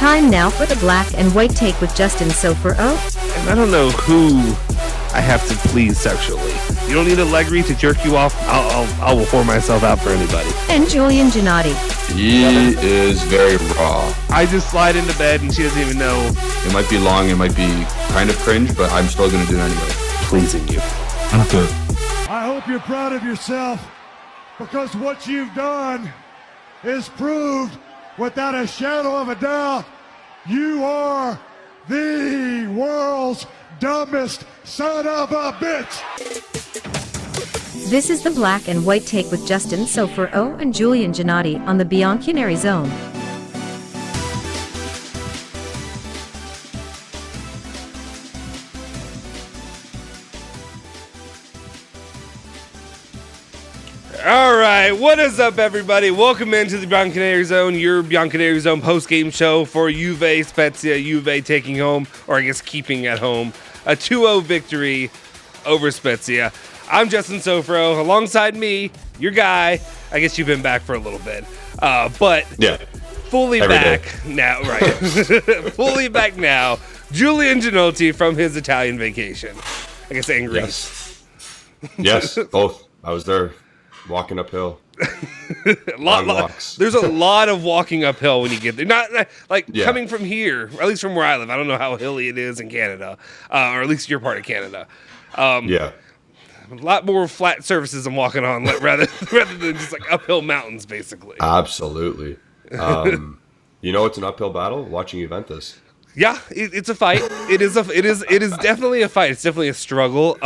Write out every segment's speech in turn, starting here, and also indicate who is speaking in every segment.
Speaker 1: Time now for the black and white take with Justin Sofer O.
Speaker 2: And I don't know who I have to please sexually. You don't need Allegri to jerk you off. I will whore myself out for anybody.
Speaker 1: And Julian Gennatti.
Speaker 3: He is very raw.
Speaker 2: I just slide into bed and she doesn't even know.
Speaker 3: It might be long, it might be kind of cringe, but I'm still going to do it anyway.
Speaker 2: Pleasing you.
Speaker 3: Okay.
Speaker 4: I hope you're proud of yourself, because what you've done is proved without a shadow of a doubt you are the world's dumbest son of a bitch.
Speaker 1: This is the black and white take with Justin Sofer O and Julian Gennatti on the Bianconeri Zone.
Speaker 2: All right, what is up, everybody? Welcome into the Bianconeri Zone, your Bianconeri Zone post-game show for Juve Spezia. Juve taking home, or I guess keeping at home, a 2-0 victory over Spezia. I'm Justin Sofro. Alongside me, your guy. I guess you've been back for a little bit, but
Speaker 3: yeah,
Speaker 2: fully
Speaker 3: every
Speaker 2: back
Speaker 3: day.
Speaker 2: now. Right, fully back now. Julian Gennatti from his Italian vacation. I guess angry.
Speaker 3: Yes, both. I was there. Walking uphill.
Speaker 2: There's a lot of walking uphill when you get there. Not like coming from here, or at least from where I live. I don't know how hilly it is in Canada, or at least your part of Canada.
Speaker 3: Yeah.
Speaker 2: A lot more flat surfaces I'm walking on, rather than just like uphill mountains, basically.
Speaker 3: Absolutely. You know, it's an uphill battle watching Juventus.
Speaker 2: Yeah, it's a fight. It is definitely a fight. It's definitely a struggle.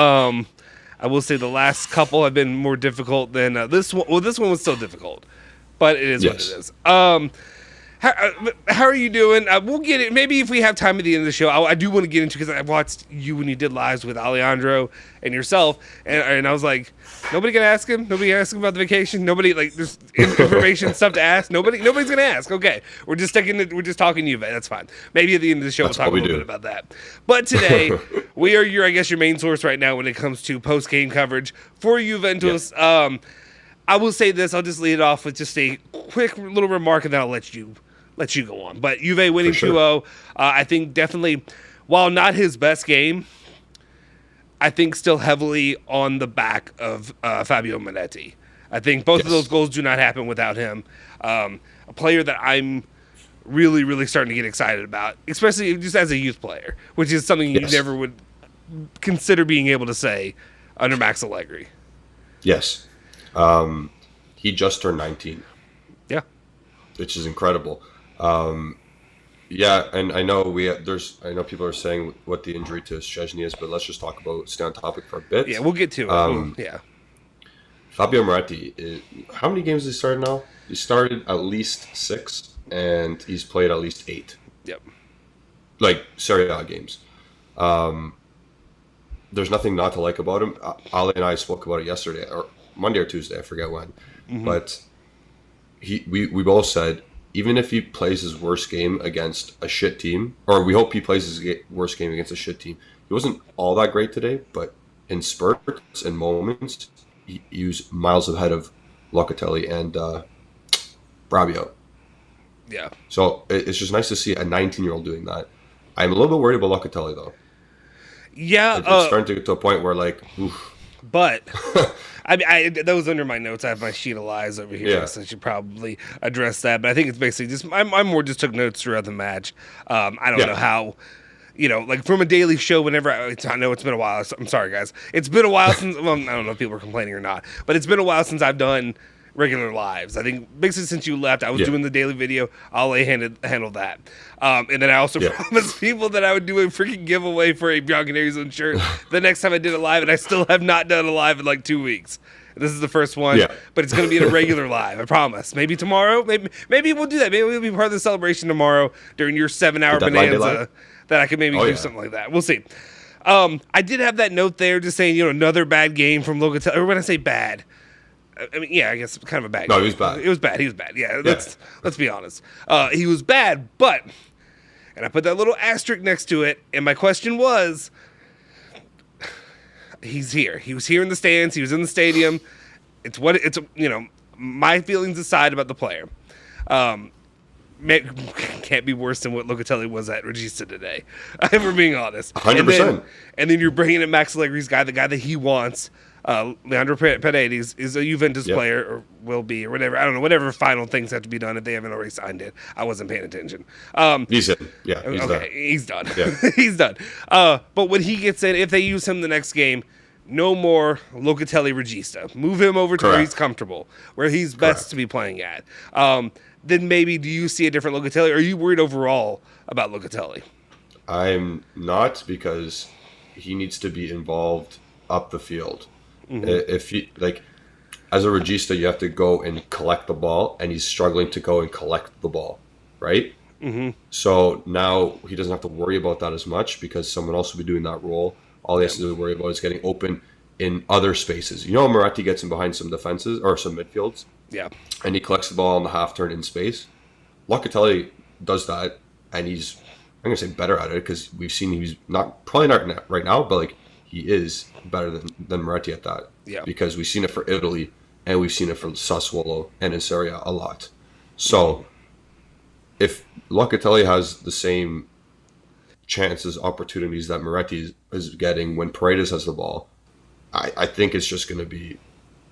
Speaker 2: I will say the last couple have been more difficult than this one. Well, this one was still difficult, but it is what it is. How are you doing? We'll get it. Maybe if we have time at the end of the show, I do want to get into, because I watched you when you did lives with Alejandro and yourself, and I was like, nobody gonna ask him. Nobody gonna ask him about the vacation. Nobody, like, there's information stuff to ask. Nobody's gonna ask. Okay, we're just talking Juve. That's fine. Maybe at the end of the show we'll talk a little bit about that. But today we are your main source right now when it comes to post game coverage for Juventus. Yeah. I will say this. I'll just lead it off with just a quick little remark, and then I'll let you go on. But Juve winning 2-0, I think definitely, while not his best game, I think still heavily on the back of Fabio Miretti. I think both of those goals do not happen without him. A player that I'm really, really starting to get excited about, especially just as a youth player, which is something you never would consider being able to say under Max Allegri.
Speaker 3: Yes. He just turned 19. Yeah. Which is incredible. And I know people are saying what the injury to Szczesny is, but let's just stay on topic for a bit.
Speaker 2: Yeah, we'll get to it.
Speaker 3: Fabio Miretti, how many games has he started now? He started at least 6, and he's played at least 8.
Speaker 2: Yep. Like
Speaker 3: Serie A games. There's nothing not to like about him. Ali and I spoke about it yesterday, or Monday or Tuesday, I forget when. Mm-hmm. But we both said, even if he plays his worst game against a shit team, or we hope he plays his worst game against a shit team, he wasn't all that great today, but in spurts and moments, he was miles ahead of Locatelli and Fabio.
Speaker 2: Yeah.
Speaker 3: So it's just nice to see a 19-year-old doing that. I'm a little bit worried about Locatelli, though.
Speaker 2: Yeah.
Speaker 3: It's starting to get to a point where, like, oof.
Speaker 2: But that was under my notes. I have my sheet of lies over here, so I should probably address that. But I think it's basically just I more just took notes throughout the match. I don't know how, like from a daily show. Whenever I know it's been a while. I'm sorry, guys. It's been a while since. Well, I don't know if people are complaining or not, but it's been a while since I've done regular lives. I think basically since you left, I was doing the daily video. I'll handle that. And then I also promised people that I would do a freaking giveaway for a Bianconeri Zone shirt the next time I did a live, and I still have not done a live in like 2 weeks. This is the first one, but it's going to be in a regular live, I promise. Maybe tomorrow. Maybe we'll do that. Maybe we'll be part of the celebration tomorrow during your 7-hour bonanza that I could maybe do something like that. We'll see. I did have that note there just saying, another bad game from Locatelli. Or when I say bad, I mean, I guess kind of a bad game.
Speaker 3: No, he was bad.
Speaker 2: It was bad. He was bad. Yeah, let's be honest. He was bad, but, and I put that little asterisk next to it, and my question was, he's here. He was here in the stands. He was in the stadium. It's my feelings aside about the player. can't be worse than what Locatelli was at Regista today. If we're being honest.
Speaker 3: 100%.
Speaker 2: And then you're bringing in Max Allegri's guy, the guy that he wants. Leandro Paredes is a Juventus player, or will be, or whatever. I don't know, whatever final things have to be done if they haven't already signed it. I wasn't paying attention.
Speaker 3: He's in. Yeah, he's done.
Speaker 2: He's done.
Speaker 3: Yeah.
Speaker 2: He's done. But when he gets in, if they use him the next game, no more Locatelli Regista. Move him over to where he's comfortable, where he's best to be playing at. Then maybe do you see a different Locatelli, or are you worried overall about Locatelli?
Speaker 3: I'm not, because he needs to be involved up the field. If he, like, as a regista, you have to go and collect the ball, and he's struggling to go and collect the ball, right? So now he doesn't have to worry about that as much, because someone else will be doing that role. All he has to worry about is getting open in other spaces. You know, Miretti gets in behind some defenses or some midfields, and he collects the ball on the half turn in space. Locatelli does that, and he's, I'm gonna say, better at it, because we've seen he's probably not right now, but like, he is better than Miretti at that. Because we've seen it for Italy, and we've seen it for Sassuolo and in Serie A lot. So if Locatelli has the same chances, opportunities that Miretti is getting when Paredes has the ball, I think it's just going to be,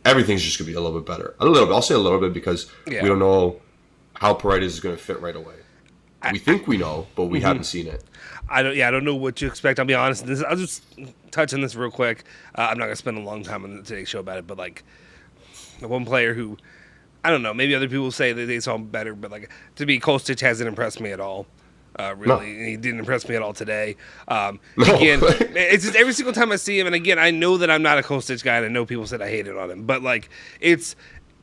Speaker 3: everything's just going to be a little bit better. A little bit. I'll say a little bit, because we don't know how Paredes is going to fit right away. We think we know, but we haven't seen it.
Speaker 2: I don't know what to expect. I'll be honest. I'll just touch on this real quick. I'm not gonna spend a long time on today's show about it, but like, the one player who, I don't know, maybe other people say that they saw him better, but like, to me, Kostic hasn't impressed me at all. Really, he didn't impress me at all today. Again, it's just every single time I see him, and again, I know that I'm not a Kostic guy, and I know people said I hated on him, but like, it's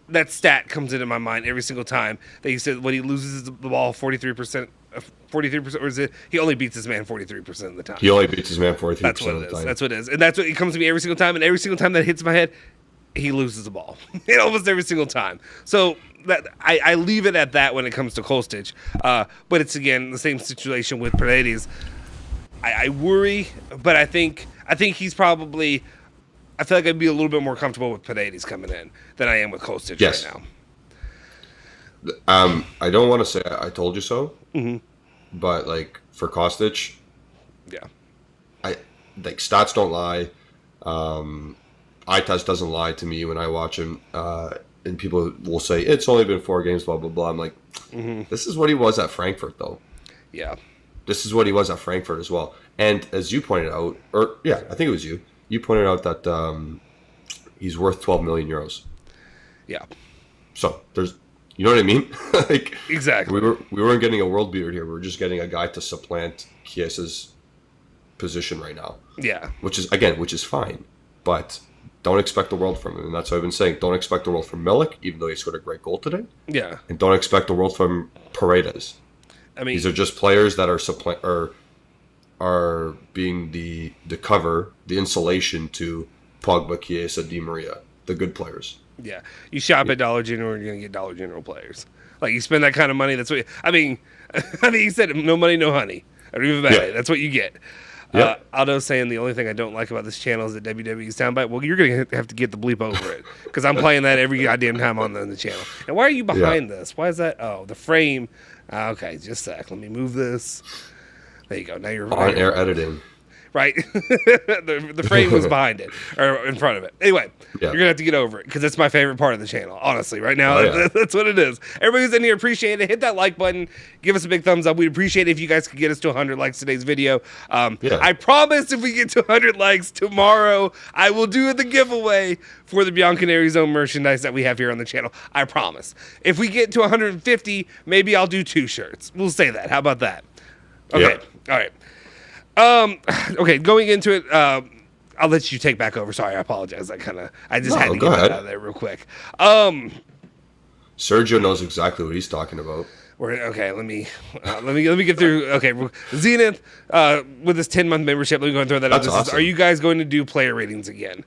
Speaker 2: that stat comes into my mind every single time that he said when he loses the ball 43%, or is it he only beats his man 43% of the time?
Speaker 3: He only beats his man 43%
Speaker 2: That's what
Speaker 3: of
Speaker 2: it
Speaker 3: the
Speaker 2: is.
Speaker 3: time.
Speaker 2: That's what it is, and that's what it comes to me every single time. And every single time that hits my head, he loses the ball. Almost every single time. So that I leave it at that when it comes to Kostic. But it's again the same situation with Paredes. I worry, but I think he's probably. I feel like I'd be a little bit more comfortable with Paredes coming in than I am with Kostic right
Speaker 3: now. I don't want to say I told you so, but like for Kostic, I like stats don't lie. Eye test doesn't lie to me when I watch him. And people will say it's only been 4 games, blah blah blah. I'm like, this is what he was at Frankfurt, though. Yeah, this is what he was at Frankfurt as well. And as you pointed out, or I think it was you. You pointed out that he's worth 12 million euros. Yeah. So there's, you know what I mean? Like
Speaker 2: exactly.
Speaker 3: We weren't getting a world beater here. We were just getting a guy to supplant Chiesa's position right now. Yeah. Which is fine, but don't expect the world from him. And that's what I've been saying. Don't expect the world from Milik, even though he scored a great goal today. Yeah. And don't expect the world from Paredes. I mean, these are just players that are being the cover, the insulation to Pogba, Chiesa, Di Maria, the good players.
Speaker 2: Yeah, you shop at Dollar General, you're gonna get Dollar General players. Like you spend that kind of money, that's what. I mean, you said no money, no honey. That's what you get. Yep. Aldo's saying the only thing I don't like about this channel is the WWE soundbite. Well, you're gonna have to get the bleep over it because I'm playing that every goddamn time on the channel. And why are you behind this? Why is that? Oh, the frame. Okay, just a sec. Let me move this. There you go. Now you're
Speaker 3: on air editing.
Speaker 2: Right. the frame was behind it or in front of it. Anyway, you're going to have to get over it because it's my favorite part of the channel. Honestly, right now, that's what it is. Everybody who's in here, appreciate it. Hit that like button. Give us a big thumbs up. We'd appreciate it if you guys could get us to 100 likes today's video. I promise if we get to 100 likes tomorrow, I will do the giveaway for the Bianconeri Zone merchandise that we have here on the channel. I promise. If we get to 150, maybe I'll do 2 shirts. We'll say that. How about that? Okay. All right. Okay, going into it, I'll let you take back over. Sorry, I apologize. I just had to get that out of there real quick.
Speaker 3: Sergio knows exactly what he's talking about.
Speaker 2: Okay, let me get through. Okay, Zenith with this 10-month membership. Let me go and throw that out.
Speaker 3: That's awesome.
Speaker 2: Are you guys going to do player ratings again?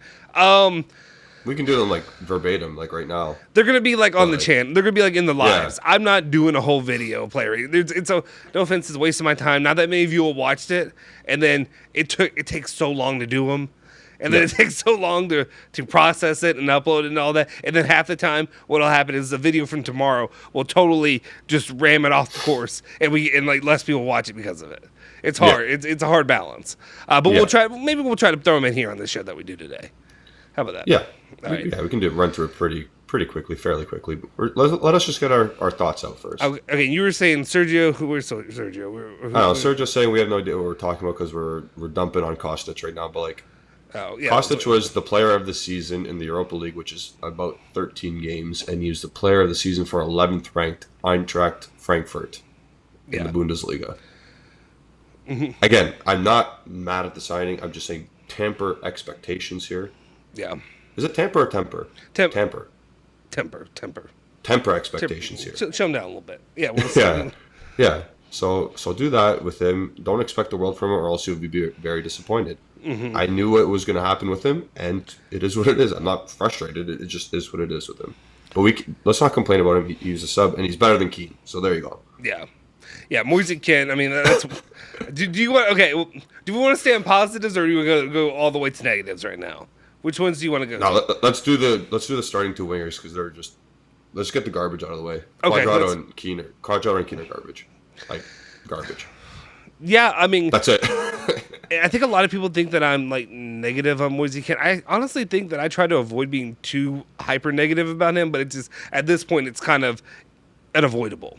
Speaker 3: We can do them like verbatim, like right now.
Speaker 2: They're gonna be like on the channel. They're gonna be like in the lives. Yeah. I'm not doing a whole video player rating. No offense, it's a waste of my time. Not that many of you will watched it, and then it takes so long to do them. And then it takes so long to process it and upload it and all that. And then half the time, what'll happen is the video from tomorrow will totally just ram it off the course, and like less people watch it because of it. It's hard. Yeah. It's a hard balance. But we'll try. Maybe we'll try to throw them in here on this show that we do today. How about that?
Speaker 3: Yeah.
Speaker 2: Right.
Speaker 3: Yeah, we can run through it pretty quickly, fairly quickly. But let us just get our thoughts out first.
Speaker 2: Okay, you were saying Sergio. Where's Sergio?
Speaker 3: I don't know. Sergio's saying we have no idea what we're talking about because we're dumping on Kostic right now. But like, Kostic was the player of the season in the Europa League, which is about 13 games, and he was the player of the season for 11th ranked Eintracht Frankfurt in the Bundesliga. Mm-hmm. Again, I'm not mad at the signing. I'm just saying temper expectations here.
Speaker 2: Yeah.
Speaker 3: Is it temper or temper? Temper. Temper expectations here.
Speaker 2: Show him down a little bit. Yeah. We'll see.
Speaker 3: Yeah. So do that with him. Don't expect the world from him, or else you'll be very disappointed. Mm-hmm. I knew what was going to happen with him, and it is what it is. I'm not frustrated. It just is what it is with him. But let's not complain about him. He's a sub, and he's better than Keane. So there you go.
Speaker 2: Yeah. Yeah, Moise Kean. I mean, that's. do you want? Okay. Well, do we want to stay on positives, or do we go all the way to negatives right now? Which ones do you want to go?
Speaker 3: No, let's do the starting two wingers because they're just. Let's get the garbage out of the way.
Speaker 2: Okay.
Speaker 3: Cuadrado and Kean are garbage. Like garbage.
Speaker 2: Yeah, I mean
Speaker 3: that's it.
Speaker 2: I think a lot of people think that I'm like negative on Moise Kean. I honestly think that I try to avoid being too hyper negative about him, but it's just at this point it's kind of unavoidable.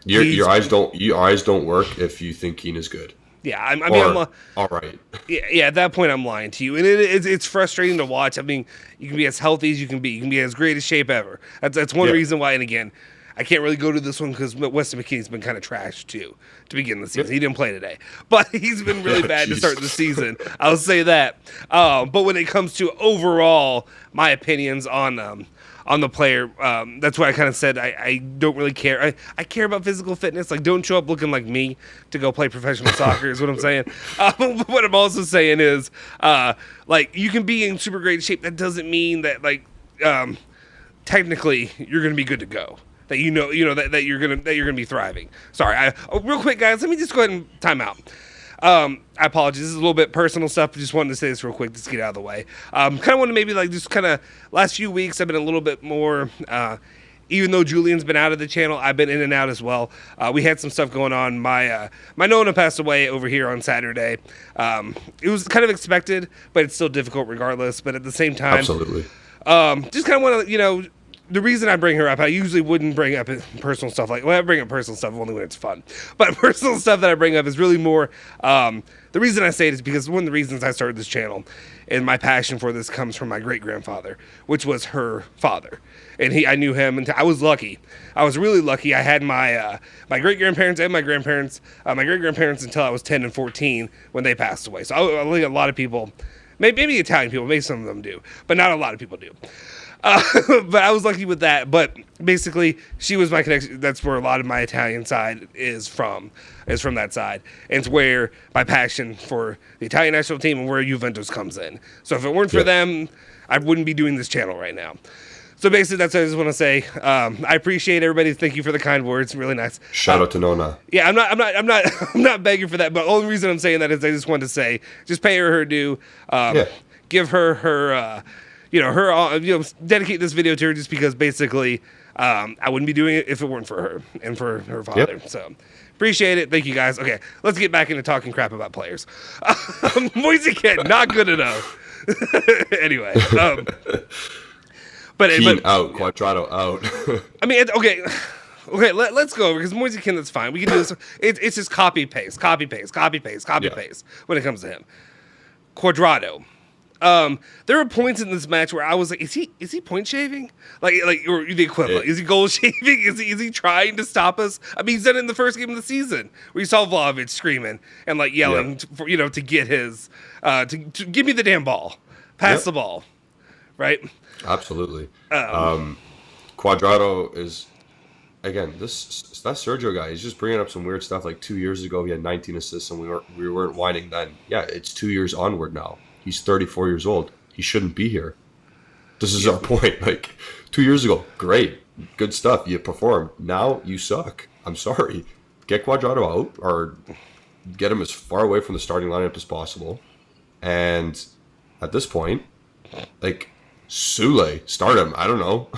Speaker 3: Your eyes don't work if you think Kean is good.
Speaker 2: Yeah, I mean,
Speaker 3: all right.
Speaker 2: Yeah, at that point, I'm lying to you, and it's frustrating to watch. I mean, you can be as healthy as you can be. You can be as great a shape ever. That's one reason why. And again, I can't really go to this one because Weston McKennie's been kind of trashed too to begin the season. He didn't play today, but he's been really bad to start the season. I'll say that. But when it comes to overall, my opinions on the player, that's why I kind of said I don't really care. I care about physical fitness. Like, don't show up looking like me to go play professional soccer is what I'm saying. What I'm also saying is, like, you can be in super great shape. That doesn't mean that, like, technically you're going to be good to go. That that you're gonna be thriving. Sorry, real quick, guys. Let me just go ahead and time out. I apologize. This is a little bit personal stuff. But just wanted to say this real quick just to get out of the way. Kind of want to maybe like just kind of last few weeks I've been a little bit more. Even though Julian's been out of the channel, I've been in and out as well. We had some stuff going on. My Nona passed away over here on Saturday. It was kind of expected, but it's still difficult regardless. But at the same time,
Speaker 3: absolutely.
Speaker 2: Just kind of want to the reason I bring her up, I usually wouldn't bring up personal stuff. I bring up personal stuff only when it's fun. But personal stuff that I bring up is really more, the reason I say it is because one of the reasons I started this channel and my passion for this comes from my great-grandfather, which was her father. And I knew him, and I was lucky. I was really lucky. I had my great-grandparents and my grandparents, my great-grandparents until I was 10 and 14 when they passed away. So I think a lot of people, maybe Italian people, maybe some of them do, but not a lot of people do. But I was lucky with that. But basically, she was my connection. That's where a lot of my Italian side is from that side. And it's where my passion for the Italian national team and where Juventus comes in. So if it weren't for them, I wouldn't be doing this channel right now. So basically, that's what I just want to say. I appreciate everybody. Thank you for the kind words. Really nice.
Speaker 3: Shout out to Nona.
Speaker 2: Yeah, I'm not begging for that. But the only reason I'm saying that is I just wanted to say, just pay her due. Give her dedicate this video to her just because basically I wouldn't be doing it if it weren't for her and for her father. Yep. So appreciate it. Thank you guys. Okay, let's get back into talking crap about players. Moise Kean, not good enough. Anyway.
Speaker 3: Kean out, Cuadrado out.
Speaker 2: I mean, okay, let's go over because Moise Kean, that's fine. We can do this. It's just copy paste when it comes to him. Cuadrado. There were points in this match where I was like, is he point shaving? Like or the equivalent? Is he goal shaving? Is he trying to stop us? I mean, he's done it in the first game of the season where you saw Vlahovic screaming and like yelling to get his to give me the damn ball, pass the ball, right?
Speaker 3: Absolutely. Cuadrado is again that Sergio guy. He's just bringing up some weird stuff. Like 2 years ago, he had 19 assists, and we weren't whining then. Yeah, it's 2 years onward now. He's 34 years old. He shouldn't be here. This is our point. Like 2 years ago, great, good stuff. You performed. Now you suck. I'm sorry. Get Cuadrado out or get him as far away from the starting lineup as possible, and at this point, like Sule, start him. I don't know.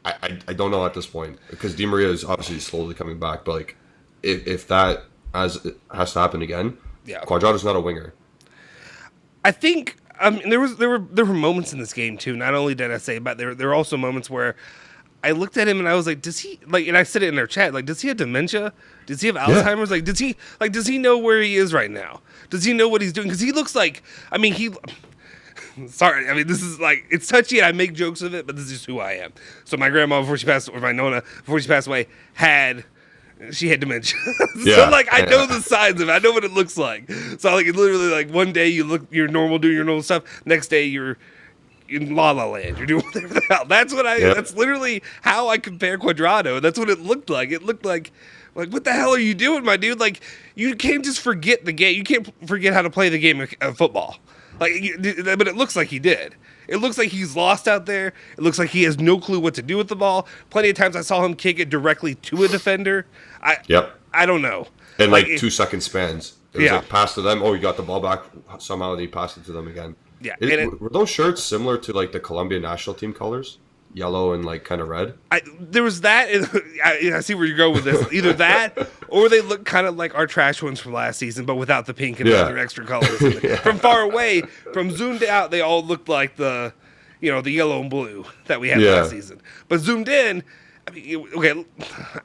Speaker 3: I don't know at this point because Di Maria is obviously slowly coming back. But like, if that has to happen again, Cuadrado's not a winger.
Speaker 2: I think there were moments in this game too. Not only did I say, but there were also moments where I looked at him and I was like, does he like? And I said it in our chat, like, does he have dementia? Does he have Alzheimer's? Like, does he know where he is right now? Does he know what he's doing? Because he looks like, I mean, sorry, I mean, this is like, it's touchy and I make jokes of it, but this is who I am. So my grandma, my Nona, before she passed away, had dementia. So like, I know the signs of it. I know what it looks like. So like, it literally like one day you're normal doing your normal stuff. Next day you're in La La Land. You're doing whatever the hell. That's what that's literally how I compare Cuadrado. That's what it looked like. It looked like, what the hell are you doing, my dude? Like, you can't just forget the game. You can't forget how to play the game of football. Like, but it looks like he did. It looks like he's lost out there. It looks like he has no clue what to do with the ball. Plenty of times I saw him kick it directly to a defender. I don't know.
Speaker 3: In like 2 second spans. It was like pass to them. Oh, you got the ball back. Somehow they passed it to them again.
Speaker 2: Yeah.
Speaker 3: Were those shirts similar to like the Colombian national team colors? Yellow and like kind of red?
Speaker 2: There was that. I see where you go with this. Either that or they look kind of like our trash ones from last season, but without the pink and other extra colors. From far away, from zoomed out, they all looked like the yellow and blue that we had last season. But zoomed in, I mean, okay,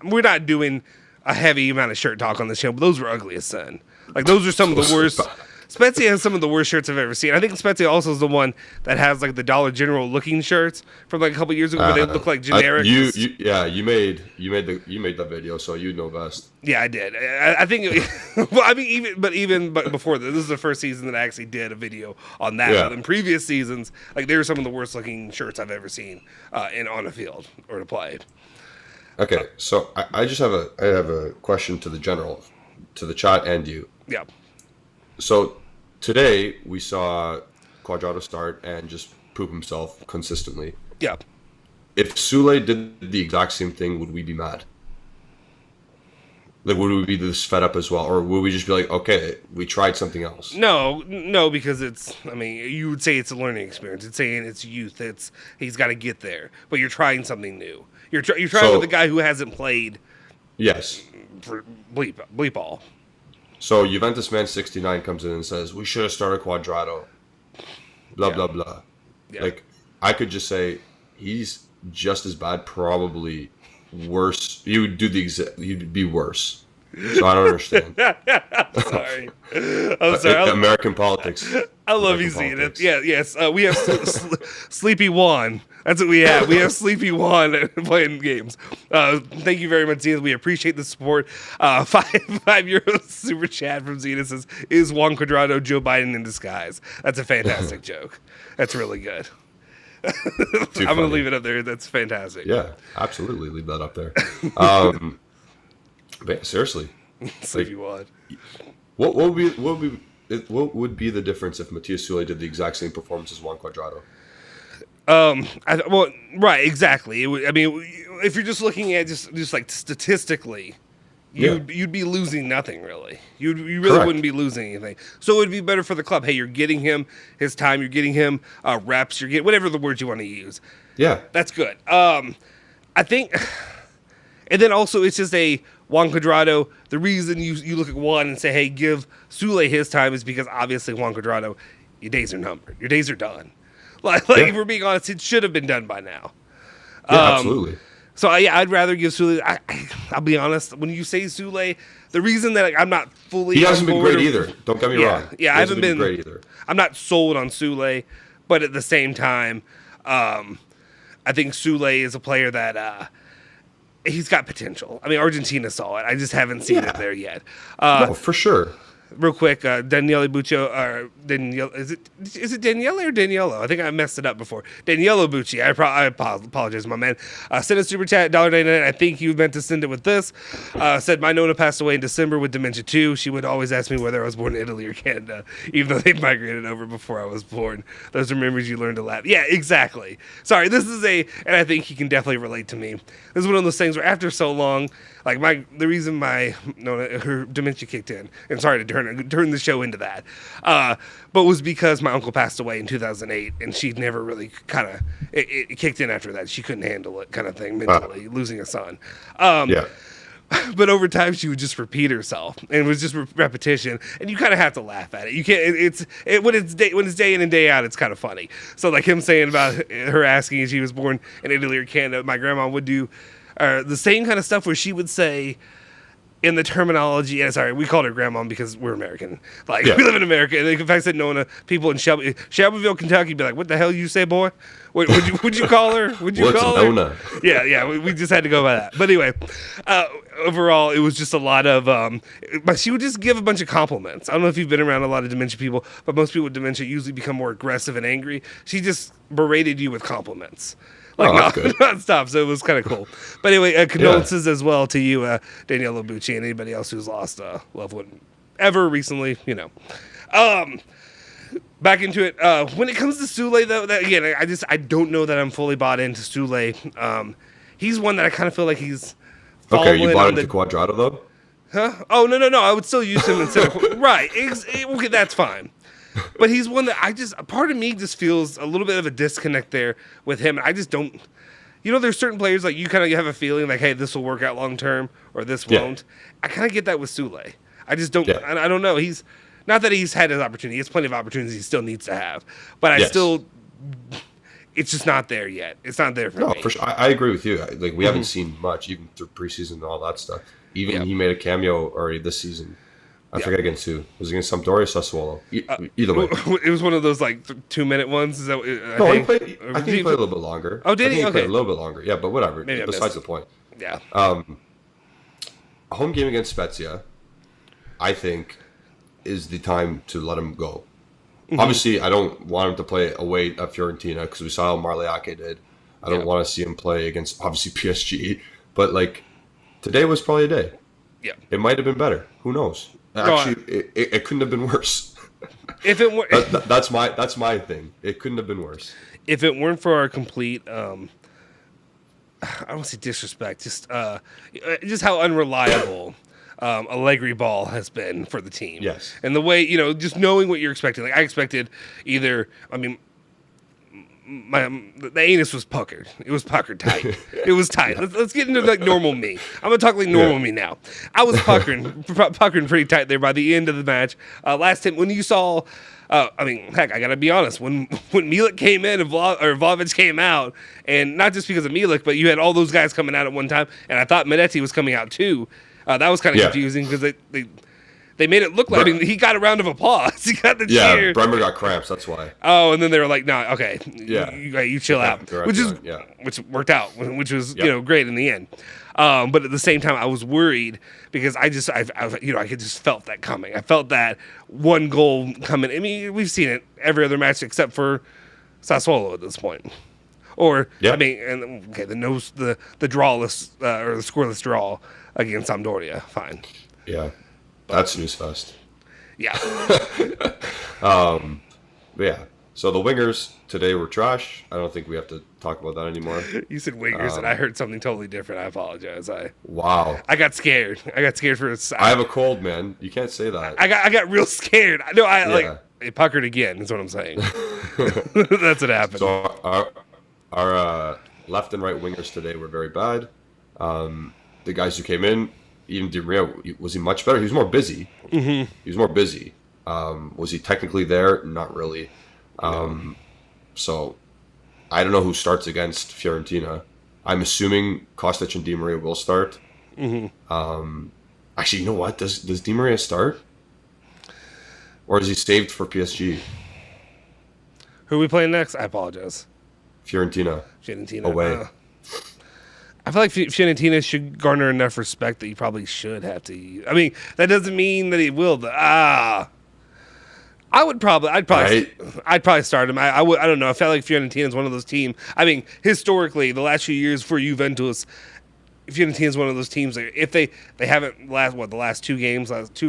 Speaker 2: we're not doing a heavy amount of shirt talk on this show, but those were ugly as sin. Like, those are some of the worst. Spezia has some of the worst shirts I've ever seen. I think Spezia also is the one that has like the Dollar General looking shirts from like a couple years ago where they look like generic.
Speaker 3: You made that video, so you know best.
Speaker 2: Yeah, I did. I think. Well, I mean, even before this is the first season that I actually did a video on that. But in previous seasons, like, they were some of the worst looking shirts I've ever seen on a field or to play.
Speaker 3: Okay, so I have a question to the chat and you.
Speaker 2: Yeah.
Speaker 3: So today we saw Cuadrado start and just poop himself consistently.
Speaker 2: Yeah.
Speaker 3: If Sule did the exact same thing, would we be mad? Like, would we be this fed up as well, or would we just be like, okay, we tried something else?
Speaker 2: No, because you would say it's a learning experience. It's saying it's youth. He's got to get there, but you're trying something new. You're trying with a guy who hasn't played.
Speaker 3: Yes.
Speaker 2: For bleep all.
Speaker 3: So Juventus Man 69 comes in and says, we should have started Cuadrado. Blah, blah, blah. Yeah. Like, I could just say, he's just as bad, probably worse. You'd be worse. So I don't understand.
Speaker 2: Sorry. I'm sorry.
Speaker 3: American politics.
Speaker 2: I love you, Zenith. Yeah, yes. We have Sleepy Juan. That's what we have. We have Sleepy Juan playing games. Thank you very much, Zenith. We appreciate the support. €5 super chat from Zenith says, is Juan Cuadrado Joe Biden in disguise? That's a fantastic joke. That's really good. I'm going to leave it up there. That's fantastic.
Speaker 3: Yeah, absolutely. Leave that up there. But seriously,
Speaker 2: Sleepy Juan.
Speaker 3: What would be the difference if Matias Sule did the exact same performance as Juan Cuadrado?
Speaker 2: Right, exactly. If you're just looking at just like statistically, you'd be losing nothing really. You really wouldn't be losing anything. So it would be better for the club. Hey, you're getting him his time. You're getting him reps. You're getting whatever the words you want to use. Yeah, that's good. I think, and then also it's just a Juan Cuadrado. The reason you look at Juan and say, hey, give Sule his time is because obviously Juan Cuadrado, your days are numbered. Your days are done. Like if we're being honest, it should have been done by now.
Speaker 3: Yeah, absolutely.
Speaker 2: So I'd rather give Sule. I'll be honest. When you say Sule, the reason that I'm not fully
Speaker 3: he hasn't been great either. Don't get me wrong.
Speaker 2: Yeah, I haven't been great either. I'm not sold on Sule, but at the same time, I think Sule is a player that he's got potential. I mean, Argentina saw it. I just haven't seen it there yet.
Speaker 3: No, for sure.
Speaker 2: Real quick, Daniele Buccio, or Daniele, is it Daniele or Daniello? I think I messed it up before. Daniello Bucci, I apologize, my man. Send a super chat, $1.99. I think you meant to send it with this. Said, my Nona passed away in December with dementia too. She would always ask me whether I was born in Italy or Canada, even though they migrated over before I was born. Those are memories you learn to laugh. Yeah, exactly. Sorry, this is and I think he can definitely relate to me. This is one of those things where after so long, like the reason my Nona, her dementia kicked in, and sorry to turn the show into that. But it was because my uncle passed away in 2008, and she never really kind of it kicked in after that. She couldn't handle it, kind of thing, mentally, losing a son.
Speaker 3: Yeah.
Speaker 2: But over time, she would just repeat herself, and it was just repetition. And you kind of have to laugh at it. You can't. When it's day in and day out, it's kind of funny. So like him saying about her asking if she was born in Italy or Canada, my grandma would do the same kind of stuff where she would say, in the terminology, and sorry, we called her grandma because we're American. Like, we live in America. And if I said Nona, people in Shelbyville, Kentucky, be like, what the hell you say, boy? Would you call her? Would you call her?
Speaker 3: Nona?
Speaker 2: Yeah, we just had to go by that. But anyway, overall, it was just a lot of, but she would just give a bunch of compliments. I don't know if you've been around a lot of dementia people, but most people with dementia usually become more aggressive and angry. She just berated you with compliments. Non-stop, so it was kind of cool. But anyway, condolences as well to you, Danielle Bucci, and anybody else who's lost a loved one ever recently, Back into it. When it comes to Sule, though, again, I don't know that I'm fully bought into Sule. He's one that I kind of feel like he's
Speaker 3: Okay, you bought into Cuadrado, though?
Speaker 2: Huh? Oh, no. I would still use him instead of... Right. Okay, that's fine. But he's one that part of me just feels a little bit of a disconnect there with him. I just don't, there's certain players like you kind of have a feeling like, hey, this will work out long term or this won't. I kind of get that with Sule. I just don't, I don't know. He's, not that he's had his opportunity. He has plenty of opportunities he still needs to have. But it's just not there yet. It's not there for me.
Speaker 3: No, for sure. I agree with you. Like, we haven't seen much, even through preseason and all that stuff. Even he made a cameo already this season. I forget against who. Was it against Sampdoria or Sassuolo? Either way.
Speaker 2: It was one of those, 2-minute ones. Is that,
Speaker 3: I think he played a little bit longer.
Speaker 2: Oh, did he?
Speaker 3: He
Speaker 2: Okay.
Speaker 3: played a little bit longer. Yeah, but whatever.
Speaker 2: Maybe
Speaker 3: besides the point.
Speaker 2: Yeah.
Speaker 3: Home game against Spezia, I think, is the time to let him go. Mm-hmm. Obviously, I don't want him to play away at Fiorentina because we saw how Marliake did. I don't want to see him play against, obviously, PSG. But, today was probably a day.
Speaker 2: Yeah.
Speaker 3: It might have been better. Who knows? Actually, it couldn't have been worse.
Speaker 2: If it were,
Speaker 3: that's my thing. It couldn't have been worse.
Speaker 2: If it weren't for our complete, I don't say disrespect, just how unreliable Allegri ball has been for the team.
Speaker 3: Yes,
Speaker 2: and the way just knowing what you're expecting. Like I expected either. I mean, the anus was puckered. It was puckered tight. It was tight. Let's get into normal me. I'm gonna talk like normal me now. I was puckering pretty tight there by the end of the match. Last time when you saw, heck, I gotta be honest. When Milik came in and Vlahovic came out, and not just because of Milik, but you had all those guys coming out at one time, and I thought Miretti was coming out too. That was kind of confusing because they made it look like he got a round of applause. He got the cheer.
Speaker 3: Yeah, Bremer got cramps. That's why.
Speaker 2: Oh, and then they were like, "No, okay, you chill out," which worked out, which was great in the end. But at the same time, I was worried because I could just felt that coming. I felt that one goal coming. I mean, we've seen it every other match except for Sassuolo at this point. Or the drawless or the scoreless draw against Sampdoria. Fine.
Speaker 3: Yeah. That's news fest.
Speaker 2: Yeah.
Speaker 3: Yeah. So the wingers today were trash. I don't think we have to talk about that anymore.
Speaker 2: You said wingers, and I heard something totally different. I apologize.
Speaker 3: Wow.
Speaker 2: I got scared. For a second.
Speaker 3: I have a cold, man. You can't say that.
Speaker 2: I got real scared. No, it puckered again. Is what I'm saying. That's what happened.
Speaker 3: So our left and right wingers today were very bad. The guys who came in. Even Di Maria, was he much better? He was more busy. Mm-hmm. He was more busy. Was he technically there? Not really. So I don't know who starts against Fiorentina. I'm assuming Kostic and Di Maria will start. Mm-hmm. Actually, you know what? Does Di Maria start? Or is he saved for PSG?
Speaker 2: Who are we playing next? I apologize.
Speaker 3: Fiorentina. Away.
Speaker 2: I feel like Fiorentina should garner enough respect that you probably should have to. I mean, that doesn't mean that he will. I'd probably start him. I don't know. I felt like Fiorentina is one of those teams. I mean, historically, the last few years for Juventus, Fiorentina is one of those teams that if they haven't the last 2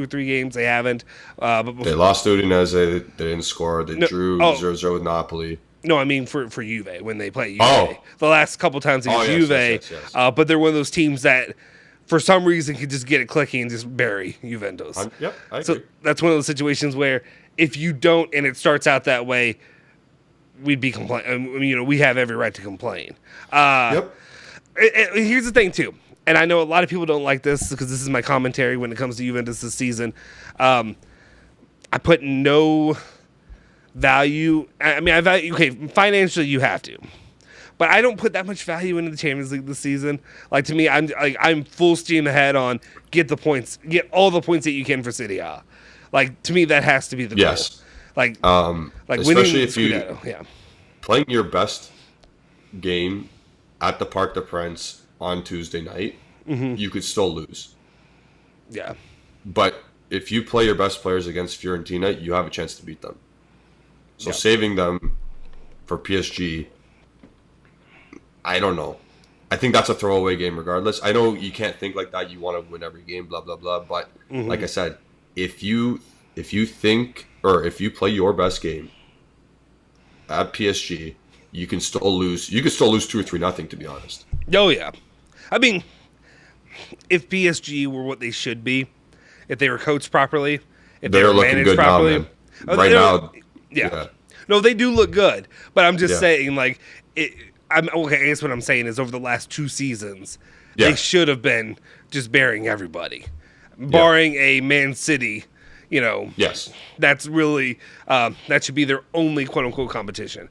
Speaker 2: or 3 games they haven't. But before,
Speaker 3: they lost to Udinese. They didn't score. They drew 0-0 with Napoli.
Speaker 2: No, I mean for Juve when they play Juve. The last couple times they Juve.
Speaker 3: Yes.
Speaker 2: But they're one of those teams that for some reason could just get it clicking and just bury Juventus.
Speaker 3: Yep, I agree.
Speaker 2: So that's one of those situations where if you don't and it starts out that way, we'd be complaining. We have every right to complain.
Speaker 3: Yep.
Speaker 2: Here's the thing, too. And I know a lot of people don't like this because this is my commentary when it comes to Juventus this season. I put no value. I value, financially you have to. But I don't put that much value into the Champions League this season. Like, to me, I'm full steam ahead on get the points, get all the points that you can for Serie A. Like, to me, that has to be the goal.
Speaker 3: Yes.
Speaker 2: Like
Speaker 3: especially
Speaker 2: winning
Speaker 3: if
Speaker 2: Scudetto,
Speaker 3: playing your best game at the Parc des Princes on Tuesday night, you could still lose.
Speaker 2: Yeah.
Speaker 3: But if you play your best players against Fiorentina, you have a chance to beat them. So saving them for PSG, I don't know. I think that's a throwaway game regardless. I know you can't think like that. You want to win every game, blah, blah, blah. But like I said, if you think, or if you play your best game at PSG, you can still lose. You can still lose 2 or 3-0, to be honest.
Speaker 2: Oh, yeah. I mean, if PSG were what they should be, if they were coached properly, if they were managed properly.
Speaker 3: Now, man. Right now.
Speaker 2: Yeah. No, they do look good. But I'm just saying, like, I guess what I'm saying is over the last 2 seasons, they should have been just burying everybody. Barring a Man City,
Speaker 3: Yes.
Speaker 2: That's really, that should be their only quote-unquote competition.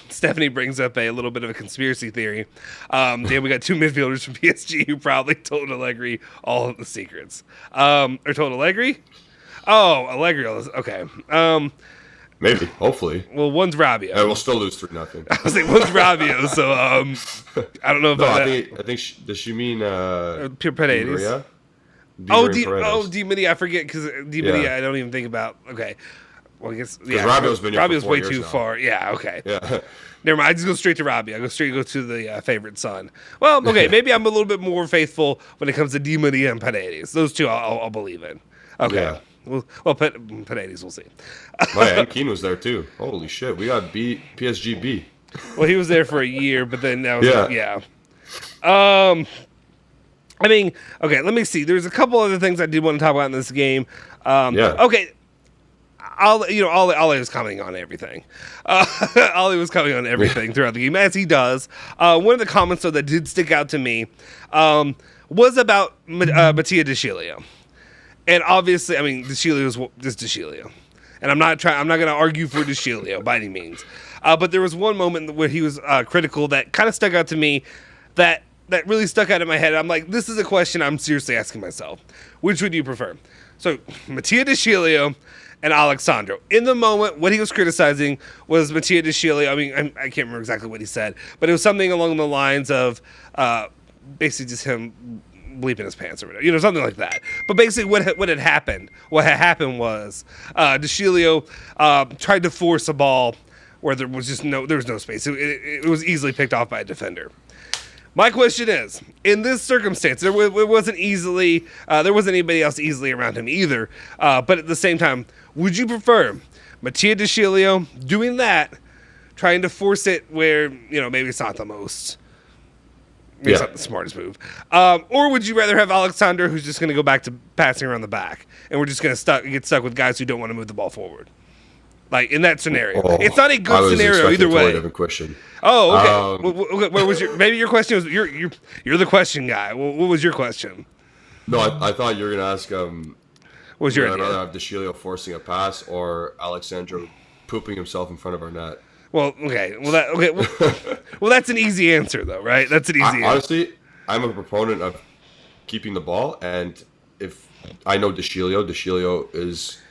Speaker 2: Stephanie brings up a little bit of a conspiracy theory. We got 2 midfielders from PSG who probably told Allegri all of the secrets. Or told Allegri? Oh, Allegri. Okay.
Speaker 3: Maybe. Hopefully.
Speaker 2: Well, one's Rabio.
Speaker 3: And we'll still lose 3-0.
Speaker 2: I was like, one's Rabio, so I don't know about that.
Speaker 3: I think does she mean
Speaker 2: Paredes? Di Maria, I forget because Di Maria I don't even think about. Okay. Well, I guess Rabio's way too far. Yeah, okay.
Speaker 3: Yeah.
Speaker 2: Never mind. I just go straight to Rabio. I go to the favorite son. Well, okay, maybe I'm a little bit more faithful when it comes to Di Maria and Paredes. Those two I'll believe in. Okay. Yeah. Well, Paredes, we'll see.
Speaker 3: And Keane was there too. Holy shit, we got PSG B.
Speaker 2: Well, he was there for a year, but then that was I mean, okay, let me see. There's a couple other things I did want to talk about in this game. Okay. Ollie was commenting on everything. Ollie was commenting on everything throughout the game, as he does. One of the comments, though, that did stick out to me was about Mattia De Sciglio. And obviously, I mean, De Sciglio is just De Sciglio. And I'm not going to argue for De Sciglio by any means. But there was one moment where he was critical that kind of stuck out to me that really stuck out in my head. I'm like, this is a question I'm seriously asking myself. Which would you prefer? So, Mattia De Sciglio and Alexandro. In the moment, what he was criticizing was Mattia De Sciglio. I mean, I can't remember exactly what he said, but it was something along the lines of basically just him bleeping his pants or whatever, something like that. But basically what had happened was De Sciglio tried to force a ball where there was no space. It was easily picked off by a defender. My question is, in this circumstance, there wasn't anybody else easily around him either. But at the same time, would you prefer Mattia De Sciglio doing that, trying to force it where maybe it's not the most, maybe it's not the smartest move, or would you rather have Alexander, who's just going to go back to passing around the back, and we're just going to get stuck with guys who don't want to move the ball forward? Like in that scenario, it's not a good scenario either way.
Speaker 3: Different question.
Speaker 2: Oh, okay. What was your question? Was you're the question guy? What was your question?
Speaker 3: No, I thought you were gonna ask. What
Speaker 2: was your idea?
Speaker 3: I'd rather have De Sciglio forcing a pass or Alexandro pooping himself in front of our net.
Speaker 2: Well, okay. Well, that's an easy answer though, right? That's an easy answer.
Speaker 3: Honestly, I'm a proponent of keeping the ball, and if I know De Sciglio is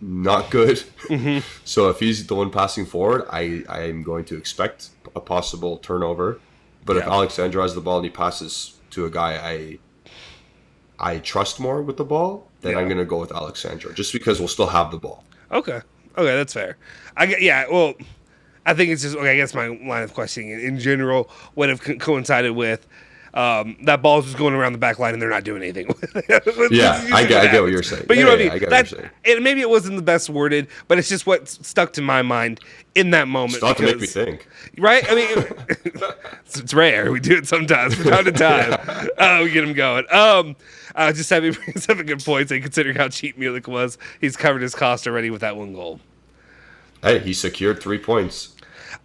Speaker 3: not good. Mm-hmm. So if he's the one passing forward, I am going to expect a possible turnover. But if Alexandro has the ball and he passes to a guy I trust more with the ball, then I'm going to go with Alexandro, just because we'll still have the ball. Okay,
Speaker 2: that's fair. I think it's just, I guess my line of questioning in general would have coincided with that ball's just going around the back line and they're not doing anything with it.
Speaker 3: Yeah, I get what you're saying.
Speaker 2: But you know what I mean?
Speaker 3: I get what you're saying.
Speaker 2: And maybe it wasn't the best worded, but it's just what stuck to my mind in that moment.
Speaker 3: It's not to make me think.
Speaker 2: Right? I mean, it's rare. We do it sometimes from time to time. We get him going. Just having brings up a good point. Saying, considering how cheap Milik was, he's covered his cost already with that one goal.
Speaker 3: Hey, he secured 3 points.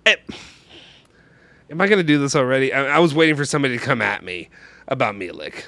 Speaker 2: Am I going to do this already? I was waiting for somebody to come at me about Milik.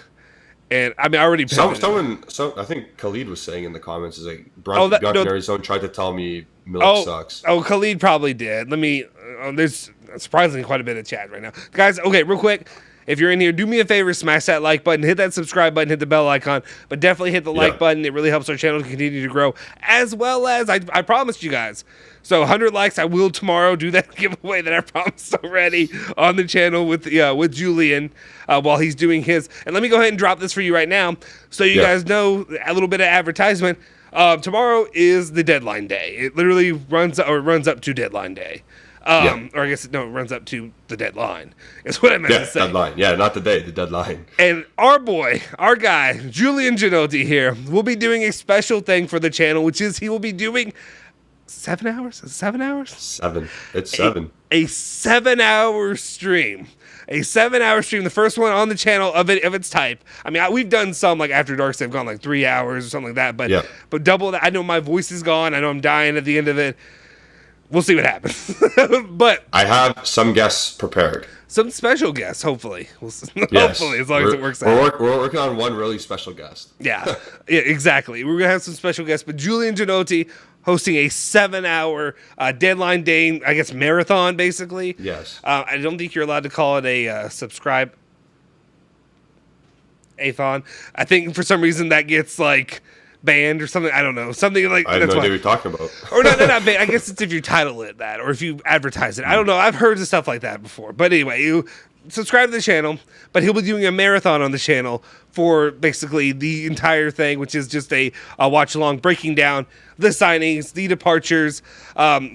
Speaker 2: And I mean, I already
Speaker 3: Someone, I think Khalid was saying in the comments, is like, Bianconeri's Zone tried to tell me Milik sucks.
Speaker 2: Oh, Khalid probably did. Let me, there's surprisingly quite a bit of chat right now. Guys, okay, real quick. If you're in here, do me a favor, smash that like button, hit that subscribe button, hit the bell icon, but definitely hit the like button. It really helps our channel to continue to grow, as well as, I promised you guys. So 100 likes, I will tomorrow do that giveaway that I promised already on the channel with Julian while he's doing his. And let me go ahead and drop this for you right now so you guys know a little bit of advertisement. Tomorrow is the deadline day. It literally runs up to deadline day. Or I guess, it runs up to the deadline. Is what I meant to say.
Speaker 3: Deadline. Yeah, not the day, the deadline.
Speaker 2: And our guy, Julian Genotti here, will be doing a special thing for the channel, which is he will be doing 7 hours? 7 hours?
Speaker 3: 7. It's 7.
Speaker 2: A 7-hour stream. A 7-hour stream, the first one on the channel of its type. I mean, we've done some like After Darks. They've gone like 3 hours or something like that. But double that. I know my voice is gone. I know I'm dying at the end of it. We'll see what happens. But
Speaker 3: I have some guests prepared.
Speaker 2: Some special guests, hopefully. Hopefully, as long as it works out.
Speaker 3: We're working on one really special guest.
Speaker 2: Yeah, exactly. We're going to have some special guests. But Julian Genotti hosting a 7-hour deadline day, I guess, marathon, basically.
Speaker 3: Yes.
Speaker 2: I don't think you're allowed to call it a subscribe-a-thon. I think for some reason that gets, like, banned or something. I don't know. Something like
Speaker 3: I have no idea what you're talking about.
Speaker 2: Or not banned. I guess it's if you title it that or if you advertise it. I don't know. I've heard of stuff like that before. But anyway, you subscribe to the channel, but he'll be doing a marathon on the channel for basically the entire thing, which is just a watch along, breaking down the signings, the departures,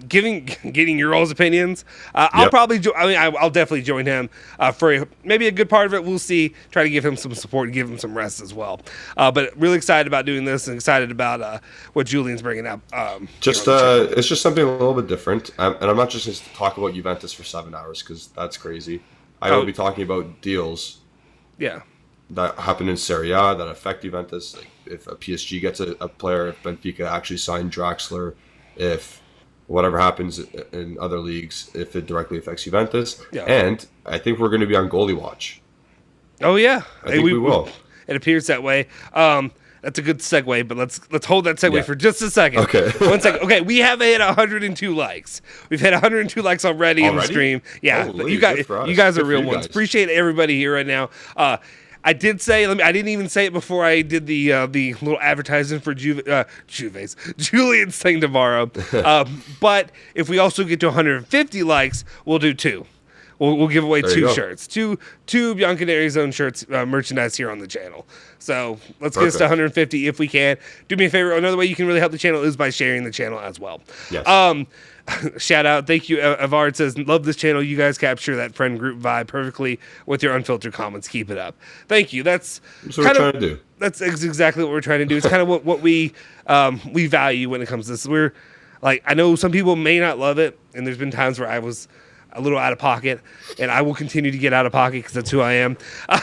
Speaker 2: getting your all's opinions. I'll probably, I'll definitely join him for maybe a good part of it. We'll see. Try to give him some support and give him some rest as well. But really excited about doing this and excited about what Julian's bringing up.
Speaker 3: It's just something a little bit different. And I'm not just going to talk about Juventus for 7 hours because that's crazy. I will be talking about deals.
Speaker 2: Yeah.
Speaker 3: That happen in Serie A that affect Juventus. Like if a PSG gets a player, if Benfica actually signed Draxler, if whatever happens in other leagues, if it directly affects Juventus. Yeah. And I think we're going to be on goalie watch.
Speaker 2: Oh, yeah.
Speaker 3: I think we will.
Speaker 2: It appears that way. That's a good segue, but let's hold that segue for just a second.
Speaker 3: Okay.
Speaker 2: 1 second. Okay, we have hit 102 likes. We've hit 102 likes already in the stream. Yeah,
Speaker 3: Holy,
Speaker 2: you guys are real ones. Appreciate everybody here right now. I did say, I didn't even say it before I did the little advertisement for Juve's Julian's thing tomorrow. But if we also get to 150 likes, we'll do 2. We'll give away 2 shirts, two Bianconeri's Zone shirts, merchandise here on the channel. So let's get us to 150 if we can. Do me a favor. Another way you can really help the channel is by sharing the channel as well.
Speaker 3: Yes.
Speaker 2: Shout out. Thank you. Avard says, love this channel. You guys capture that friend group vibe perfectly with your unfiltered comments. Keep it up. Thank you. That's what we're trying to do. That's exactly what we're trying to do. It's kind of what we value when it comes to this. We're like, I know some people may not love it, and there's been times where I was a little out of pocket, and I will continue to get out of pocket because that's who I am.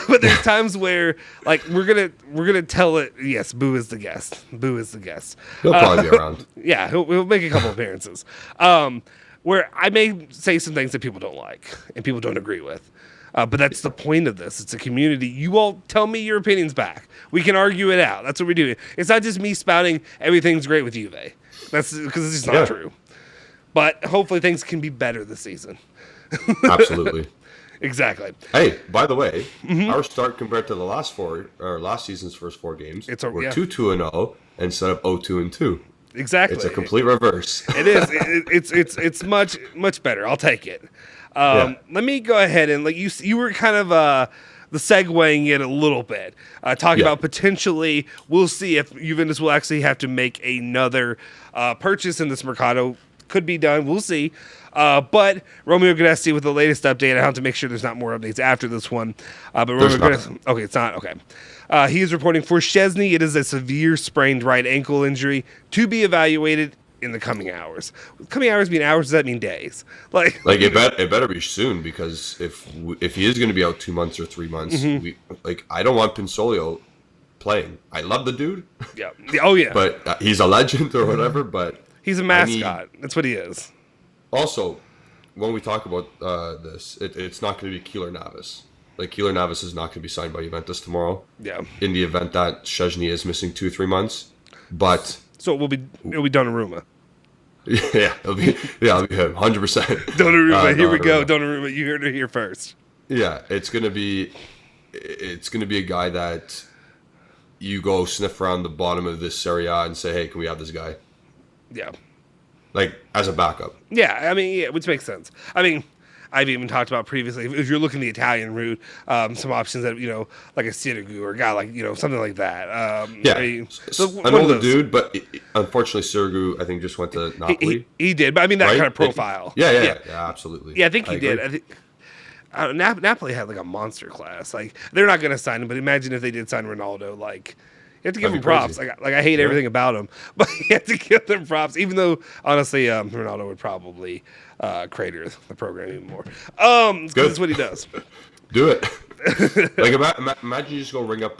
Speaker 2: But there's times where, like, we're gonna tell it. Yes, Boo is the guest. Boo is the guest.
Speaker 3: He'll probably be around.
Speaker 2: Yeah, he'll make a couple appearances. Where I may say some things that people don't like and people don't agree with. But that's the point of this. It's a community. You all tell me your opinions back. We can argue it out. That's what we're doing. It's not just me spouting everything's great with Juve. That's because it's just not true. But hopefully things can be better this season.
Speaker 3: Absolutely.
Speaker 2: Exactly.
Speaker 3: Hey, by the way, our start compared to the last season's first 4 games, we're 2-2-0 instead of 0-2-2.
Speaker 2: Exactly.
Speaker 3: It's a complete reverse.
Speaker 2: It is. It's much better. I'll take it. Let me go ahead and you were kind of the segueing it a little bit, talking about potentially we'll see if Juventus will actually have to make another purchase in this Mercado. Could be done. We'll see. But Romeo Gatti with the latest update. I have to make sure there's not more updates after this one. But Romeo Gatti, okay, it's not okay. He is reporting for Szczesny. It is a severe sprained right ankle injury to be evaluated in the coming hours. Coming hours mean hours. Does that mean days? Like
Speaker 3: it better be soon, because if he is going to be out 2 months or 3 months, I don't want Pinsolio playing. I love the dude.
Speaker 2: Yeah. Oh yeah.
Speaker 3: But he's a legend or whatever. But
Speaker 2: he's a mascot. That's what he is.
Speaker 3: Also, when we talk about this, it's not going to be Keylor Navas. Like, Keylor Navas is not going to be signed by Juventus tomorrow. Yeah. In the event that Szczesny is missing 2-3 months, but
Speaker 2: so it'll be Donnarumma.
Speaker 3: Yeah, it'll be him, 100%.
Speaker 2: Donnarumma, here we go. Donnarumma, you heard it here first.
Speaker 3: Yeah, it's gonna be a guy that you go sniff around the bottom of this Serie A and say, hey, can we have this guy?
Speaker 2: Yeah.
Speaker 3: Like, as a backup.
Speaker 2: Yeah, I mean, yeah, which makes sense. I mean, I've even talked about previously, if you're looking the Italian route, some options that, like a Sirigu or a guy like, something like that.
Speaker 3: An older dude, but unfortunately Sirigu, I think, just went to Napoli.
Speaker 2: He did, but I mean, that kind of profile.
Speaker 3: Yeah, absolutely.
Speaker 2: Yeah, I think he did. I think Napoli had like a monster class. Like, they're not going to sign him, but imagine if they did sign Ronaldo. Like, you have to give him props. Like I hate everything about him, but you have to give them props. Even though, honestly, Ronaldo would probably crater the program even more. Because that's what he does.
Speaker 3: Do it. Like, imagine you just go ring up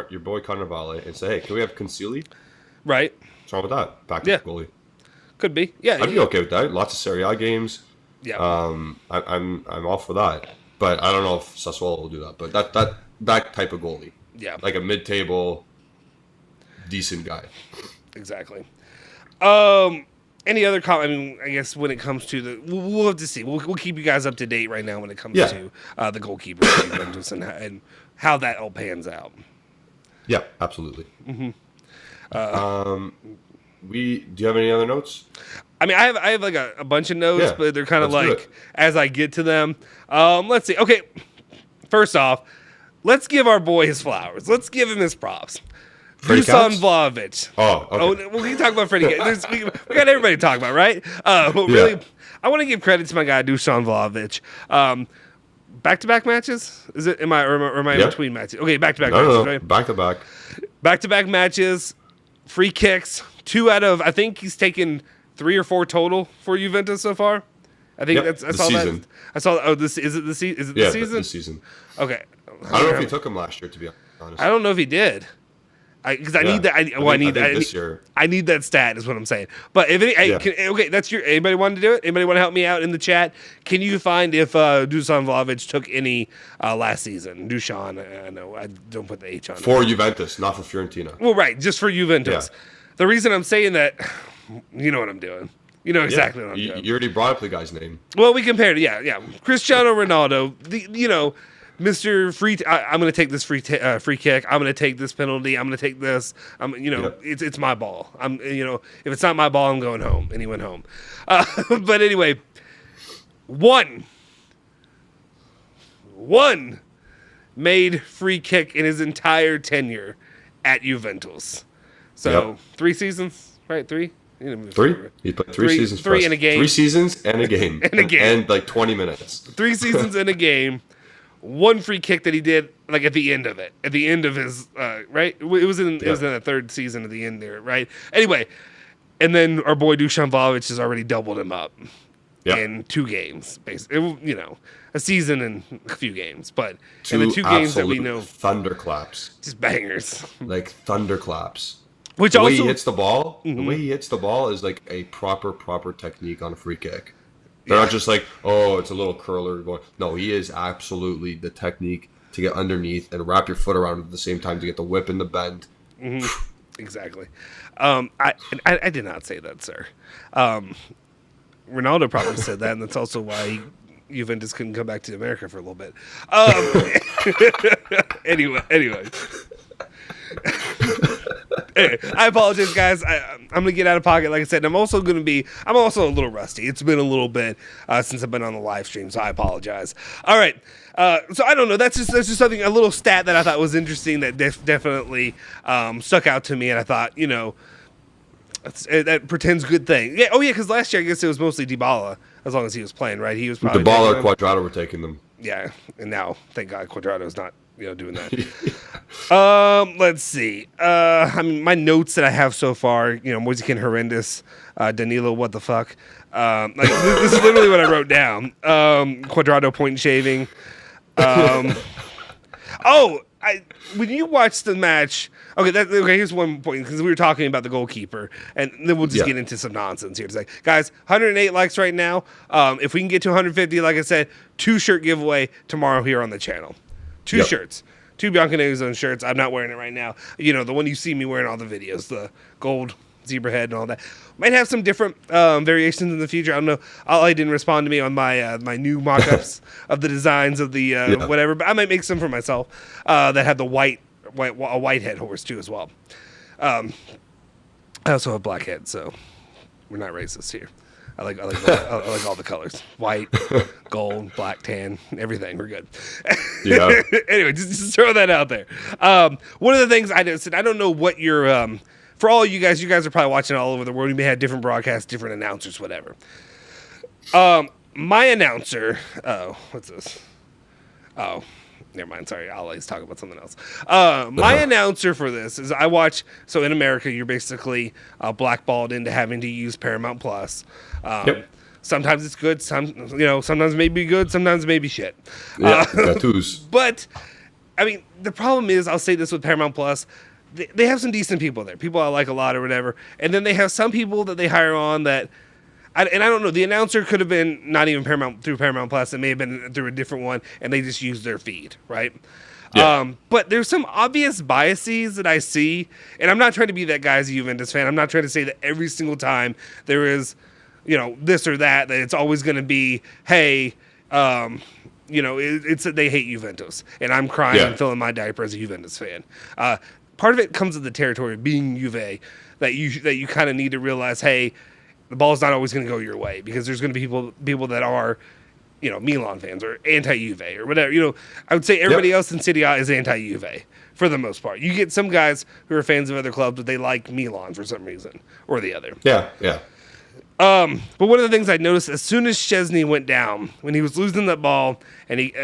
Speaker 3: your boy Cannavale and say, "Hey, can we have Consigli?"
Speaker 2: Right.
Speaker 3: What's wrong with that? Backup goalie.
Speaker 2: Could be. Yeah.
Speaker 3: I'd be okay with that. Lots of Serie A games.
Speaker 2: Yeah.
Speaker 3: I'm all for that. But I don't know if Sassuolo will do that. But that type of goalie.
Speaker 2: Yeah.
Speaker 3: Like a mid-table, decent guy.
Speaker 2: Exactly. Any other comment? I mean, I guess when it comes to we'll have to see. We'll keep you guys up to date right now when it comes to the goalkeeper and how that all pans out.
Speaker 3: Yeah, absolutely.
Speaker 2: Mm-hmm.
Speaker 3: Do you have any other notes?
Speaker 2: I mean, I have like a bunch of notes, but they're kind of like as I get to them. Let's see. Okay, first off, let's give our boy his flowers. Let's give him his props. Dusan Vlahovic.
Speaker 3: Oh, okay.
Speaker 2: We can talk about Freddie. We got everybody to talk about, right? Really, I want to give credit to my guy Dusan Vlahovic. Back-to-back matches? Is it? Am I in between matches? Okay, back-to-back matches. Right?
Speaker 3: Back-to-back.
Speaker 2: Back-to-back matches. Free kicks. 2 out of, I think he's taken 3 or 4 total for Juventus so far. I think I saw
Speaker 3: season.
Speaker 2: that. I saw. Oh, is it the season? Is it the season?
Speaker 3: This season.
Speaker 2: Okay.
Speaker 3: I don't know if he took him last year, to be honest.
Speaker 2: I don't know if he did. Because I need that. I need
Speaker 3: this year.
Speaker 2: I need that stat, is what I'm saying. But if okay, that's your. Anybody want to do it? Anybody want to help me out in the chat? Can you find if Dusan Vlahovic took any last season? Dusan, I know I don't put the H on.
Speaker 3: For Juventus, not for Fiorentina.
Speaker 2: Well, right, just for Juventus. Yeah. The reason I'm saying that, you know what I'm doing. You know exactly what I'm doing.
Speaker 3: You already brought up the guy's name.
Speaker 2: Well, we compared it. Yeah. Cristiano Ronaldo. Mr. Free. I'm going to take this free kick. I'm going to take this penalty. I'm going to take this. It's my ball. If it's not my ball, I'm going home. And he went home. But anyway, one made free kick in his entire tenure at Juventus. So 3 seasons, right? 3.
Speaker 3: 3. He put 3 seasons.
Speaker 2: 3 in a game.
Speaker 3: 3 seasons and a game. And like 20 minutes.
Speaker 2: 3 seasons in a game. 1 free kick that he did like at the end of it. At the end of his right? It was in the 3rd season at the end there, right? Anyway, and then our boy Dusan Vlahovic has already doubled him up in 2 games, basically. A season and a few games, but in the 2 games that we know,
Speaker 3: thunderclaps,
Speaker 2: just bangers,
Speaker 3: like thunderclaps.
Speaker 2: Which
Speaker 3: the
Speaker 2: also
Speaker 3: way he hits the ball, the way he hits the ball is like a proper technique on a free kick. They're not just like, oh, it's a little curler going. No, he is absolutely the technique to get underneath and wrap your foot around at the same time to get the whip and the bend.
Speaker 2: Mm-hmm. Exactly. I did not say that, sir. Ronaldo probably said that, and that's also why Juventus couldn't come back to America for a little bit. Anyway. I apologize, guys. I'm going to get out of pocket, like I said. I'm also a little rusty. It's been a little bit since I've been on the live stream, so I apologize. All right. So I don't know. That's just something, a little stat that I thought was interesting that definitely stuck out to me, and I thought, that pretends good thing. Yeah. Oh, yeah, because last year I guess it was mostly Dybala as long as he was playing right. He was
Speaker 3: The
Speaker 2: probably
Speaker 3: ball or
Speaker 2: taking them.
Speaker 3: Cuadrado were taking them.
Speaker 2: Yeah, and now thank God Cuadrado's not doing that. Let's see. I mean, my notes that I have so far, Moisekin horrendous. Danilo, what the fuck? This is literally what I wrote down. Cuadrado point shaving. When you watch the match, okay, here's one point, because we were talking about the goalkeeper, and then we'll just get into some nonsense here. It's like, guys, 108 likes right now. If we can get to 150, like I said, 2 shirt giveaway tomorrow here on the channel. 2 shirts. 2 Bianconegro Zone shirts. I'm not wearing it right now. The one you see me wearing all the videos, the gold zebra head and all that. Might have some different variations in the future. I don't know. Ali didn't respond to me on my my new mock-ups of the designs of the whatever, but I might make some for myself that have the white head horse too as well. I also have black head, so we're not racist here. I like all the colors: white, gold, black, tan, everything. We're good.
Speaker 3: Yeah.
Speaker 2: Anyway, just throw that out there. One of the things I noticed, and I don't know what your for all you guys are probably watching all over the world. You may have different broadcasts, different announcers, whatever. My announcer. Oh, what's this? Oh, never mind. Sorry, I'll always talk about something else. My announcer for this is I watch. So in America, you're basically blackballed into having to use Paramount Plus. Sometimes it's good. Sometimes it may be good. Sometimes it may be shit.
Speaker 3: Yeah, tattoos.
Speaker 2: But I mean, the problem is, I'll say this with Paramount Plus. They have some decent people there, people I like a lot or whatever. And then they have some people that they hire on that, I don't know, the announcer could have been not even through Paramount Plus. It may have been through a different one, and they just use their feed, right? Yeah. But there's some obvious biases that I see, and I'm not trying to be that guy as a Juventus fan. I'm not trying to say that every single time there is, this or that it's always going to be, hey, it's that they hate Juventus, and I'm crying and filling my diaper as a Juventus fan. Part of it comes with the territory of being Juve, that you kind of need to realize, hey, the ball's not always going to go your way, because there's going to be people that are, Milan fans or anti-Juve or whatever. I would say everybody else in Serie A is anti-Juve for the most part. You get some guys who are fans of other clubs, but they like Milan for some reason or the other.
Speaker 3: Yeah, yeah.
Speaker 2: But one of the things I noticed as soon as Szczesny went down, when he was losing that ball, and he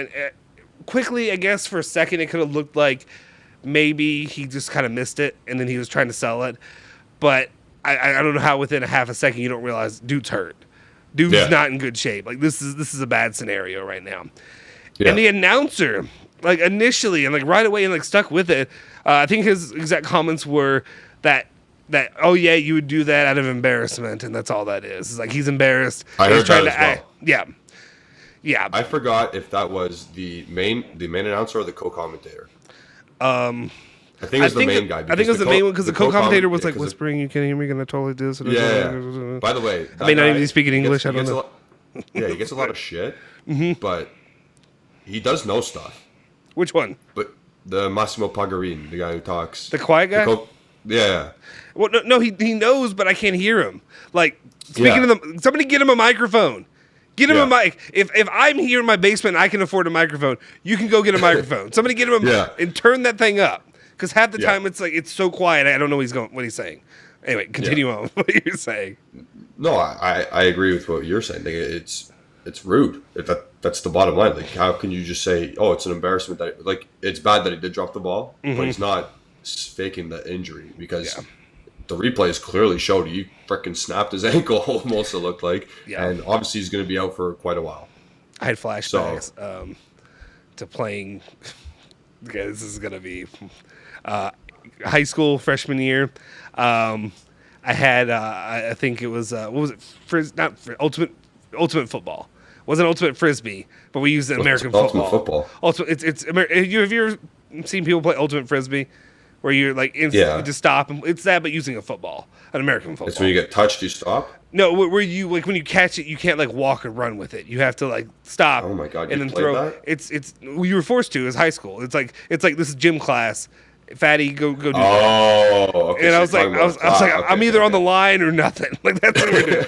Speaker 2: quickly, I guess for a second, it could have looked like maybe he just kind of missed it, and then he was trying to sell it. But I don't know how within a half a second you don't realize dude's hurt. Dude's not in good shape. Like this is a bad scenario right now. Yeah. And the announcer, initially and right away and stuck with it. I think his exact comments were that oh yeah, you would do that out of embarrassment, and that's all that is. It's he's embarrassed.
Speaker 3: I heard that as well.
Speaker 2: Yeah.
Speaker 3: I forgot if that was the main announcer or the co-commentator. I think it was the main guy.
Speaker 2: I think it was the main one, because the co-commentator was whispering, "You can't hear me, gonna totally do this."
Speaker 3: Yeah. By the way,
Speaker 2: I may not even be speaking English. I don't know.
Speaker 3: He gets a lot of shit, but he does know stuff.
Speaker 2: Which one?
Speaker 3: But the Massimo Pagarin, the guy who talks,
Speaker 2: the quiet guy.
Speaker 3: Yeah.
Speaker 2: Well, no, he knows, but I can't hear him. Speaking to them, somebody get him a microphone. Get him a mic. If I'm here in my basement and I can afford a microphone, you can go get a microphone. Somebody get him and turn that thing up. Because half the time it's so quiet, I don't know what he's saying. Anyway, continue on with what you're saying.
Speaker 3: No, I agree with what you're saying. It's rude. That's the bottom line. How can you just say, oh, it's an embarrassment that it's bad that he did drop the ball, but he's not faking the injury, because the replays clearly showed he freaking snapped his ankle almost, it looked like. Yeah. And obviously he's going to be out for quite a while. I had
Speaker 2: flashbacks to playing. Okay, this is going to be high school freshman year. I had I think it was what was it? Ultimate football. It wasn't Ultimate Frisbee, but we used American football. Ultimate. Have you ever seen people play Ultimate Frisbee? Where you're you just stop, and it's that, but using a football, an American football.
Speaker 3: It's when you get touched, you stop?
Speaker 2: No, where you when you catch it, you can't walk or run with it. You have to stop.
Speaker 3: Oh my god!
Speaker 2: And then throw.
Speaker 3: That?
Speaker 2: It's you were forced to as high school. It's like this is gym class. Fatty, go do that.
Speaker 3: Oh, okay.
Speaker 2: And I was I'm either on the line or nothing. That's what we're doing.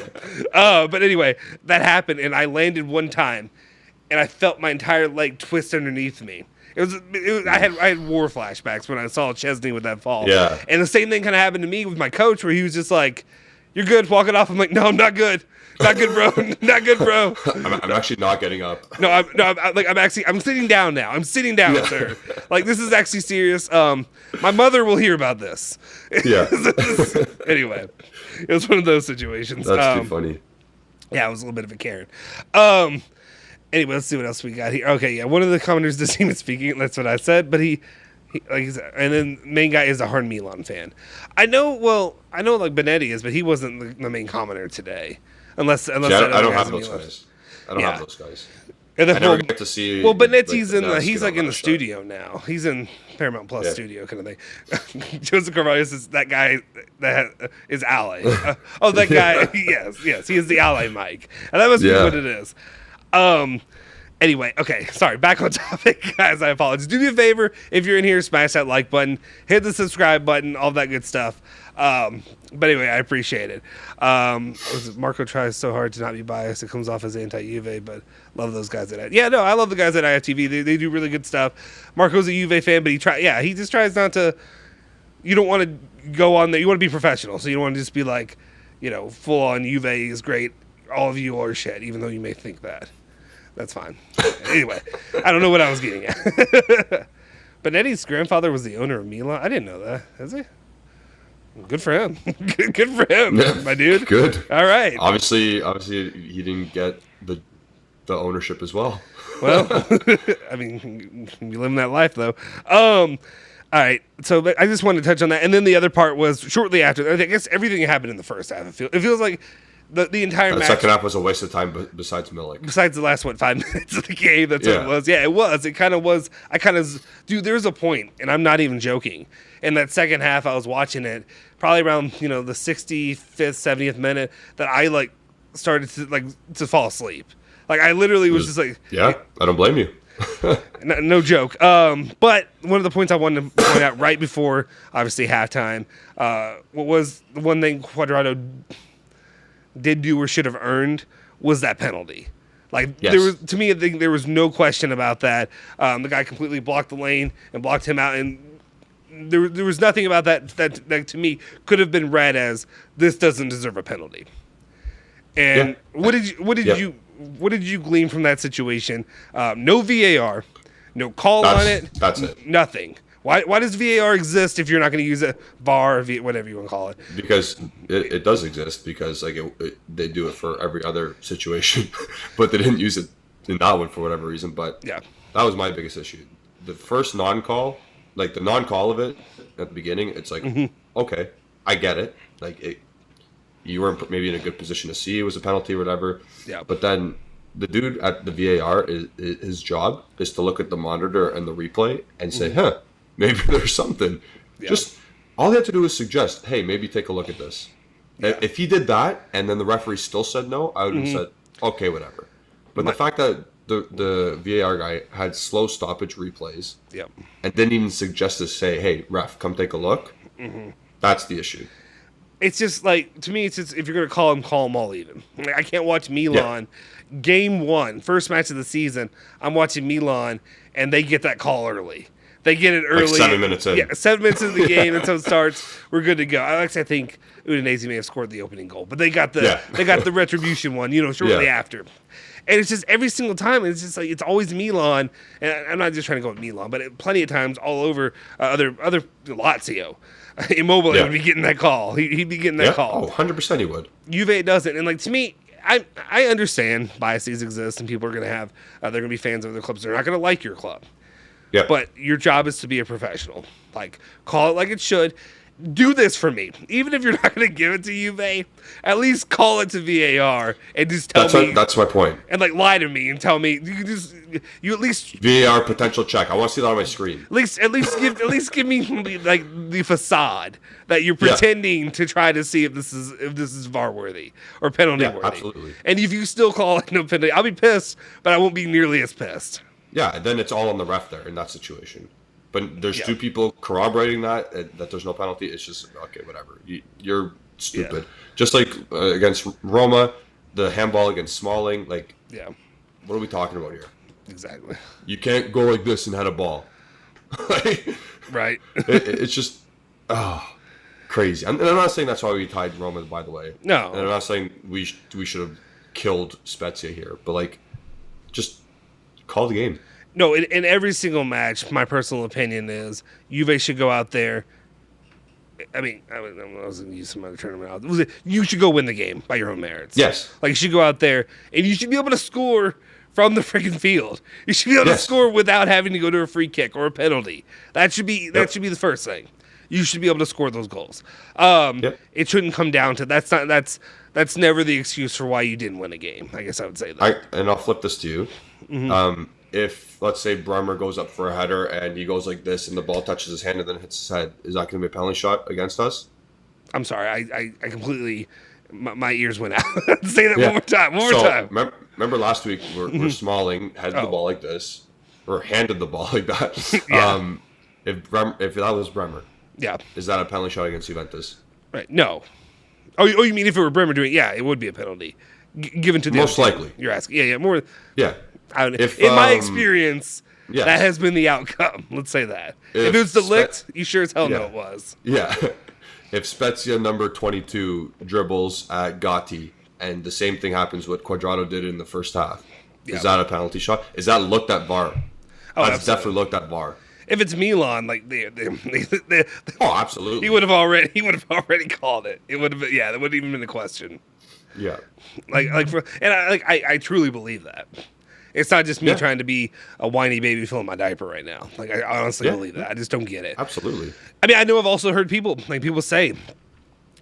Speaker 2: But anyway, that happened, and I landed one time, and I felt my entire leg twist underneath me. I had war flashbacks when I saw Szczesny with that fall.
Speaker 3: Yeah.
Speaker 2: And the same thing kind of happened to me with my coach, where he was just like, you're good. Walk it off. I'm like, no, I'm not good. Not good, bro. Not good, bro.
Speaker 3: I'm actually not getting up.
Speaker 2: No, I'm sitting down now. I'm sitting down, sir. Like, this is actually serious. My mother will hear about this.
Speaker 3: Yeah.
Speaker 2: Anyway, it was one of those situations.
Speaker 3: That's too funny.
Speaker 2: Yeah, it was a little bit of a Karen. Anyway, let's see what else we got here. Okay, yeah, one of the commenters doesn't even speaking. That's what I said, but he and then main guy is a hard Milan fan. I know like Benetti is, but he wasn't the main commenter today. Unless
Speaker 3: I don't have those guys. I don't have those guys.
Speaker 2: And then,
Speaker 3: I never get to see.
Speaker 2: Well, Benetti's he's like in the studio now. He's in Paramount Plus studio kind of thing. Joseph Carvalho's is that guy that is Ally. That guy. yes, he is the Ally mic, and that must be what it is. Anyway, okay, sorry, back on topic, guys. I apologize. Do me a favor, if you're in here, smash that like button, hit the subscribe button, all that good stuff. But anyway, I appreciate it. Marco tries so hard to not be biased. It comes off as anti-Juve, but love those guys at Yeah, no, I love the guys at IFTV. They do really good stuff. Marco's a Juve fan, but he just tries not to. You don't want to go on there. You want to be professional, so you don't want to just be like, full on Juve is great. All of you are shit, even though you may think that. That's fine. Anyway, I don't know what I was getting at. Benetti's grandfather was the owner of Milan. I didn't know that. Is he? Good for him. Good for him, my dude.
Speaker 3: Good.
Speaker 2: All right.
Speaker 3: Obviously, he didn't get the ownership as well.
Speaker 2: Well, I mean, you live in that life, though. All right. So I just wanted to touch on that. And then the other part was shortly after. I guess everything happened in the first half. It feels like the entire match. The
Speaker 3: second half was a waste of time besides Milik.
Speaker 2: Besides the last, 5 minutes of the game, that's what it was. Yeah, it was. It kind of was. Dude, there's a point, and I'm not even joking. In that second half, I was watching it, probably around, the 65th, 70th minute, that I, started to fall asleep. I literally was just like...
Speaker 3: Yeah, I don't blame you.
Speaker 2: no joke. But one of the points I wanted to point out right before, obviously, halftime, what was the one thing Cuadrado did do or should have earned was that penalty. There was, to me, I think there was no question about that. The guy completely blocked the lane and blocked him out, and there was nothing about that to me could have been read as this doesn't deserve a penalty. And what did you glean from that situation? No VAR, no call on it.
Speaker 3: That's it.
Speaker 2: Nothing. Why does VAR exist if you're not going to use a VAR or whatever you want to call it?
Speaker 3: Because it does exist because they do it for every other situation, but they didn't use it in that one for whatever reason. But that was my biggest issue. The first non-call, the non-call of it at the beginning, it's okay, I get it. You weren't maybe in a good position to see it was a penalty or whatever. Yeah. But then the dude at the VAR, his job is to look at the monitor and the replay and say, maybe there's something. Yeah. Just all they have to do is suggest, hey, maybe take a look at this. Yeah. If he did that and then the referee still said no, I would have said, okay, whatever. But the fact that the VAR guy had slow stoppage replays and didn't even suggest to say, hey, ref, come take a look, that's the issue.
Speaker 2: It's just to me, it's just if you're going to call them all even. I can't watch Milan. Game 1, first match of the season, I'm watching Milan, and they get that call early. They get it early.
Speaker 3: 7 minutes in.
Speaker 2: Yeah, 7 minutes into the game until it starts. We're good to go. I think Udinese may have scored the opening goal, but they got the retribution one, shortly after. And it's just every single time, it's just it's always Milan. And I'm not just trying to go with Milan, but plenty of times all over other Lazio. Immobile would be getting that call. He'd be getting that call.
Speaker 3: Oh, 100% he would.
Speaker 2: Juve doesn't. And to me, I understand biases exist and people are going to have, they're going to be fans of their clubs. They're not going to like your club.
Speaker 3: Yeah.
Speaker 2: But your job is to be a professional. Call it like it should. Do this for me. Even if you're not going to give it to Juve, at least call it to VAR and just tell me.
Speaker 3: That's my point.
Speaker 2: And lie to me and tell me. You at least
Speaker 3: VAR potential check. I want to see that on my screen.
Speaker 2: At least give me the facade that you're pretending to try to see if this is VAR worthy or penalty worthy.
Speaker 3: Absolutely.
Speaker 2: And if you still call it no penalty, I'll be pissed, but I won't be nearly as pissed.
Speaker 3: Yeah, and then it's all on the ref there in that situation. But there's two people corroborating that there's no penalty. It's just, okay, whatever. You're stupid. Yeah. Just against Roma, the handball against Smalling, what are we talking about here?
Speaker 2: Exactly.
Speaker 3: You can't go like this and head a ball.
Speaker 2: Right.
Speaker 3: It's just, come crazy. And I'm not saying that's why we tied Roma, by the way.
Speaker 2: No.
Speaker 3: And I'm not saying we should have killed Spezia here, but like, just call the game.
Speaker 2: No, in every single match, my personal opinion is Juve should go out there. I was going to use some other terminology. You should go win the game by your own merits.
Speaker 3: Yes.
Speaker 2: Like, you should go out there, and you should be able to score from the freaking field. You should be able to score without having to go to a free kick or a penalty. That should be the first thing. You should be able to score those goals. It shouldn't come down to that's never the excuse for why you didn't win a game. I guess I would say that.
Speaker 3: And I'll flip this to you.
Speaker 2: Mm-hmm.
Speaker 3: If, let's say, Bremer goes up for a header and he goes like this and the ball touches his hand and then hits his head, is that going to be a penalty shot against us?
Speaker 2: I'm sorry. I completely... My ears went out. Say that one more time. One more time.
Speaker 3: Remember last week where Smalling headed the ball like this, or handed the ball like that. If that was Bremer, is that a penalty shot against Juventus?
Speaker 2: Right. No. Oh, you mean if it were Bremer doing it? Yeah, it would be a penalty. Given to the
Speaker 3: most likely.
Speaker 2: You're asking. Yeah, more.
Speaker 3: Yeah.
Speaker 2: In my experience, that has been the outcome. Let's say that. If it was delict, you sure as hell know it was.
Speaker 3: Yeah. If Spezia number 22 dribbles at Gatti and the same thing happens what Cuadrado did in the first half, is that a penalty shot? Is that looked at VAR?
Speaker 2: Oh,
Speaker 3: that's definitely looked at VAR.
Speaker 2: If it's Milan, like they
Speaker 3: absolutely,
Speaker 2: he would have already called it. It would have been, that wouldn't even been a question.
Speaker 3: Yeah,
Speaker 2: I truly believe that. It's not just me trying to be a whiny baby filling my diaper right now. Like, I honestly believe that. I just don't get it.
Speaker 3: Absolutely.
Speaker 2: I mean, I know I've also heard people say,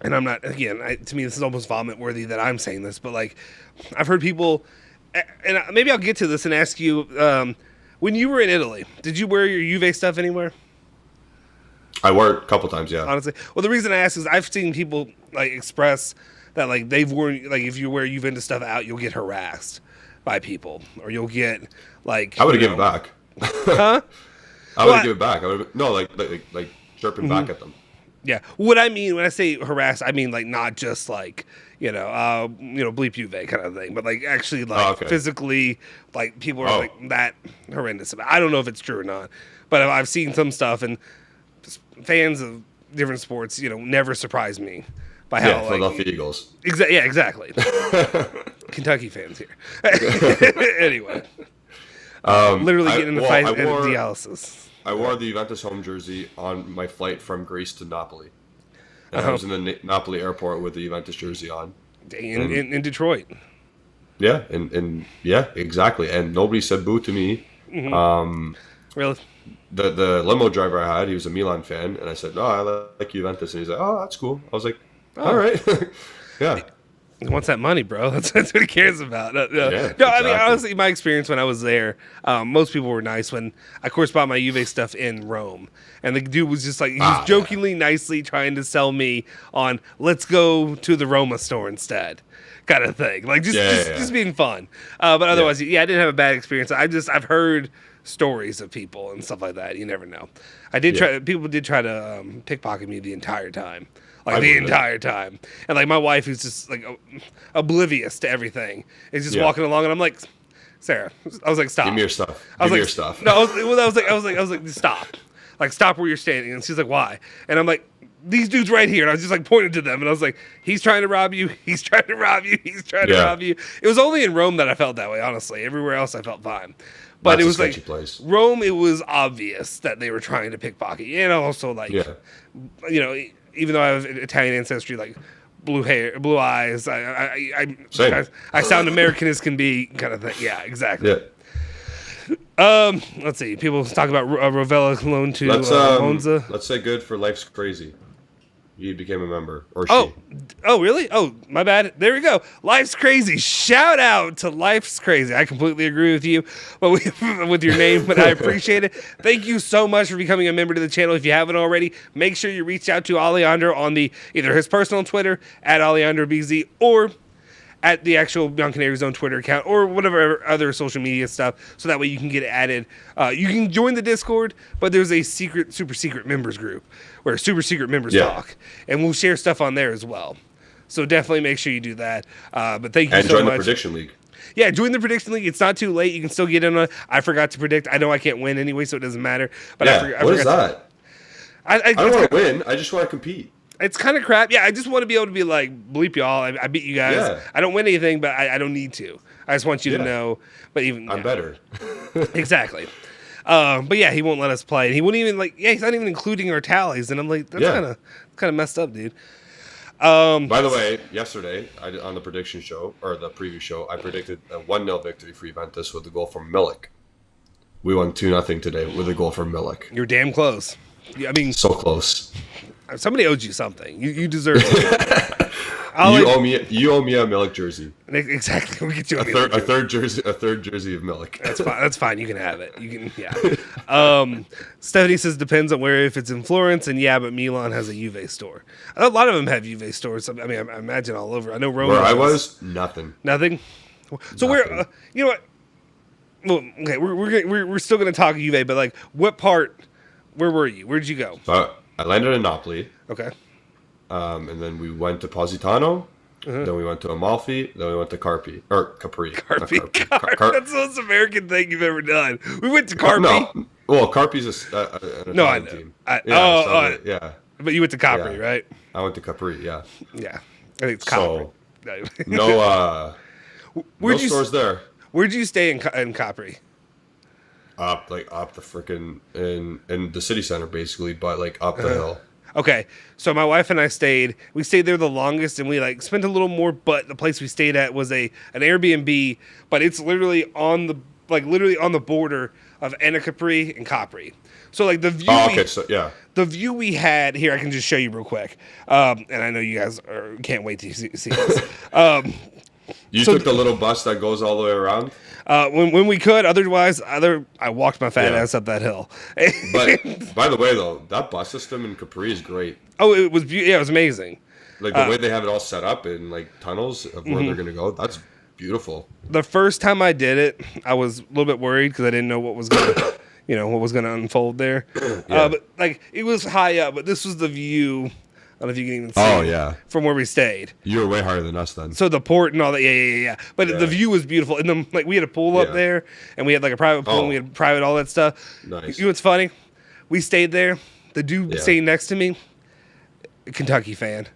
Speaker 2: and I'm not, again, to me, this is almost vomit worthy that I'm saying this, but like, I've heard people, and maybe I'll get to this and ask you, when you were in Italy, did you wear your Juve stuff anywhere?
Speaker 3: I wore it a couple times, yeah.
Speaker 2: Honestly. Well, the reason I ask is I've seen people like express that like they've worn, like if you wear Juventus stuff out, you'll get harassed by people, or you'll get like.
Speaker 3: I would have given it back.
Speaker 2: Huh?
Speaker 3: I would have given it back. I would like chirping back at them.
Speaker 2: Yeah. What I mean when I say harass, I mean like not just like bleep Juve kind of thing, but like actually like physically, like people are like that horrendous about it. I don't know if it's true or not, but I've seen some stuff, and fans of different sports, never surprise me by how
Speaker 3: Philadelphia Eagles.
Speaker 2: Exactly. Kentucky fans here. Anyway, literally getting in a fight at dialysis.
Speaker 3: I wore the Juventus home jersey on my flight from Greece to Napoli. And I was in the Napoli airport with the Juventus jersey on.
Speaker 2: In Detroit.
Speaker 3: Yeah, and exactly. And nobody said boo to me.
Speaker 2: Mm-hmm. Really?
Speaker 3: The limo driver I had, he was a Milan fan, and I said, "No, I like Juventus," and he's like, "Oh, that's cool." I was like, "All right, yeah."
Speaker 2: He wants that money, bro. That's what he cares about.
Speaker 3: Exactly.
Speaker 2: I mean, honestly, my experience when I was there, most people were nice. When I, of course, bought my Juve stuff in Rome, and the dude was just like, he was jokingly, nicely trying to sell me on, let's go to the Roma store instead, kind of thing. Like, just being fun. But otherwise, I didn't have a bad experience. I've heard stories of people and stuff like that. You never know. People did try to pickpocket me the entire time. Entire time. And like my wife, who's just like oblivious to everything, is just walking along, and I'm like, Sarah, I was like, stop.
Speaker 3: Give me your stuff.
Speaker 2: I was
Speaker 3: Give me
Speaker 2: like,
Speaker 3: your stuff.
Speaker 2: No, I was like, stop. Like, stop where you're standing. And she's like, why? And I'm like, these dudes right here. And I was just like pointing to them, and I was like, he's trying to rob you. He's trying to rob you. He's trying to rob you. It was only in Rome that I felt that way, honestly. Everywhere else I felt fine. But it was like
Speaker 3: place.
Speaker 2: Rome, it was obvious that they were trying to pickpocket. And also like, even though I have Italian ancestry, like blue hair, blue eyes, I sound American as can be, kind of thing. Yeah, exactly.
Speaker 3: Yeah.
Speaker 2: Let's see. People talk about Rovella loan to Monza.
Speaker 3: Let's say good for Life's Crazy. He became a member, or she.
Speaker 2: Oh, really? Oh, my bad. There we go. Life's Crazy. Shout out to Life's Crazy. I completely agree with you with your name, but I appreciate it. Thank you so much for becoming a member to the channel. If you haven't already, make sure you reach out to Alejandro on either his personal Twitter, @AlejandroBZ, or at the actual Young Canary Zone Twitter account, or whatever other social media stuff, so that way you can get added. You can join the Discord, but there's a super secret members group where super secret members talk, and we'll share stuff on there as well. So definitely make sure you do that. But thank you so much.
Speaker 3: And join the Prediction League.
Speaker 2: Yeah, join the Prediction League. It's not too late. You can still get in on it. I forgot to predict. I know I can't win anyway, so it doesn't matter. But
Speaker 3: what is that? I don't want to win. I just want to compete.
Speaker 2: It's kind of crap. Yeah, I just want to be able to be like, bleep y'all. I beat you guys.
Speaker 3: Yeah.
Speaker 2: I don't win anything, but I don't need to. I just want you to know. But even
Speaker 3: I'm better.
Speaker 2: Exactly. But yeah, he won't let us play. And he wouldn't even he's not even including our tallies. And I'm like, that's kind of messed up, dude.
Speaker 3: By the way, yesterday on the prediction show, or the preview show, I predicted a 1-0 victory for Juventus with a goal from Milik. We won 2-0 today with a goal from Milik.
Speaker 2: You're damn close. Yeah, I mean,
Speaker 3: so close.
Speaker 2: Somebody owes you something. You deserve it.
Speaker 3: You owe me a Milik jersey.
Speaker 2: Exactly. We'll get you
Speaker 3: a third jersey of Milik.
Speaker 2: That's fine. That's fine. You can have it. You can. Yeah. Stephanie says depends on where. If it's in Florence, and but Milan has a Juve store. A lot of them have Juve stores. I mean, I imagine all over. I know Rome.
Speaker 3: Where I was, nothing.
Speaker 2: Nothing. So we're. You know what? Well, okay. We're still gonna talk Juve, but like, what part? Where were you? Where'd you go?
Speaker 3: So I landed in Napoli.
Speaker 2: Okay.
Speaker 3: And then we went to Positano. Then we went to Amalfi. Then we went to Capri.
Speaker 2: Capri. That's the most American thing you've ever done. We went to Carpi.
Speaker 3: No. Well, Carpi's an Italian team.
Speaker 2: Yeah. But you went to Capri, right?
Speaker 3: I went to Capri, yeah.
Speaker 2: Yeah. I think it's Capri.
Speaker 3: So, no stores there.
Speaker 2: Where'd you stay in Capri?
Speaker 3: Up the freaking in the city center, basically, but like up the hill.
Speaker 2: Okay, so my wife and I stayed there the longest, and we like spent a little more, but the place we stayed at was an Airbnb, but it's literally on the border of Enna Capri and Capri. So like the view the view we had here, I can just show you real quick. And I know you guys can't wait to see this.
Speaker 3: You took the little bus that goes all the way around?
Speaker 2: When we could, otherwise, I walked my fat ass up that hill.
Speaker 3: But by the way, though, that bus system in Capri is great.
Speaker 2: Oh, it was it was amazing.
Speaker 3: Like the way they have it all set up in like tunnels of where they're gonna go. That's beautiful.
Speaker 2: The first time I did it, I was a little bit worried because I didn't know what was gonna, what was gonna unfold there. But like it was high up, but this was the view. I don't know if you can even see from where we stayed.
Speaker 3: You were way higher than us then.
Speaker 2: So the port and all that, yeah. But the view was beautiful. And then like we had a pool up there, and we had like a private pool, and we had private all that stuff.
Speaker 3: Nice.
Speaker 2: You know what's funny? We stayed there. The dude staying next to me, a Kentucky fan.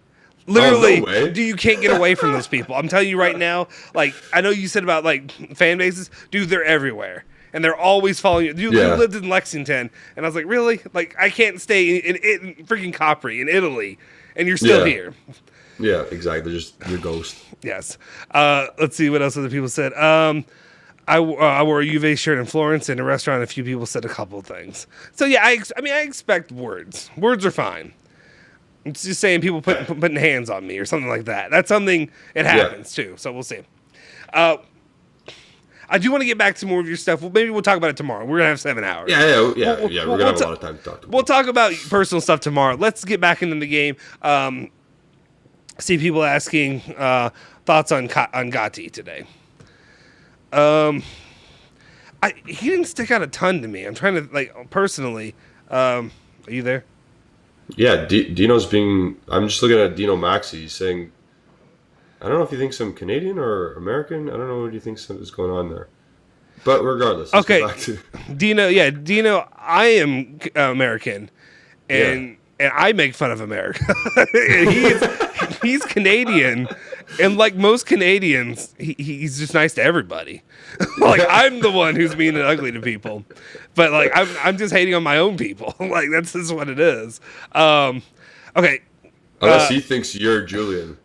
Speaker 2: Literally, dude, you can't get away from those people. I'm telling you right now. Like I know you said about like fan bases, dude. They're everywhere. And they're always following you. You lived in Lexington. And I was like, really? Like, I can't stay in freaking Capri in Italy. And you're still here.
Speaker 3: Yeah, exactly. Just your ghost.
Speaker 2: Yes. Let's see what else other people said. I wore a Juve shirt in Florence in a restaurant. A few people said a couple of things. So, yeah, I expect words. Words are fine. I'm just saying people putting hands on me or something like that. That's something, it happens too. So, we'll see. I do want to get back to more of your stuff. Well, maybe we'll talk about it tomorrow. We're going to have 7 hours.
Speaker 3: Yeah. We're going to have a lot of time to talk about it.
Speaker 2: We'll talk about personal stuff tomorrow. Let's get back into the game. See people asking thoughts on Gatti today. He didn't stick out a ton to me. I'm trying to, personally. Are you there?
Speaker 3: Yeah, Dino's being... I'm just looking at Dino Maxi. He's saying... I don't know if he thinks I'm Canadian or American. I don't know what he thinks is going on there. But regardless, let's go back to
Speaker 2: Dino, I am American, and I make fun of America. he's Canadian, and like most Canadians, he's just nice to everybody. Like I'm the one who's mean and ugly to people, but like I'm just hating on my own people. Like that's just what it is. Okay.
Speaker 3: Unless he thinks you're Julian.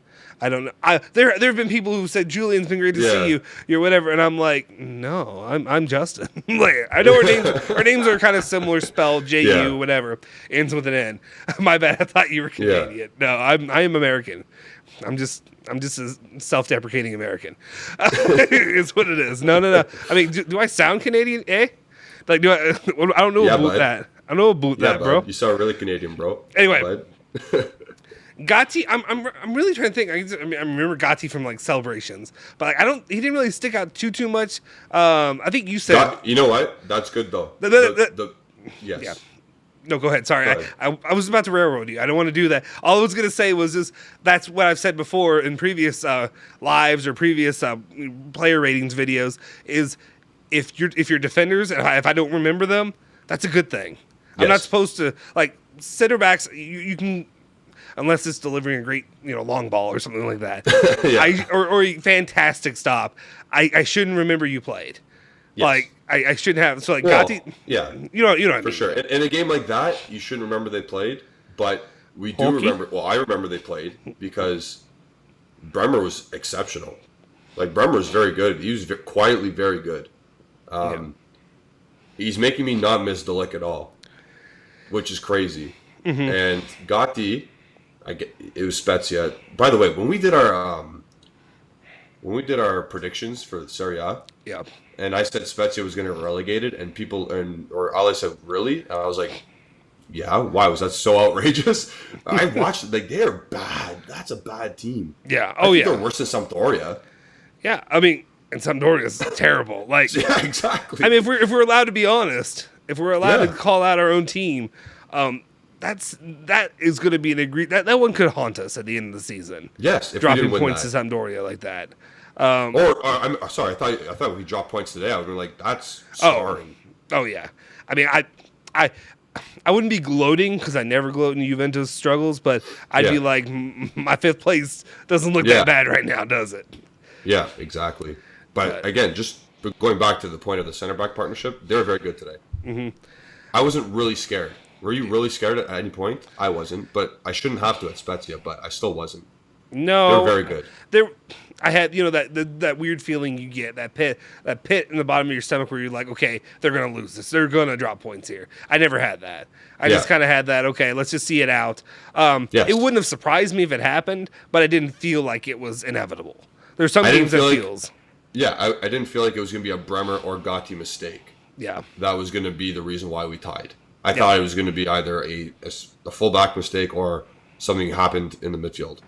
Speaker 2: I don't know. There have been people who said Julian's been great to see you. You're whatever, and I'm like, no, I'm Justin. Like I know our names are kind of similar, spelled J-U whatever, ends with an N. My bad. I thought you were Canadian. No, I am American. I'm just a self-deprecating American. Is what it is. No. I mean, do I sound Canadian? Like do I? I don't know about that. I don't know about that, bro.
Speaker 3: You sound really Canadian, bro.
Speaker 2: Anyway. Gatti, I'm really trying to think. I remember Gatti from like celebrations, but like he didn't really stick out too much. I think you said.
Speaker 3: You know what? That's good though. Yes.
Speaker 2: Yeah. No, go ahead. Sorry, I was about to railroad you. I don't want to do that. All I was going to say was just that's what I've said before in previous lives or previous player ratings videos. Is if you're defenders and if I don't remember them, that's a good thing. Yes. I'm not supposed to like center backs. You can. unless it's delivering a great, long ball or something like that.
Speaker 3: Yeah.
Speaker 2: Or a fantastic stop. I shouldn't remember you played.
Speaker 3: Yes.
Speaker 2: Like I shouldn't have. So like
Speaker 3: Well,
Speaker 2: Gatti,
Speaker 3: yeah,
Speaker 2: you know what I
Speaker 3: for
Speaker 2: mean.
Speaker 3: sure. In a game like that, you shouldn't remember they played, but we do
Speaker 2: Hulky?
Speaker 3: remember. Well, I remember they played because Bremer was exceptional. Like Bremer was very good. He was quietly very good. He's making me not miss De Ligt at all, which is crazy.
Speaker 2: Mm-hmm.
Speaker 3: And Gatti, it was Spezia. By the way, when we did our predictions for Serie A,
Speaker 2: Yeah.
Speaker 3: and I said Spezia was going to get relegated, and or Ali said, really? And I was like, yeah, why? Was that so outrageous? I watched it, like, they're bad. That's a bad team.
Speaker 2: Yeah.
Speaker 3: I think they're worse than Sampdoria.
Speaker 2: Yeah. I mean, and Sampdoria's terrible. Like,
Speaker 3: Yeah, exactly.
Speaker 2: I mean, if we're allowed to be honest, if we're allowed to call out our own team, that is going to be that one could haunt us at the end of the season.
Speaker 3: Yes, if we
Speaker 2: dropping
Speaker 3: didn't win
Speaker 2: points
Speaker 3: that.
Speaker 2: to Sampdoria like that.
Speaker 3: I'm sorry, I thought we dropped points today. I would be like, that's scarring.
Speaker 2: Oh yeah. I mean, I wouldn't be gloating because I never gloat in Juventus struggles, but I'd be like, my 5th place doesn't look that bad right now, does it?
Speaker 3: Yeah, exactly. But again, just going back to the point of the center back partnership, they were very good today. Mm-hmm. I wasn't really scared. Were you really scared at any point? I wasn't, but I shouldn't have to at Spezia, but I still wasn't.
Speaker 2: No,
Speaker 3: They were very good.
Speaker 2: I had that weird feeling you get, that pit in the bottom of your stomach where you're like, okay, they're gonna lose this, they're gonna drop points here. I never had that. I just kind of had that. Okay, let's just see it out.
Speaker 3: Yes.
Speaker 2: It wouldn't have surprised me if it happened, but I didn't feel like it was inevitable. There's some games that feels.
Speaker 3: Yeah, I didn't feel like it was gonna be a Bremer or Gatti mistake.
Speaker 2: Yeah,
Speaker 3: That was gonna be the reason why we tied. I thought it was gonna be either a fullback mistake or something happened in the midfield,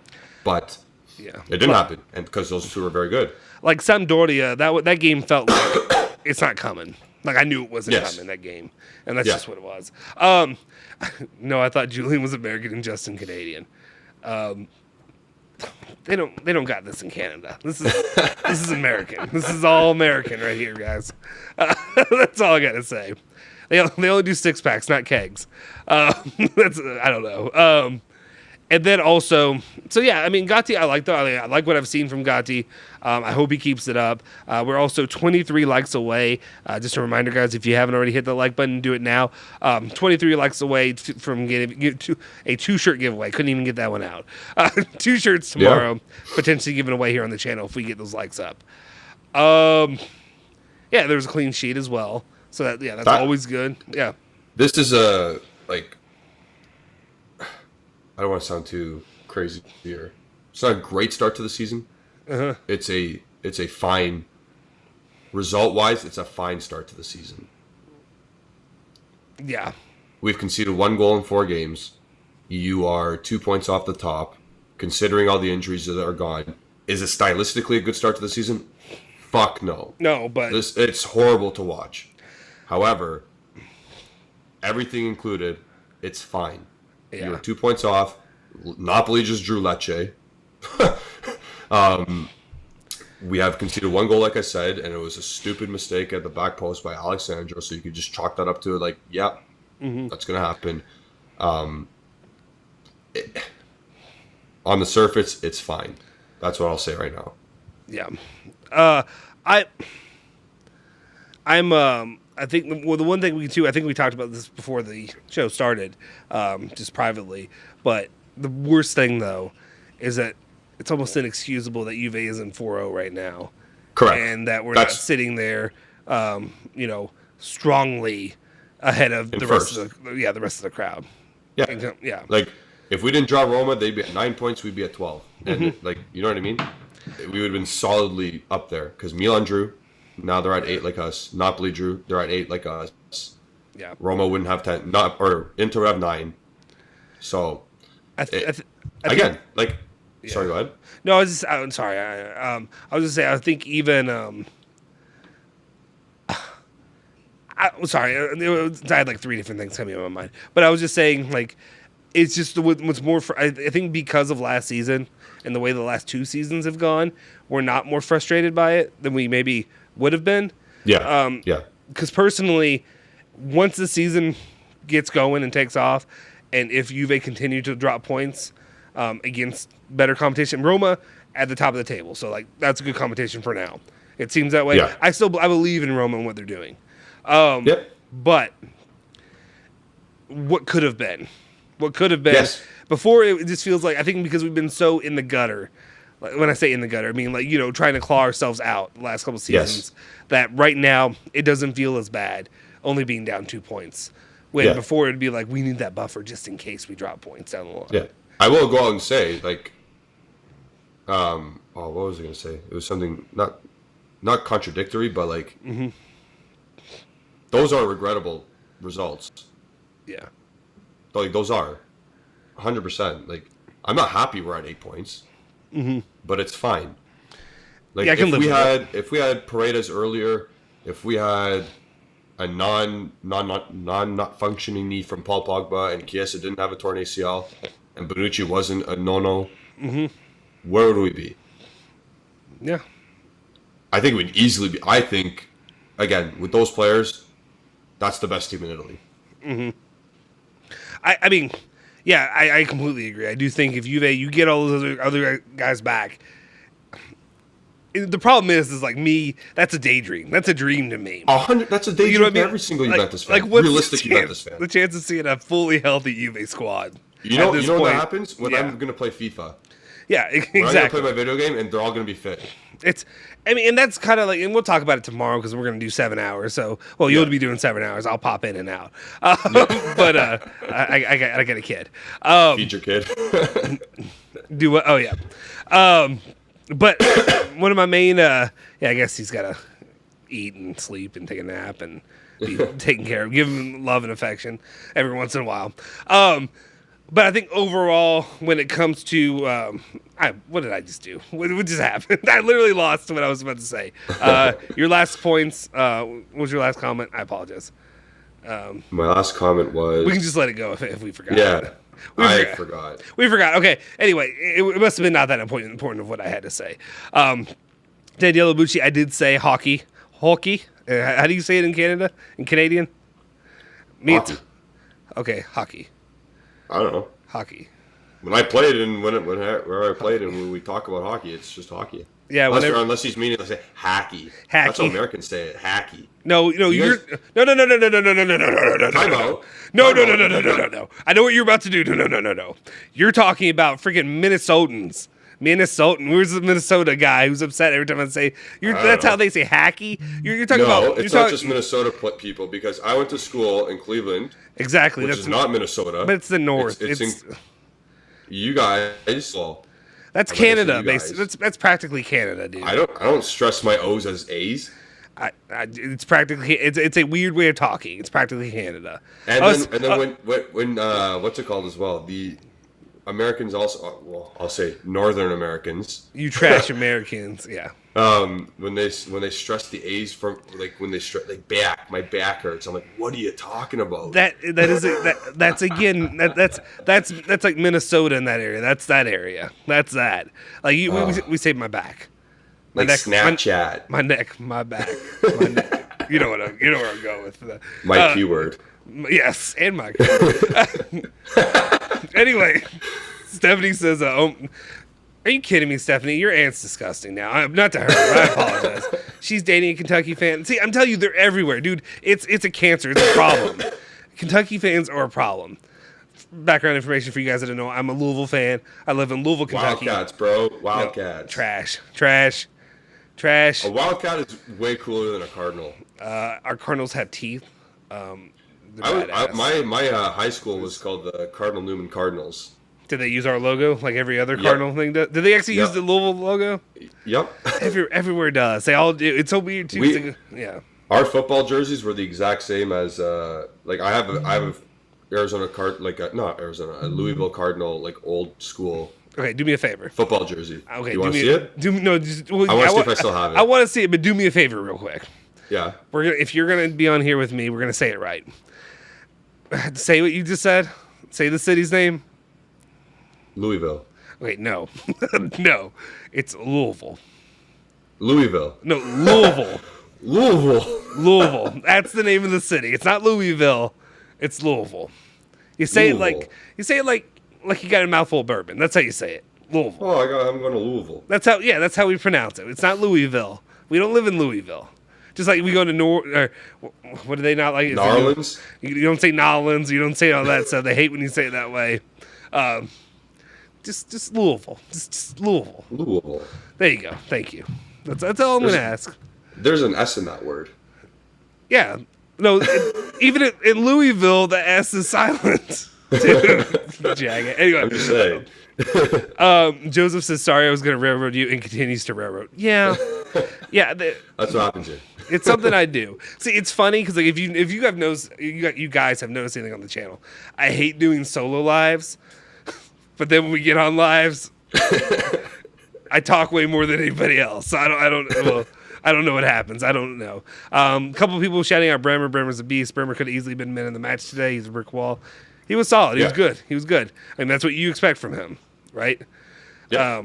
Speaker 3: but.
Speaker 2: yeah,
Speaker 3: It didn't happen, and because those two were very good.
Speaker 2: like Sampdoria, that game felt like it's not coming. Like I knew it wasn't
Speaker 3: Yes.
Speaker 2: coming, that game, and that's
Speaker 3: Yeah.
Speaker 2: just what it was. No, I thought Julian was American and Justin Canadian. They don't got this in Canada. This is American. This is all American right here, guys. That's all I gotta say. They only do 6-packs, not kegs. That's I don't know. And then also, so yeah, I mean, Gatti, I like what I've seen from Gatti. I hope he keeps it up. We're also 23 likes away. Just a reminder, guys, if you haven't already hit the like button, do it now. 23 likes away from getting a 2-shirt giveaway. Couldn't even get that one out. 2 shirts tomorrow, potentially given away here on the channel if we get those likes up. Yeah, there's a clean sheet as well. So that's always good. Yeah.
Speaker 3: This is I don't want to sound too crazy here. It's not a great start to the season.
Speaker 2: Uh-huh.
Speaker 3: It's a fine result-wise. It's a fine start to the season.
Speaker 2: Yeah.
Speaker 3: We've conceded 1 goal in 4 games. You are 2 points off the top, considering all the injuries that are gone. Is it stylistically a good start to the season? Fuck no.
Speaker 2: No, but
Speaker 3: It's horrible to watch. However, everything included, it's fine.
Speaker 2: yeah.
Speaker 3: You're 2 points off. Napoli just drew Lecce. We have conceded 1 goal, like I said, and it was a stupid mistake at the back post by Alexandro, so you could just chalk that up to it like, yeah, that's going to happen. On the surface, it's fine. That's what I'll say right now.
Speaker 2: Yeah. I think the one thing we can do, I think we talked about this before the show started, just privately, but the worst thing, though, is that it's almost inexcusable that Juve is in 4-0 right now.
Speaker 3: Correct.
Speaker 2: And that we're not sitting there, strongly ahead of the rest of the crowd.
Speaker 3: Yeah.
Speaker 2: Yeah.
Speaker 3: Like, if we didn't draw Roma, they'd be at 9 points, we'd be at 12. And, you know what I mean? We would have been solidly up there, because Milan drew. Now they're at 8 like us. Napoli drew. They're at 8 like us.
Speaker 2: Yeah.
Speaker 3: Roma wouldn't have 10. Inter would have 9. So, again, sorry, go ahead.
Speaker 2: No, I'm sorry. I was just saying, I think even, I had like 3 different things coming in my mind. But I was just saying, like, it's just what's more, I think because of last season and the way the last 2 seasons have gone, we're not more frustrated by it than we maybe would have been.
Speaker 3: Yeah.
Speaker 2: Because personally, once the season gets going and takes off, and if Juve continue to drop points, against better competition. Roma at the top of the table, so like that's a good competition for now. It seems that way.
Speaker 3: Yeah.
Speaker 2: I believe in Roma and what they're doing. But what could have been? What could have been?
Speaker 3: Yes.
Speaker 2: Before it just feels like, I think because we've been so in the gutter. Like, when I say in the gutter, I mean like, trying to claw ourselves out the last couple seasons. That right now it doesn't feel as bad, only being down 2 points. When before it'd be like, we need that buffer just in case we drop points down the line.
Speaker 3: Yeah, I will go out and say like, what was I going to say? It was something not contradictory, but like, those are regrettable results.
Speaker 2: Yeah.
Speaker 3: Like those are 100%. Like, I'm not happy we're at 8 points, but it's fine. Like,
Speaker 2: I can live with it.
Speaker 3: If we had Paredes earlier, if we had a not functioning knee from Paul Pogba and Chiesa didn't have a torn ACL and Bonucci wasn't a no-no, where would we be?
Speaker 2: Yeah.
Speaker 3: I think we'd easily be. I think, again, with those players, that's the best team in Italy.
Speaker 2: I mean, yeah, I completely agree. I do think if you get all those other guys back, the problem is like me, that's a daydream. That's a dream to me.
Speaker 3: 100. That's a daydream to every single Juventus fan. Realistic Juventus fan.
Speaker 2: The chance of seeing a fully healthy Juve squad.
Speaker 3: You know what happens when I'm going to play FIFA?
Speaker 2: Yeah, exactly.
Speaker 3: When I'm going to play my video game and they're all going to be fit.
Speaker 2: And that's kind of like, and we'll talk about it tomorrow because we're going to do 7 hours. So, you'll be doing 7 hours. I'll pop in and out. But I got a kid.
Speaker 3: Feed your kid.
Speaker 2: Do what? Oh, yeah. But one of my main, I guess he's got to eat and sleep and take a nap and be taken care of. Give him love and affection every once in a while. But I think overall, when it comes to, what did I just do? What just happened? I literally lost what I was about to say. Your last points, what was your last comment? I apologize.
Speaker 3: My last comment was...
Speaker 2: We can just let it go if we forgot.
Speaker 3: Yeah, I forgot.
Speaker 2: We forgot. Okay. Anyway, it must have been not that important of what I had to say. Daniele Bucci, I did say hockey. Hockey? How do you say it in Canada? In Canadian?
Speaker 3: Hockey.
Speaker 2: Okay, hockey.
Speaker 3: I don't know.
Speaker 2: Hockey.
Speaker 3: When I played and where I played and when we talk about hockey, it's just hockey.
Speaker 2: Yeah,
Speaker 3: unless he's meaning to say hacky. That's how Americans say it. Hacky.
Speaker 2: No, you're no.
Speaker 3: Time out.
Speaker 2: No. I know what you're about to do. No. You're talking about freaking Minnesotans. Where's the Minnesota guy who's upset every time I say that's how they say hacky? You're talking about.
Speaker 3: No, it's not just Minnesota people because I went to school in Cleveland.
Speaker 2: Exactly,
Speaker 3: which is not Minnesota,
Speaker 2: but it's the north.
Speaker 3: You guys. Well,
Speaker 2: that's Canada. That's practically Canada, dude.
Speaker 3: I don't stress my O's as A's.
Speaker 2: It's practically it's a weird way of talking. It's practically Canada.
Speaker 3: And then when what's it called as well? The Americans also, I'll say Northern Americans.
Speaker 2: You trash Americans, yeah.
Speaker 3: When they stress the A's from like when they stress like my back hurts. I'm like, what are you talking about?
Speaker 2: That's like Minnesota in that area. That's that area. That's that. Like we say my back.
Speaker 3: My neck, Snapchat.
Speaker 2: My neck, my back, my neck. You know where I'm going with that.
Speaker 3: My keyword.
Speaker 2: Yes, and my Anyway, Stephanie says, are you kidding me, Stephanie? Your aunt's disgusting now. I'm not to her. I apologize. She's dating a Kentucky fan. See, I'm telling you, they're everywhere, dude. It's a cancer. It's a problem. Kentucky fans are a problem. Background information for you guys that don't know, I'm a Louisville fan. I live in Louisville, Kentucky.
Speaker 3: Wildcats, bro. Wildcats.
Speaker 2: Trash.
Speaker 3: A Wildcat is way cooler than a Cardinal.
Speaker 2: Our Cardinals have teeth.
Speaker 3: My high school was called the Cardinal Newman Cardinals.
Speaker 2: Did they use our logo like every other Cardinal thing? Did they actually use the Louisville logo?
Speaker 3: Yep.
Speaker 2: Everywhere does. They all do. It's so weird too.
Speaker 3: Our football jerseys were the exact same as like I have a Arizona card not Arizona, a Louisville Cardinal like old school.
Speaker 2: Okay, do me a favor.
Speaker 3: Football jersey.
Speaker 2: Okay,
Speaker 3: you want to see it?
Speaker 2: I want to
Speaker 3: see if I still have it.
Speaker 2: I want to see it, but do me a favor real quick.
Speaker 3: Yeah.
Speaker 2: If you're gonna be on here with me, we're gonna say it right. Say what you just said. Say the city's name.
Speaker 3: Louisville.
Speaker 2: Wait, no. No. It's Louisville.
Speaker 3: Louisville.
Speaker 2: No, Louisville.
Speaker 3: Louisville.
Speaker 2: That's the name of the city. It's not Louisville. It's Louisville. You say it like like you got a mouthful of bourbon. That's how you say it. Louisville.
Speaker 3: Oh, I'm going to Louisville.
Speaker 2: That's how we pronounce it. It's not Louisville. We don't live in Louisville. Just like we go to what do they not like?
Speaker 3: Narlands?
Speaker 2: You don't say Nolans. You don't say all that stuff. They hate when you say it that way. Just Louisville. Just Louisville.
Speaker 3: Louisville.
Speaker 2: There you go. Thank you. That's all I'm going to ask.
Speaker 3: There's an S in that word.
Speaker 2: Yeah. No, even in Louisville, the S is silent. Dude, jagged. Anyway.
Speaker 3: I'm just saying.
Speaker 2: Joseph says, sorry, I was going to railroad you, and continues to railroad. Yeah. Yeah.
Speaker 3: That's what happens here.
Speaker 2: It's something I do. See, it's funny because like if you guys have noticed anything on the channel, I hate doing solo lives, but then when we get on lives, I talk way more than anybody else. So I don't know what happens. I don't know. A couple of people shouting out Bremer. Bremer's a beast. Bremer could have easily been man in the match today. He's a brick wall. He was solid. He was good. He was good. I mean, that's what you expect from him, right?
Speaker 3: Yeah.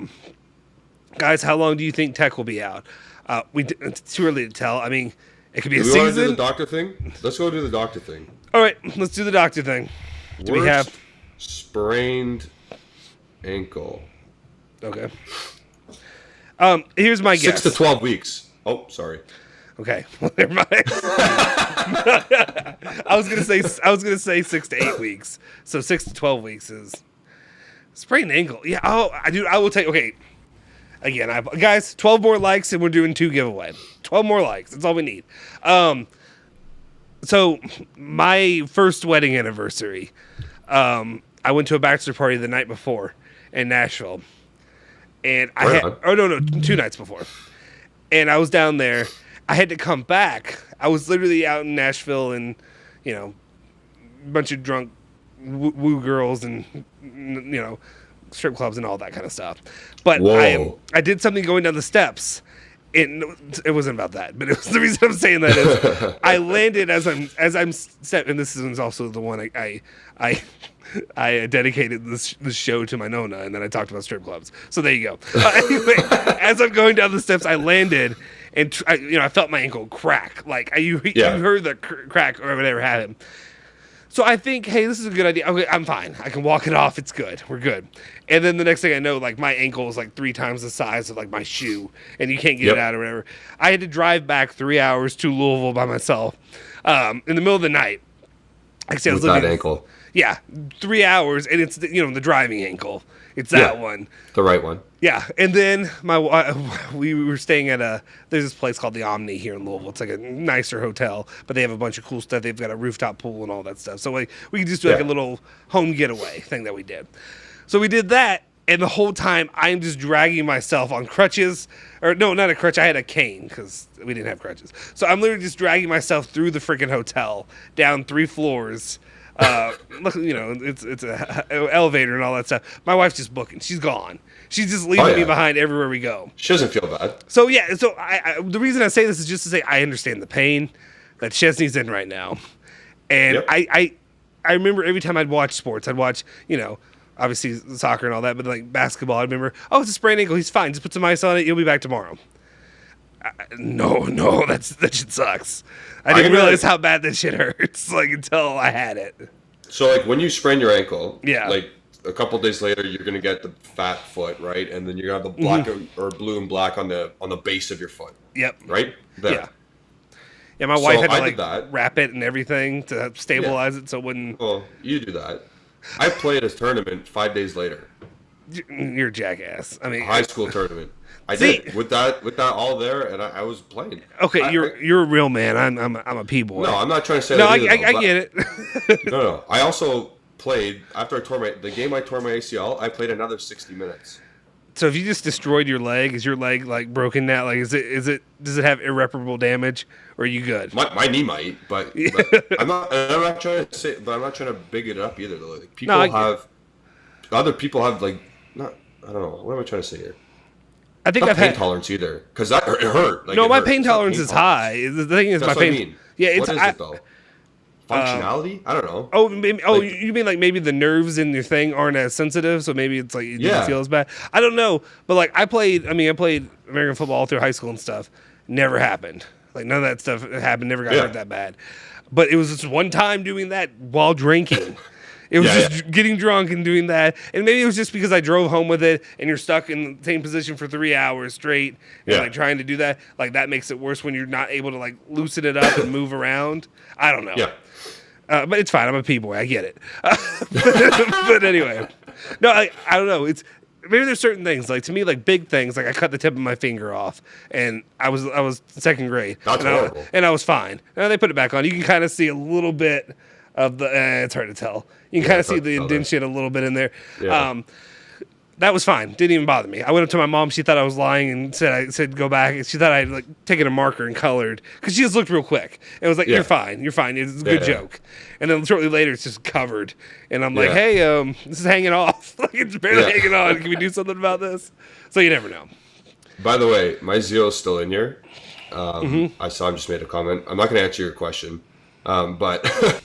Speaker 2: Guys, how long do you think Tech will be out? It's too early to tell. I mean, it could be a
Speaker 3: Do we want to
Speaker 2: season.
Speaker 3: do the doctor thing? Let's go do the doctor thing.
Speaker 2: All right, let's do the doctor thing. Do we have
Speaker 3: sprained ankle?
Speaker 2: Okay. Here's my guess.
Speaker 3: 6 to 12 weeks. Oh, sorry.
Speaker 2: Okay, well, never mind. I was gonna say 6 to 8 weeks. So 6 to 12 weeks is sprained ankle. Yeah. Oh, I will take. Okay. Again, guys, 12 more likes and we're doing 2 giveaway. 12 more likes. That's all we need. So my first wedding anniversary, I went to a bachelor party the night before in Nashville, and I had 2 nights before, and I was down there. I had to come back. I was literally out in Nashville, and a bunch of drunk woo girls and strip clubs and all that kind of stuff. But I did something going down the steps. It wasn't about that, but it was the reason I'm saying that is I landed as I'm stepping, and this is also the one I dedicated this show to my Nona, and then I talked about strip clubs. So there you go. Anyway, as I'm going down the steps, I landed, and I felt my ankle crack. Like you heard the crack or whatever happened. So I think, hey, this is a good idea. Okay, I'm fine. I can walk it off. It's good. We're good. And then the next thing I know, like my ankle is like 3 times the size of like my shoe, and you can't get it out or whatever. I had to drive back 3 hours to Louisville by myself in the middle of the night. Actually, I was looking.
Speaker 3: That ankle.
Speaker 2: Yeah, 3 hours, and it's the driving ankle. It's that one.
Speaker 3: The right one.
Speaker 2: Yeah, and then we were staying at there's this place called the Omni here in Louisville. It's like a nicer hotel, but they have a bunch of cool stuff. They've got a rooftop pool and all that stuff. So like we could just do like a little home getaway thing that we did. So we did that, and the whole time I'm just dragging myself on crutches, or no, not a crutch. I had a cane because we didn't have crutches. So I'm literally just dragging myself through the freaking hotel, down 3 floors. Look, it's a elevator and all that stuff. My wife's just booking. She's gone. She's just leaving me behind everywhere we go.
Speaker 3: She doesn't feel bad.
Speaker 2: So yeah. So I the reason I say this is just to say I understand the pain that Szczesny's in right now, and I remember every time I'd watch sports, I'd watch obviously soccer and all that, but like basketball, I remember it's a sprained ankle. He's fine. Just put some ice on it. You'll be back tomorrow. No, that shit sucks. I didn't realize how bad that shit hurts, like, until I had it.
Speaker 3: So, like, when you sprain your ankle,
Speaker 2: yeah,
Speaker 3: like, a couple days later, you're going to get the fat foot, right? And then you're going to have the black or blue and black on the base of your foot.
Speaker 2: Yep.
Speaker 3: Right? There.
Speaker 2: Yeah. Yeah, my wife had to, wrap it and everything to stabilize it so it wouldn't...
Speaker 3: Well, you do that. I played a tournament 5 days later.
Speaker 2: You're a jackass. I mean...
Speaker 3: A high school tournament. I did with that all there, and I was playing.
Speaker 2: Okay, you're a real man. I'm a p-boy.
Speaker 3: No, I'm not trying to say
Speaker 2: that. No,
Speaker 3: I
Speaker 2: get it.
Speaker 3: No. I also played after I tore the game. I tore my ACL. I played another 60 minutes.
Speaker 2: So if you just destroyed your leg, is your leg like broken now? Like, does it have irreparable damage, or are you good?
Speaker 3: My knee might, but I'm not trying to say. But I'm not trying to big it up either. Though. Like, other people have like not. I don't know. What am I trying to say here?
Speaker 2: I think
Speaker 3: not
Speaker 2: I've
Speaker 3: pain
Speaker 2: had
Speaker 3: tolerance either, because it hurt. Like,
Speaker 2: no, my pain tolerance is high. The thing is,
Speaker 3: that's
Speaker 2: my pain.
Speaker 3: What I mean.
Speaker 2: Yeah, it's
Speaker 3: what is it though? Functionality? I don't know.
Speaker 2: Oh, you mean like maybe the nerves in your thing aren't as sensitive, so maybe it's like it doesn't feel as bad. I don't know, but like I played American football through high school and stuff. Never happened. Like none of that stuff happened. Never got hurt that bad. But it was just one time doing that while drinking. It was just getting drunk and doing that. And maybe it was just because I drove home with it and you're stuck in the same position for 3 hours straight and like trying to do that. Like that makes it worse when you're not able to like loosen it up and move around. I don't know.
Speaker 3: Yeah.
Speaker 2: But it's fine. I'm a P-boy. I get it. But anyway. No, I don't know. It's maybe there's certain things like to me like big things like I cut the tip of my finger off and I was second grade.
Speaker 3: That's horrible.
Speaker 2: And I was fine. And they put it back on. You can kind of see a little bit of the it's hard to tell. You can kind of see the indentation a little bit in there.
Speaker 3: Yeah.
Speaker 2: That was fine. Didn't even bother me. I went up to my mom. She thought I was lying and said go back. She thought I had like taken a marker and colored because she just looked real quick. It was like you're fine. You're fine. It's a good joke. And then shortly later it's just covered. And I'm like, hey, this is hanging off. Like it's barely hanging on. Can we do something about this? So you never know.
Speaker 3: By the way, my zero's still in here. I saw him just made a comment. I'm not going to answer your question, but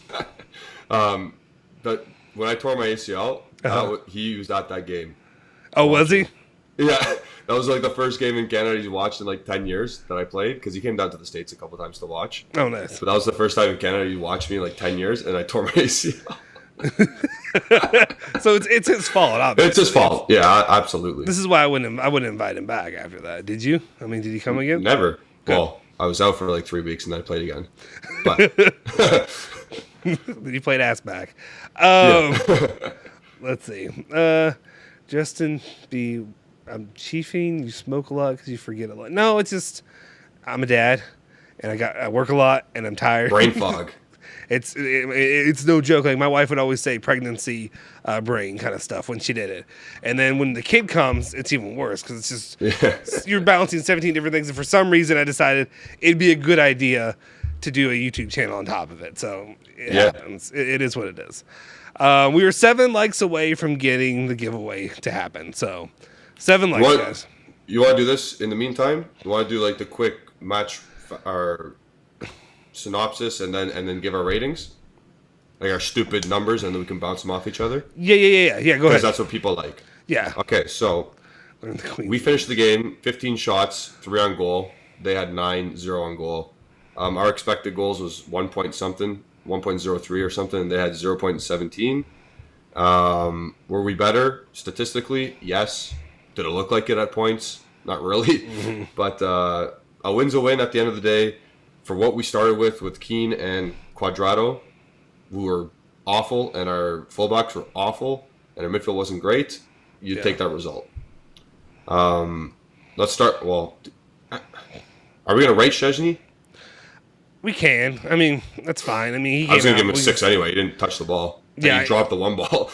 Speaker 3: but when I tore my ACL, he was at that game.
Speaker 2: Oh, was he?
Speaker 3: Yeah, that was like the first game in Canada he's watched in like 10 years that I played because he came down to the States a couple times to watch.
Speaker 2: Oh, nice.
Speaker 3: But that was the first time in Canada he watched me in like 10 years, and I tore my ACL.
Speaker 2: So it's his fault, obviously.
Speaker 3: It's his fault. Yeah, absolutely.
Speaker 2: This is why I wouldn't invite him back after that. Did you? I mean, did he come again?
Speaker 3: Never. Good. Well, I was out for like 3 weeks and then I played again. But
Speaker 2: then you played ass back. Let's see. Justin B. I'm chiefing. You smoke a lot because you forget a lot. No, it's just I'm a dad, and I work a lot, and I'm tired.
Speaker 3: Brain fog.
Speaker 2: It's no joke. Like my wife would always say, pregnancy brain kind of stuff when she did it, and then when the kid comes, it's even worse because it's just you're balancing 17 different things. And for some reason, I decided it'd be a good idea to do a YouTube channel on top of it. So it happens. It is what it is. We were 7 likes away from getting the giveaway to happen. So 7 likes, guys.
Speaker 3: You want to do this in the meantime? You want to do like the quick match our synopsis and then give our ratings? Like our stupid numbers, and then we can bounce them off each other?
Speaker 2: Yeah. Go ahead.
Speaker 3: Because that's what people like.
Speaker 2: Yeah.
Speaker 3: Okay, so we finished the game, 15 shots, 3 on goal. They had 9, 0 on goal. Our expected goals was 1 point something. 1.03 or something, and they had 0.17. Were we better statistically? Yes. Did it look like it at points? Not really. But a win's a win at the end of the day. For what we started with Keane and Cuadrado, who were awful, and our fullbacks were awful, and our midfield wasn't great, you take that result. Let's start. Well, are we going to rate Szczesny?
Speaker 2: We can. I mean, that's fine. I mean,
Speaker 3: I was going to give him a 6 anyway. He didn't touch the ball. Yeah, he dropped the one ball.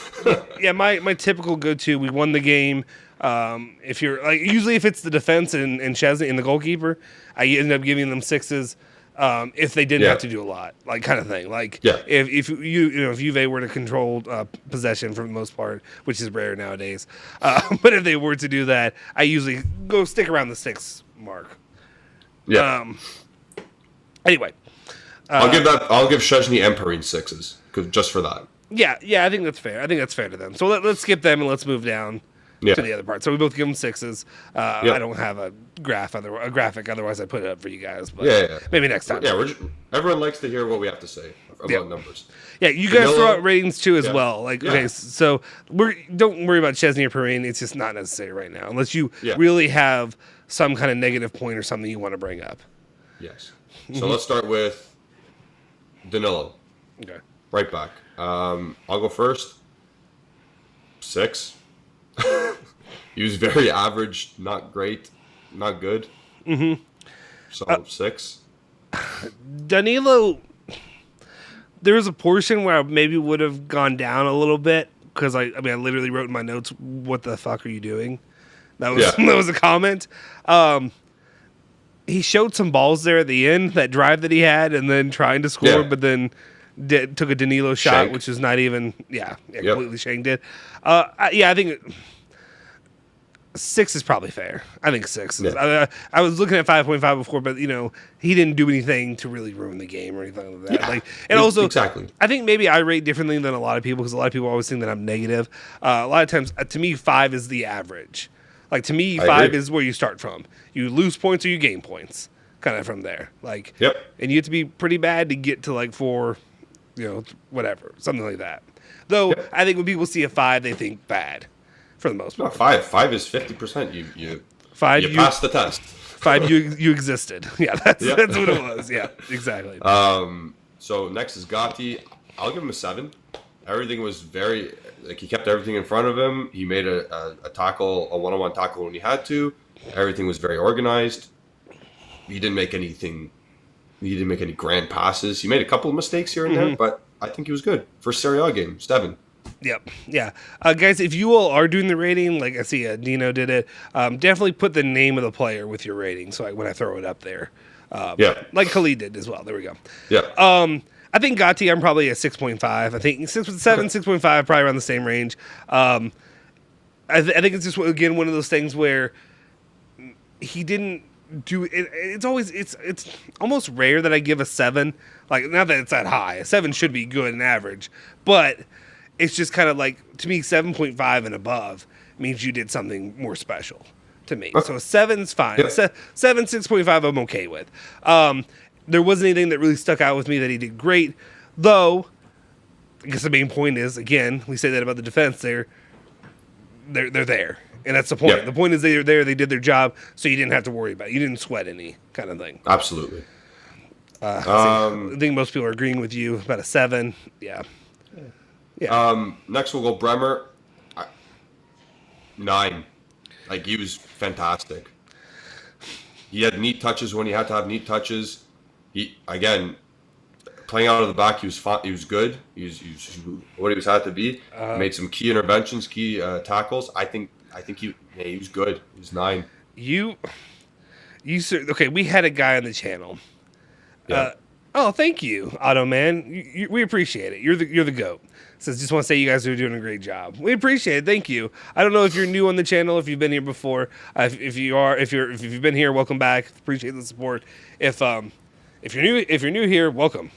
Speaker 2: Yeah, my typical go-to. We won the game. If you're like usually if it's the defense and Szczesny and the goalkeeper, I end up giving them 6s. If they didn't have to do a lot, like kind of thing. Like if Juve were to control possession for the most part, which is rare nowadays, but if they were to do that, I usually go stick around the 6 mark.
Speaker 3: Yeah.
Speaker 2: Anyway,
Speaker 3: I'll give Szczesny and Perrine 6s just for that.
Speaker 2: Yeah, I think that's fair. I think that's fair to them. So let's skip them and let's move down to the other part. So we both give them 6s. I don't have a graphic, otherwise I put it up for you guys. But maybe next time.
Speaker 3: Yeah, everyone likes to hear what we have to say about numbers.
Speaker 2: Yeah, you guys throw out ratings too as well. Like, okay, so don't worry about Szczesny or Perrine. It's just not necessary right now, unless you really have some kind of negative point or something you want to bring up.
Speaker 3: Yes. So let's start with Danilo.
Speaker 2: Okay.
Speaker 3: Right back. I'll go first. 6. He was very average, not great, not good. So 6.
Speaker 2: Danilo, there was a portion where I maybe would have gone down a little bit because I literally wrote in my notes, "What the fuck are you doing?" That was a comment. He showed some balls there at the end, that drive that he had, and then trying to score, but then took a Danilo shot, which is not even, completely shanked it. I think 6 is probably fair. I think 6 is. I was looking at 5.5 before, but he didn't do anything to really ruin the game or anything like that. Also,
Speaker 3: exactly.
Speaker 2: I think maybe I rate differently than a lot of people because a lot of people always think that I'm negative. A lot of times, to me, 5 is the average. Like, to me, 5 is where you start from. You lose points or you gain points, kind of from there. And you have to be pretty bad to get to, 4, whatever, something like that. Though
Speaker 3: Yeah.
Speaker 2: I think when people see a 5, they think bad, for the most
Speaker 3: No,
Speaker 2: part.
Speaker 3: 5 is 50%. You
Speaker 2: 5,
Speaker 3: you passed the test.
Speaker 2: 5, you existed. Yeah, that's
Speaker 3: Yeah.
Speaker 2: that's what it was. Yeah, exactly.
Speaker 3: So next is Gatti. I'll give him a 7. Everything was very he kept everything in front of him. He made a tackle, a one-on-one tackle when he had to. Everything was very organized. He didn't make anything. He didn't make any grand passes. He made a couple of mistakes here and there, but I think he was good. First Serie A game, 7.
Speaker 2: Yep. Yeah. Guys, if you all are doing the rating, like I see Dino did it, definitely put the name of the player with your rating. So when I throw it up there,
Speaker 3: Yeah.
Speaker 2: like Khalid did as well. There we go.
Speaker 3: Yeah.
Speaker 2: I think Gatti, I'm probably a 6.5. I think 6.5, probably around the same range. I think it's just, again, one of those things where he didn't do it. It's almost rare that I give a 7. Like, not that it's that high. A 7 should be good and average, but it's just kind of like, to me, 7.5 and above means you did something more special to me. So a 7's fine.
Speaker 3: Yeah.
Speaker 2: 7, 6.5, I'm okay with. There wasn't anything that really stuck out with me that he did great, though. I guess the main point is, again, we say that about the defense. They're there, and that's the point.
Speaker 3: Yeah.
Speaker 2: The point is they're there. They did their job, so you didn't have to worry about it. You didn't sweat any kind of thing.
Speaker 3: Absolutely.
Speaker 2: I think most people are agreeing with you about a 7. Yeah.
Speaker 3: Next we'll go Bremer. 9. Like, he was fantastic. He had neat touches when he had to have neat touches. He, again, playing out of the back, he was fine. He was good. He was what he was had to be. Made some key interventions, key tackles. I think he was good. He was 9.
Speaker 2: Okay, we had a guy on the channel.
Speaker 3: Yeah.
Speaker 2: Oh, thank you, Otto man. We appreciate it. You're the GOAT. Says, just want to say you guys are doing a great job. We appreciate it. Thank you. I don't know if you're new on the channel, if you've been here before. If you've been here, welcome back. Appreciate the support. If you're new here, welcome.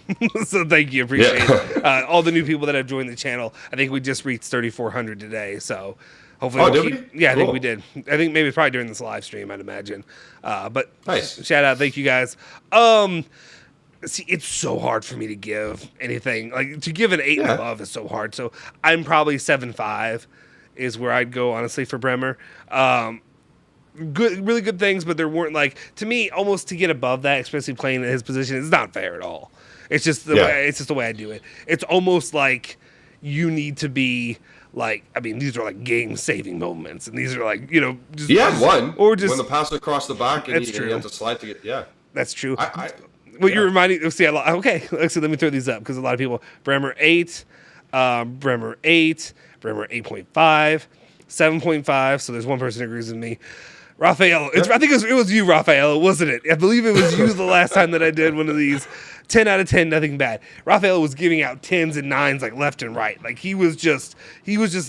Speaker 2: So thank you. Appreciate it. All the new people that have joined the channel. I think we just reached 3,400 today. So hopefully,
Speaker 3: did we?
Speaker 2: Yeah, I think
Speaker 3: Cool.
Speaker 2: we did. I think maybe probably during this live stream, I'd imagine. But
Speaker 3: Nice.
Speaker 2: Shout out. Thank you guys. See, it's so hard for me to give anything. Like, to give an 8 and above is so hard. So I'm probably 7.5 is where I'd go, honestly, for Bremer. Good, really good things, but there weren't, like, to me, almost to get above that, especially playing in his position, is not fair at all. It's just the way I do it. It's almost like you need to be like, I mean, these are like game-saving moments, and these are like, just,
Speaker 3: He had one.
Speaker 2: or just
Speaker 3: when the pass across the back and
Speaker 2: That's
Speaker 3: he
Speaker 2: true.
Speaker 3: had to slide to get. Yeah.
Speaker 2: That's true.
Speaker 3: What
Speaker 2: You're reminding. See, okay. So let me throw these up because a lot of people. Bremer 8, Bremer 8, Bremer 8.5, 7.5. So there's one person who agrees with me. Raphael, I think it was you, Raphael, wasn't it? I believe it was you the last time that I did one of these. 10 out of 10, nothing bad. Raphael was giving out 10s and 9s like left and right. Like he was just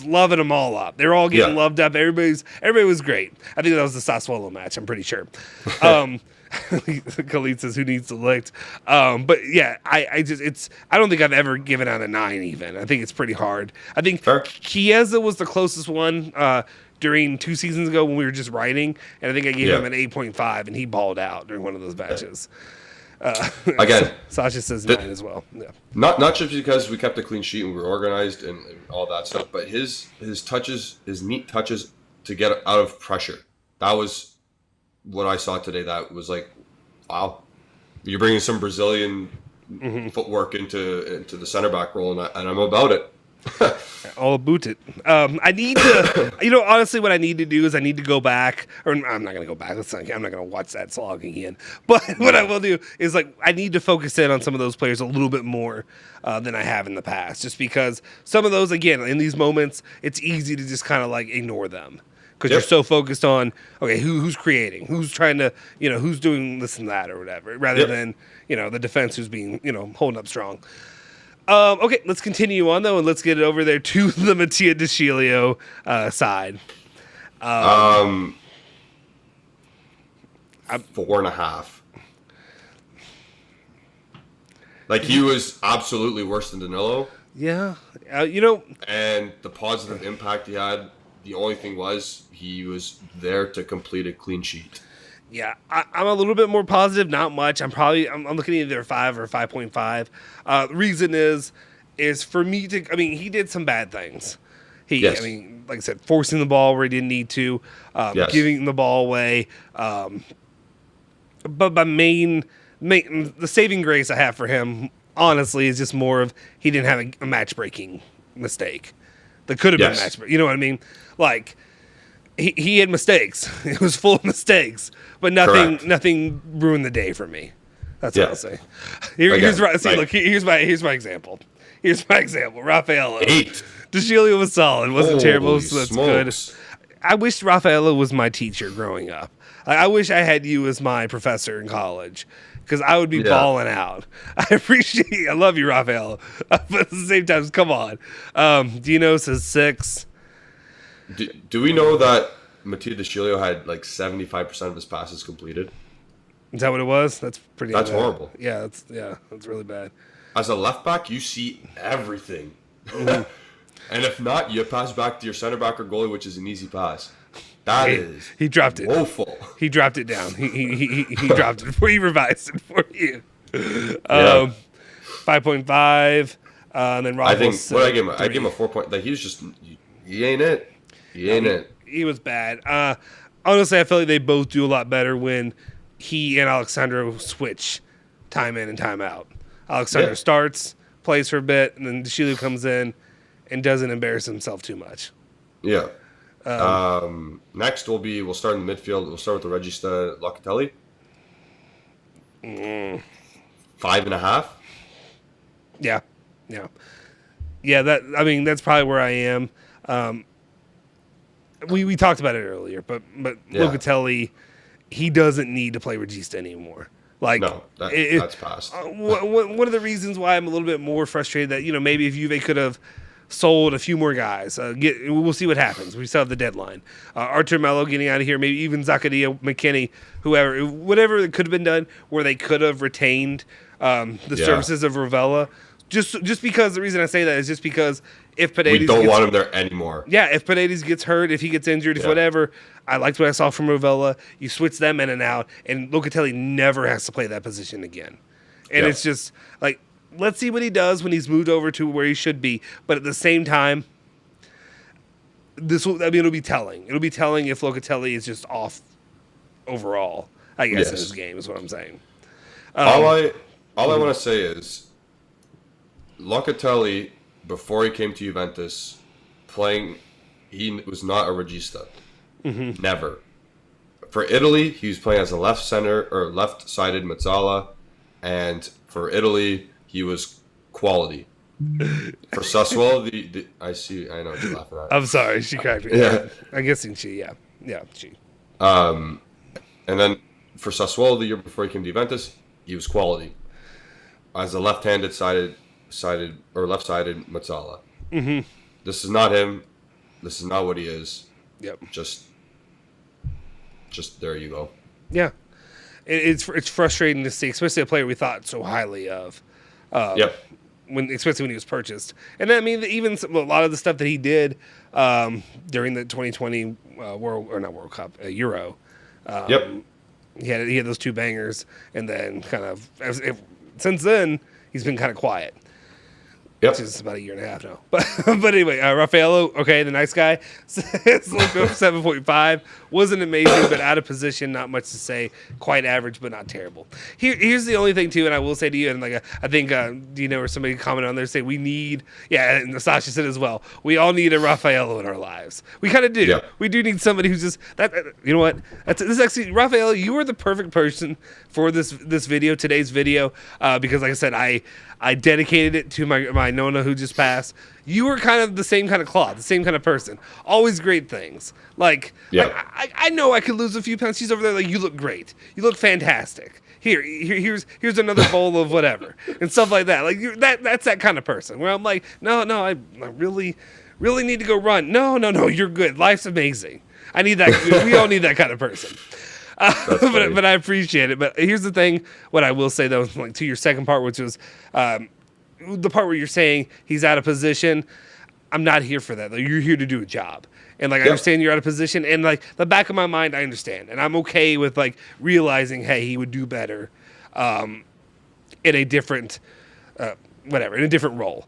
Speaker 2: loving them all up. They're all getting loved up. Everybody was great. I think that was the Sassuolo match. I'm pretty sure. Khalid says, "Who needs to licked?" But yeah, I don't think I've ever given out a 9 even. I think it's pretty hard. I think Chiesa was the closest one during 2 seasons ago when we were just writing, and I think I gave him an 8.5, and he balled out during one of those matches.
Speaker 3: Again,
Speaker 2: Sasha says 9 as well. Yeah.
Speaker 3: Not just because we kept a clean sheet and we were organized and all that stuff, but his touches, his neat touches to get out of pressure. That was what I saw today. That was like, wow, you're bringing some Brazilian footwork into the center back role, and I'm about it.
Speaker 2: All about it. I need to, honestly, what I need to do is I need to go back, or I'm not going to go back. I'm not going to watch that slog again. But what I will do is, like, I need to focus in on some of those players a little bit more than I have in the past, just because some of those, again, in these moments, it's easy to just kind of like ignore them. Because you're so focused on, okay, who's creating, who's trying to, who's doing this and that or whatever, rather than, the defense who's being, holding up strong. Okay, let's continue on, though, and let's get it over there to the Mattia De Sciglio side.
Speaker 3: 4.5. Like, he was absolutely worse than Danilo.
Speaker 2: Yeah,
Speaker 3: And the positive impact he had, the only thing was he was there to complete a clean sheet.
Speaker 2: Yeah, I'm a little bit more positive, not much. I'm looking at either 5 or 5.5. The reason is is for me to. I mean, he did some bad things.
Speaker 3: Yes.
Speaker 2: I mean, like I said, forcing the ball where he didn't need to,
Speaker 3: Yes.
Speaker 2: giving the ball away. But my main, the saving grace I have for him, honestly, is just more of he didn't have a match-breaking mistake. That could have been
Speaker 3: Yes.
Speaker 2: match-breaking. You know what I mean? Like, he had mistakes. It was full of mistakes. But
Speaker 3: Correct.
Speaker 2: nothing ruined the day for me. That's
Speaker 3: Yeah.
Speaker 2: what I'll say. Here's
Speaker 3: Again,
Speaker 2: here's my example. Here's my example. Raffaello.
Speaker 3: 8.
Speaker 2: DeGilio was solid. Wasn't terrible,
Speaker 3: Holy
Speaker 2: so that's
Speaker 3: smokes.
Speaker 2: good. I wish Raffaello was my teacher growing up. I wish I had you as my professor in college because I would be balling out. I love you, Raffaello. But at the same time, come on. Dino says 6.
Speaker 3: Do we know that Matteo DeGilio had like 75% of his passes completed?
Speaker 2: Is that what it was? That's pretty
Speaker 3: That's
Speaker 2: bad.
Speaker 3: horrible.
Speaker 2: Yeah, that's really bad.
Speaker 3: As a left back, you see everything.
Speaker 2: Mm-hmm.
Speaker 3: And if not, you pass back to your center back or goalie, which is an easy pass. That is
Speaker 2: He dropped it.
Speaker 3: woeful.
Speaker 2: He dropped it down. He dropped it before he revised it for you.
Speaker 3: Yeah.
Speaker 2: 5.5. And then Rob
Speaker 3: I think
Speaker 2: was,
Speaker 3: what I give him, I
Speaker 2: 3.
Speaker 3: give him a 4 point. Like he ain't it. He ain't it.
Speaker 2: He was bad. Honestly, I feel like they both do a lot better when he and Alexandro switch time in and time out. Alexandro starts, plays for a bit, and then DeGilio comes in and doesn't embarrass himself too much.
Speaker 3: Yeah. Next we'll start in the midfield. We'll start with the Regista Locatelli. 5.5.
Speaker 2: Yeah. That's probably where I am. We talked about it earlier, but
Speaker 3: Yeah.
Speaker 2: Locatelli, he doesn't need to play Regista anymore. Like,
Speaker 3: No, that's past.
Speaker 2: One of the reasons why I'm a little bit more frustrated that maybe if Juve could have sold a few more guys, we'll see what happens. We still have the deadline. Artur Melo getting out of here, maybe even Zakaria, McKinney, whatever it could have been done, where they could have retained the services of Ravella. Just because the reason I say that is just because if Paredes
Speaker 3: We don't want him there anymore.
Speaker 2: Yeah, if Paredes gets hurt, if he gets injured, if whatever, I liked what I saw from Ravella. You switch them in and out, and Locatelli never has to play that position again. And it's just like, let's see what he does when he's moved over to where he should be. But at the same time, it'll be telling. It'll be telling if Locatelli is just off overall, I guess, in this game is what I'm saying.
Speaker 3: All I want to say is Locatelli, before he came to Juventus, he was not a regista.
Speaker 2: Mm-hmm.
Speaker 3: Never. For Italy, he was playing as a left center or left-sided mezzala, and for Italy, he was quality. For Sassuolo, I know what you're laughing at.
Speaker 2: I'm sorry, she cracked me.
Speaker 3: Yeah.
Speaker 2: I'm guessing she.
Speaker 3: And then for Sassuolo, the year before he came to Juventus, he was quality as a left-handed left-sided mezzala.
Speaker 2: Mm-hmm.
Speaker 3: This is not him. This is not what he is.
Speaker 2: Yep.
Speaker 3: Just there you go.
Speaker 2: Yeah, it's frustrating to see, especially a player we thought so highly of. Especially when he was purchased, and I mean even a lot of the stuff that he did during the 2020 World Cup Euro. He had those 2 bangers, and then kind of since then he's been kind of quiet. Which is about a year and a half now. But anyway, Raffaello, okay, the nice guy, says 7.5. Wasn't amazing, but out of position, not much to say. Quite average, but not terrible. Here's the only thing, too, and I will say to you, and I think Dino or somebody commented on there, say we need, and Sasha said as well, we all need a Raffaello in our lives. We kind of do.
Speaker 3: Yeah.
Speaker 2: We do need somebody who's just, you know what? This is actually, Raffaello, you are the perfect person for this video, today's video, because like I said, I dedicated it to my Nona who just passed. You were kind of the same kind of cloth, the same kind of person. Always great things. Like, I know I could lose a few pounds. She's over there like, you look great. You look fantastic. Here's another bowl of whatever and stuff like that. Like that's that kind of person where I'm like, no, I really need to go run. No, you're good. Life's amazing. I need that. We all need that kind of person. But I appreciate it. But here's the thing. What I will say, though, like to your second part, which was the part where you're saying he's out of position. I'm not here for that. Like, you're here to do a job. And, like, I understand you're out of position. And, like, the back of my mind, I understand. And I'm okay with, like, realizing, hey, he would do better in a different, in a different role.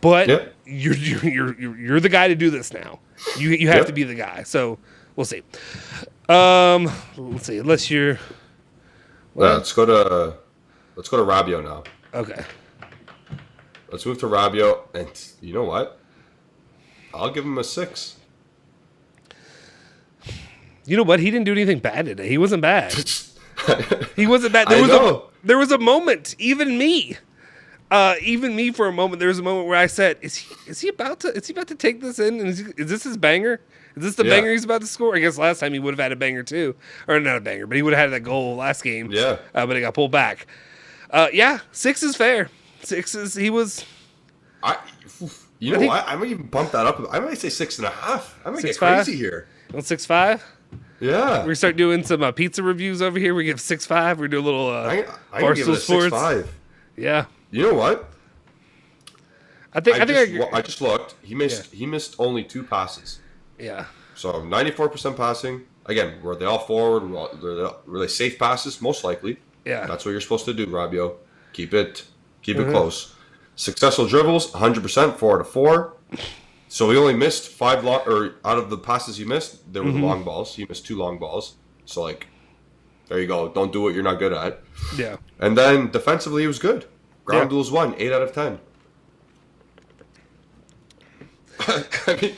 Speaker 2: But
Speaker 3: Yep.
Speaker 2: you're the guy to do this now. You have
Speaker 3: Yep.
Speaker 2: to be the guy. So we'll see. Let's see. Unless you're
Speaker 3: Let's go to Rabiot now.
Speaker 2: okay.
Speaker 3: Let's move to Rabiot, and you know what? I'll give him a 6.
Speaker 2: You know what? He didn't do anything bad today. He wasn't bad. He wasn't bad. There was a moment. Even me for a moment. There was a moment where I said, "Is he about to take this in? And is this his banger? Is this the banger he's about to score?" I guess last time he would have had a banger too, or not a banger, but he would have had that goal last game.
Speaker 3: Yeah.
Speaker 2: But it got pulled back. 6 is fair. 6 is he was.
Speaker 3: You know what? I might even bump that up. I might say 6.5. I might get
Speaker 2: 6.5?
Speaker 3: crazy here.
Speaker 2: On 6.5.
Speaker 3: Yeah.
Speaker 2: We start doing some pizza reviews over here. We give 6.5. We do a little
Speaker 3: I give it
Speaker 2: Barstool
Speaker 3: a
Speaker 2: Sports.
Speaker 3: 6.5.
Speaker 2: Yeah.
Speaker 3: You know what?
Speaker 2: I
Speaker 3: just looked. He missed only 2 passes.
Speaker 2: Yeah.
Speaker 3: So 94% passing. Again, were they all forward? Were they safe passes? Most likely.
Speaker 2: Yeah.
Speaker 3: That's what you're supposed to do, Rabiot. Keep it close. Successful dribbles, 100%, 4 out of 4. So he only missed 5 out of the passes he missed, there were the long balls. He missed 2 long balls. So there you go. Don't do what you're not good at.
Speaker 2: Yeah.
Speaker 3: And then defensively, he was good. Ground duels 1, 8 out of 10. I mean,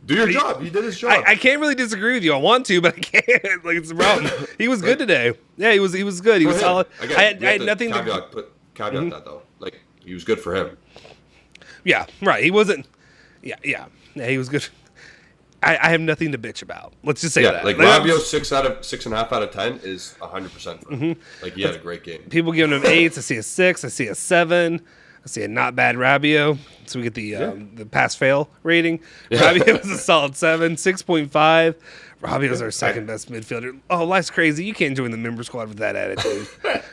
Speaker 3: do your job. He did his job.
Speaker 2: I can't really disagree with you. I want to, but I can't. It's the problem. He was good today. Yeah, he was good. He was solid.
Speaker 3: Again,
Speaker 2: I had nothing
Speaker 3: caveat that though. He was good for him.
Speaker 2: Yeah, right. He wasn't. Yeah. He was good. I have nothing to bitch about. Let's just say that.
Speaker 3: Rabiot 6.5 out of 10 is 100% for him. He had a great game.
Speaker 2: People giving him 8s. I see a 6. I see a 7. I see a not bad Rabiot. So we get the pass fail rating. Yeah. Rabiot was a solid 7, 6.5. Rabiot's our second best midfielder. Oh, life's crazy. You can't join the member squad with that attitude.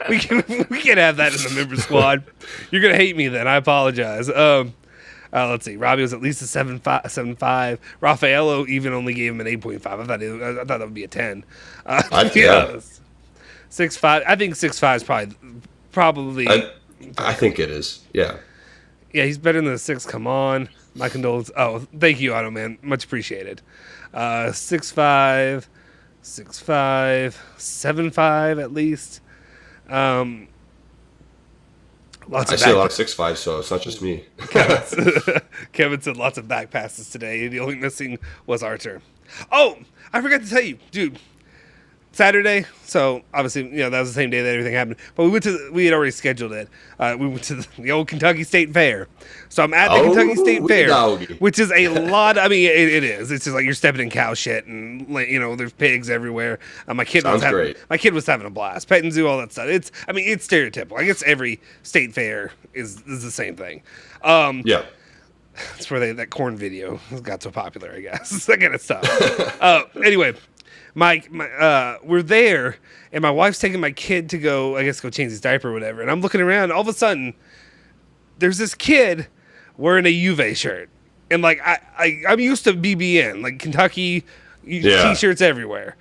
Speaker 2: we can't have that in the member squad. You're gonna hate me then. I apologize. Let's see. Rabiot's at least a 7.5. Raffaello even only gave him an 8.5. I thought that would be a 10. 6.5. I think 6.5 is probably.
Speaker 3: I think it is. Yeah.
Speaker 2: Yeah, he's better than the 6. Come on. My condolences. Oh, thank you, Otto, man. Much appreciated. 6.5, 7.5 at least. I
Speaker 3: see a lot of 6.5, so it's not just me.
Speaker 2: Kevin said lots of back passes today. The only missing was Archer. Oh, I forgot to tell you, dude. Saturday, so obviously, that was the same day that everything happened. But we had already scheduled it. We went to the old Kentucky State Fair. So I'm at the Kentucky State Fair, which is a lot. I mean, it is. It's just like you're stepping in cow shit, and there's pigs everywhere. My kid was having a blast. Petting zoo, all that stuff. It's stereotypical. I guess every state fair is the same thing.
Speaker 3: Yeah.
Speaker 2: That's where that corn video got so popular, I guess. That kind of stuff. Anyway. We're there, and my wife's taking my kid to go change his diaper or whatever. And I'm looking around, all of a sudden, there's this kid wearing a Juve shirt. And, I'm used to BBN, Kentucky T-shirts everywhere.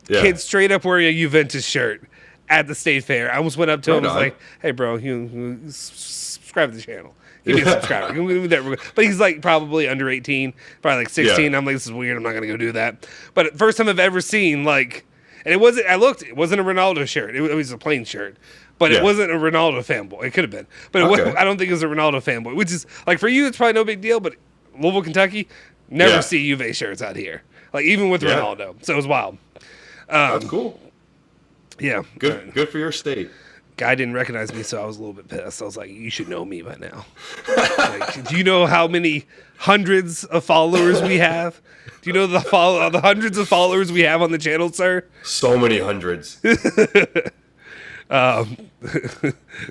Speaker 3: Yeah.
Speaker 2: Kid straight up wearing a Juventus shirt at the state fair. I almost went up to him and was like, hey, bro, you subscribe to the channel. Give me a subscriber. But he's probably under 18, probably 16. Yeah. I'm like, this is weird. I'm not going to go do that. But first time I've ever seen and it wasn't a Ronaldo shirt. It was a plain shirt. But it wasn't a Ronaldo fanboy. It could have been. But I don't think it was a Ronaldo fanboy, which is for you, it's probably no big deal. But Louisville, Kentucky, never see Juve shirts out here. Even with Ronaldo. So it was wild.
Speaker 3: That's cool.
Speaker 2: Yeah.
Speaker 3: Good for your state.
Speaker 2: Guy didn't recognize me, so I was a little bit pissed. I was like, you should know me by now. Do you know how many hundreds of followers we have? Do you know the hundreds of followers we have on the channel, sir?
Speaker 3: So many hundreds.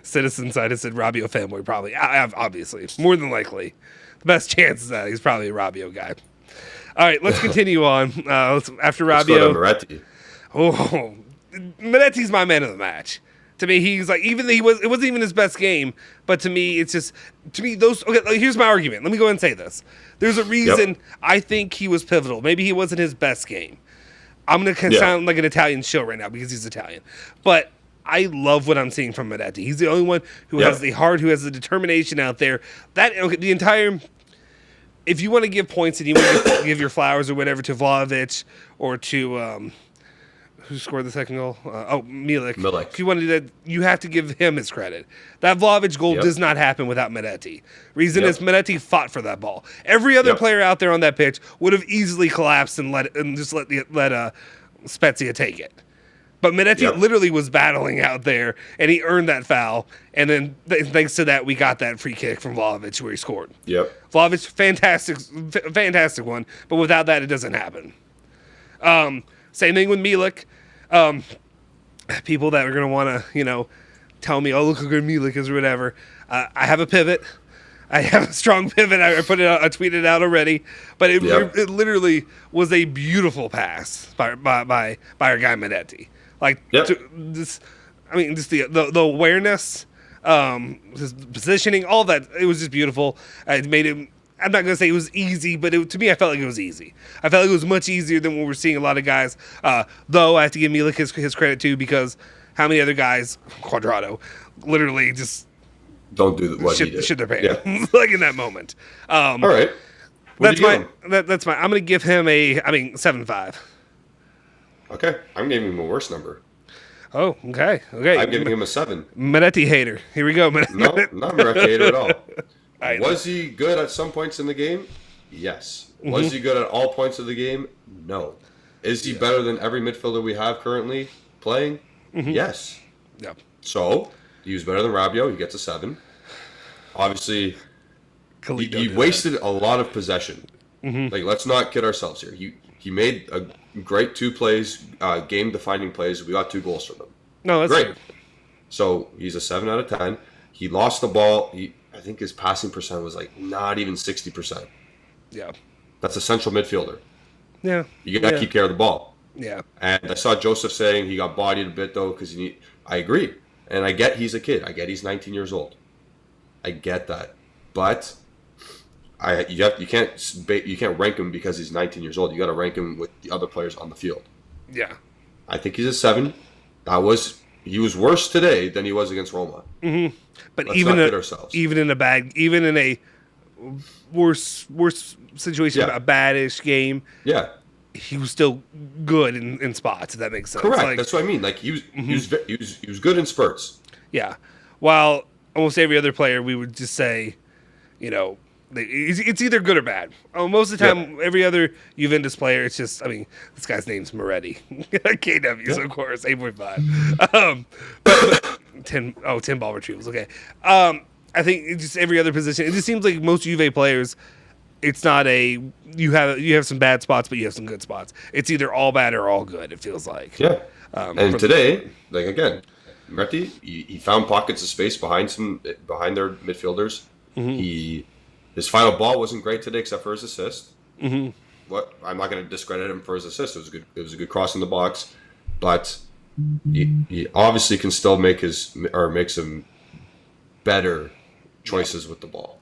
Speaker 2: Citizen side has said Rabiot fanboy, probably. Obviously. More than likely. The best chance is that he's probably a Rabiot guy. All right, let's continue on. After Rabiot.
Speaker 3: Let's go to Miretti.
Speaker 2: Oh, Miretti's my man of the match. To me, he's it wasn't even his best game, but to me, it's just, here's my argument. Let me go ahead and say this. There's a reason I think he was pivotal. Maybe he wasn't his best game. I'm going to sound like an Italian show right now because he's Italian. But I love what I'm seeing from Miretti. He's the only one who has the heart, who has the determination out there. The entire. If you want to give points and you want to give your flowers or whatever to Vlahovic or to who scored the second goal? Milik. If you want to do that, you have to give him his credit. That Vlahovic goal does not happen without Miretti. Reason is Miretti fought for that ball. Every other player out there on that pitch would have easily collapsed and let Spezia take it. But Miretti literally was battling out there, and he earned that foul. And then, thanks to that, we got that free kick from Vlahovic where he scored. Vlahovic, fantastic one. But without that, it doesn't happen. Same thing with Milik. People that are going to want to, tell me, oh, look how good Milik is or whatever. I have a pivot. I have a strong pivot. I tweeted it out already. But it literally was a beautiful pass by our guy Miretti. Just the awareness, his positioning, all that. It was just beautiful. It made him. I'm not going to say it was easy, but to me, I felt like it was easy. I felt like it was much easier than what we're seeing a lot of guys. Though I have to give Milik his credit too, because how many other guys, Cuadrado, literally just
Speaker 3: don't do what he did.
Speaker 2: Shit their pants like in that moment.
Speaker 3: All right,
Speaker 2: that's my. I'm going to give him 7.5.
Speaker 3: Okay, I'm giving him a worse number.
Speaker 2: Oh, okay.
Speaker 3: I'm giving him a 7.
Speaker 2: Miretti hater. Here we go.
Speaker 3: No, not Miretti hater at all. Was he good at some points in the game? Yes. Was he good at all points of the game? No. Is he better than every midfielder we have currently playing? Yes.
Speaker 2: Yeah.
Speaker 3: So, he was better than Rabiot. He gets a 7. Obviously, he wasted a lot of possession. Let's not kid ourselves here. He made a great 2 plays, game-defining plays. We got 2 goals from them.
Speaker 2: No, that's
Speaker 3: great.
Speaker 2: True.
Speaker 3: So, he's a 7 out of 10. He lost the ball. I think his passing percent was not even 60%.
Speaker 2: Yeah.
Speaker 3: That's a central midfielder.
Speaker 2: Yeah.
Speaker 3: You got to keep care of the ball.
Speaker 2: Yeah.
Speaker 3: And I saw Joseph saying he got bodied a bit, though, because I agree. And I get he's a kid. I get he's 19 years old. I get that. But you can't rank him because he's 19 years old. You got to rank him with the other players on the field.
Speaker 2: Yeah.
Speaker 3: I think he's a 7. He was worse today than he was against Roma.
Speaker 2: But
Speaker 3: Let's
Speaker 2: even in a worse situation, a badish game, he was still good in spots. If that makes sense.
Speaker 3: Correct. That's what I mean. He was good in spurts.
Speaker 2: Yeah. While almost every other player, we would just say, it's either good or bad. Most of the time, every other Juventus player, it's just, this guy's name's Miretti. KWs, of course, 8.5. But 10 ball retrievals, okay. I think it's just every other position. It just seems like most Juve players, it's not you have some bad spots, but you have some good spots. It's either all bad or all good, it feels like.
Speaker 3: Yeah. And today, again, Miretti, he found pockets of space behind their midfielders. His final ball wasn't great today, except for his assist. I'm not going to discredit him for his assist. It was a good cross in the box, but he obviously can still make some better choices with the ball.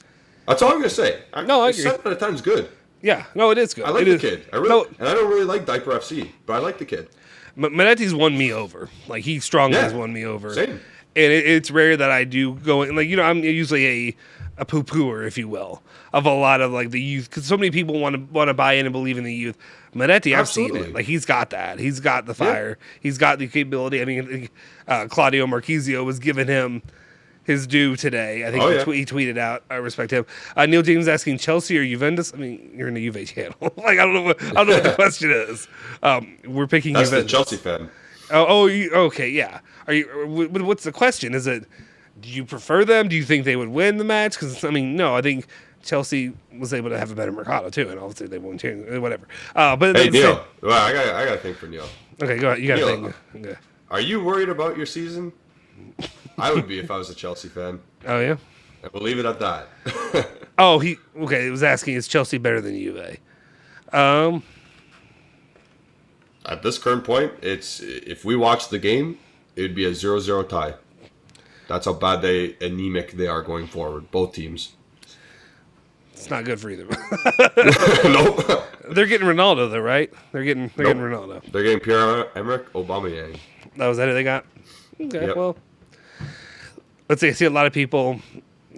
Speaker 3: That's all I'm going to say. I agree. 7 out of 10 is good.
Speaker 2: Yeah, no, it is good.
Speaker 3: I like the kid. And I don't really like Diaper FC, but I like the kid.
Speaker 2: Miretti's won me over. He strongly has won me over.
Speaker 3: Same.
Speaker 2: And it's rare that I do go in. I'm usually a poo-pooer, if you will, of a lot of the youth, because so many people want to buy in and believe in the youth. Miretti, I've seen it. He's got that. He's got the fire. He's got the capability. Claudio Marchisio was giving him his due today. I think he tweeted out, I respect him. Neil James asking Chelsea or Juventus. You're in the Juve channel. I don't know what the question is. We're picking
Speaker 3: That's
Speaker 2: Juventus.
Speaker 3: the Chelsea fan.
Speaker 2: Okay, yeah. What's the question? Is it, do you prefer them? Do you think they would win the match? Because no, I think Chelsea was able to have a better Mercado too, and obviously they won't change whatever. But
Speaker 3: hey Neil, I got a thing for Neil.
Speaker 2: Okay, go ahead. You got a thing. Okay.
Speaker 3: Are you worried about your season? I would be if I was a Chelsea fan.
Speaker 2: Oh yeah.
Speaker 3: I will leave it at that.
Speaker 2: He was asking, is Chelsea better than Juve?
Speaker 3: At this current point, if we watch the game, it would be a 0-0 tie. That's how bad anemic they are going forward, both teams.
Speaker 2: It's not good for either.
Speaker 3: Nope.
Speaker 2: They're getting Ronaldo though, right? They're getting Ronaldo.
Speaker 3: They're getting Pierre-Emerick Aubameyang.
Speaker 2: That was that who they got? Okay.
Speaker 3: Yep.
Speaker 2: Well, let's see. I see a lot of people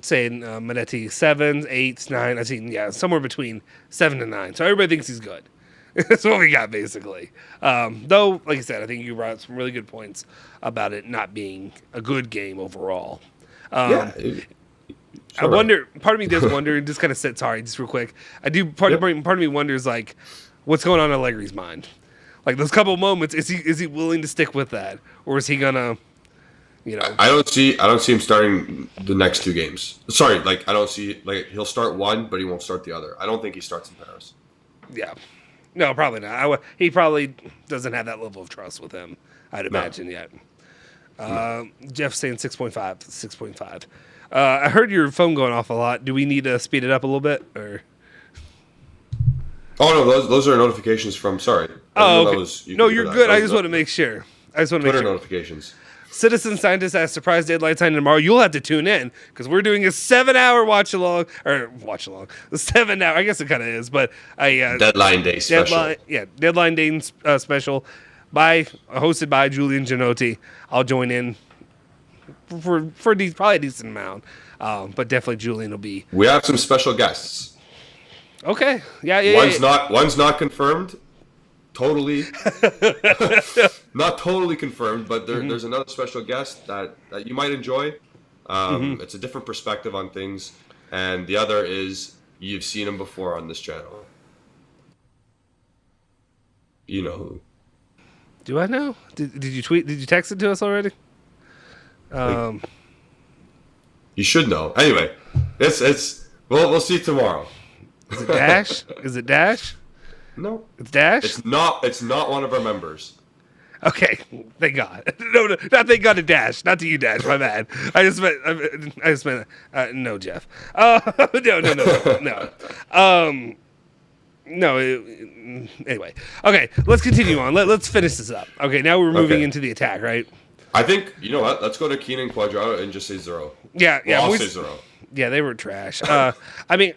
Speaker 2: saying Miretti 7s, 8s, 9. I've seen somewhere between 7 and 9. So everybody thinks he's good. That's what we got basically. Though, like I said, I think you brought up some really good points about it not being a good game overall. I wonder. Part of me does wonder. Just kind of sit. Sorry, just real quick. I do. Part of me wonders like, what's going on in Allegri's mind? Like those couple moments. Is he willing to stick with that, or is he gonna,
Speaker 3: I don't see him starting the next 2 games. Sorry, like I don't see like he'll start one, but he won't start the other. I don't think he starts in Paris.
Speaker 2: Yeah. No, probably not. He probably doesn't have that level of trust with him. I'd imagine yet. Jeff saying 6.5. 6.5. I heard your phone going off a lot. Do we need to speed it up a little bit, or?
Speaker 3: Oh no, those are notifications from. Sorry.
Speaker 2: Oh, okay. No, you're good. I just want to make sure.
Speaker 3: Twitter notifications.
Speaker 2: Citizen Scientist has surprise deadline time tomorrow. You'll have to tune in because we're doing a 7-hour watch along. The 7 hour. I guess it kind of is, but a
Speaker 3: deadline day special.
Speaker 2: Deadline day special hosted by Julian Gianotti. I'll join in for probably a decent amount, but definitely Julian will be.
Speaker 3: We have some special guests.
Speaker 2: Okay. Yeah.
Speaker 3: One's not confirmed. Totally. Not totally confirmed, but there's another special guest that you might enjoy. It's a different perspective on things, and the other is you've seen him before on this channel. You know who.
Speaker 2: Do I know? Did you tweet? Did you text it to us already?
Speaker 3: You should know. Anyway, we'll see tomorrow.
Speaker 2: Is it Dash? Is it Dash?
Speaker 3: No,
Speaker 2: it's Dash.
Speaker 3: It's not one of our members.
Speaker 2: Okay, thank God. No, not thank God to Dash, not to you, Dash. My bad. I just meant no, Jeff. No. Anyway, okay. Let's continue on. Let's finish this up. Okay, now we're moving into the attack, right?
Speaker 3: I think you know what. Let's go to Keenan Cuadrado and just say 0.
Speaker 2: Yeah.
Speaker 3: I'll say 0.
Speaker 2: Yeah, they were trash. I mean,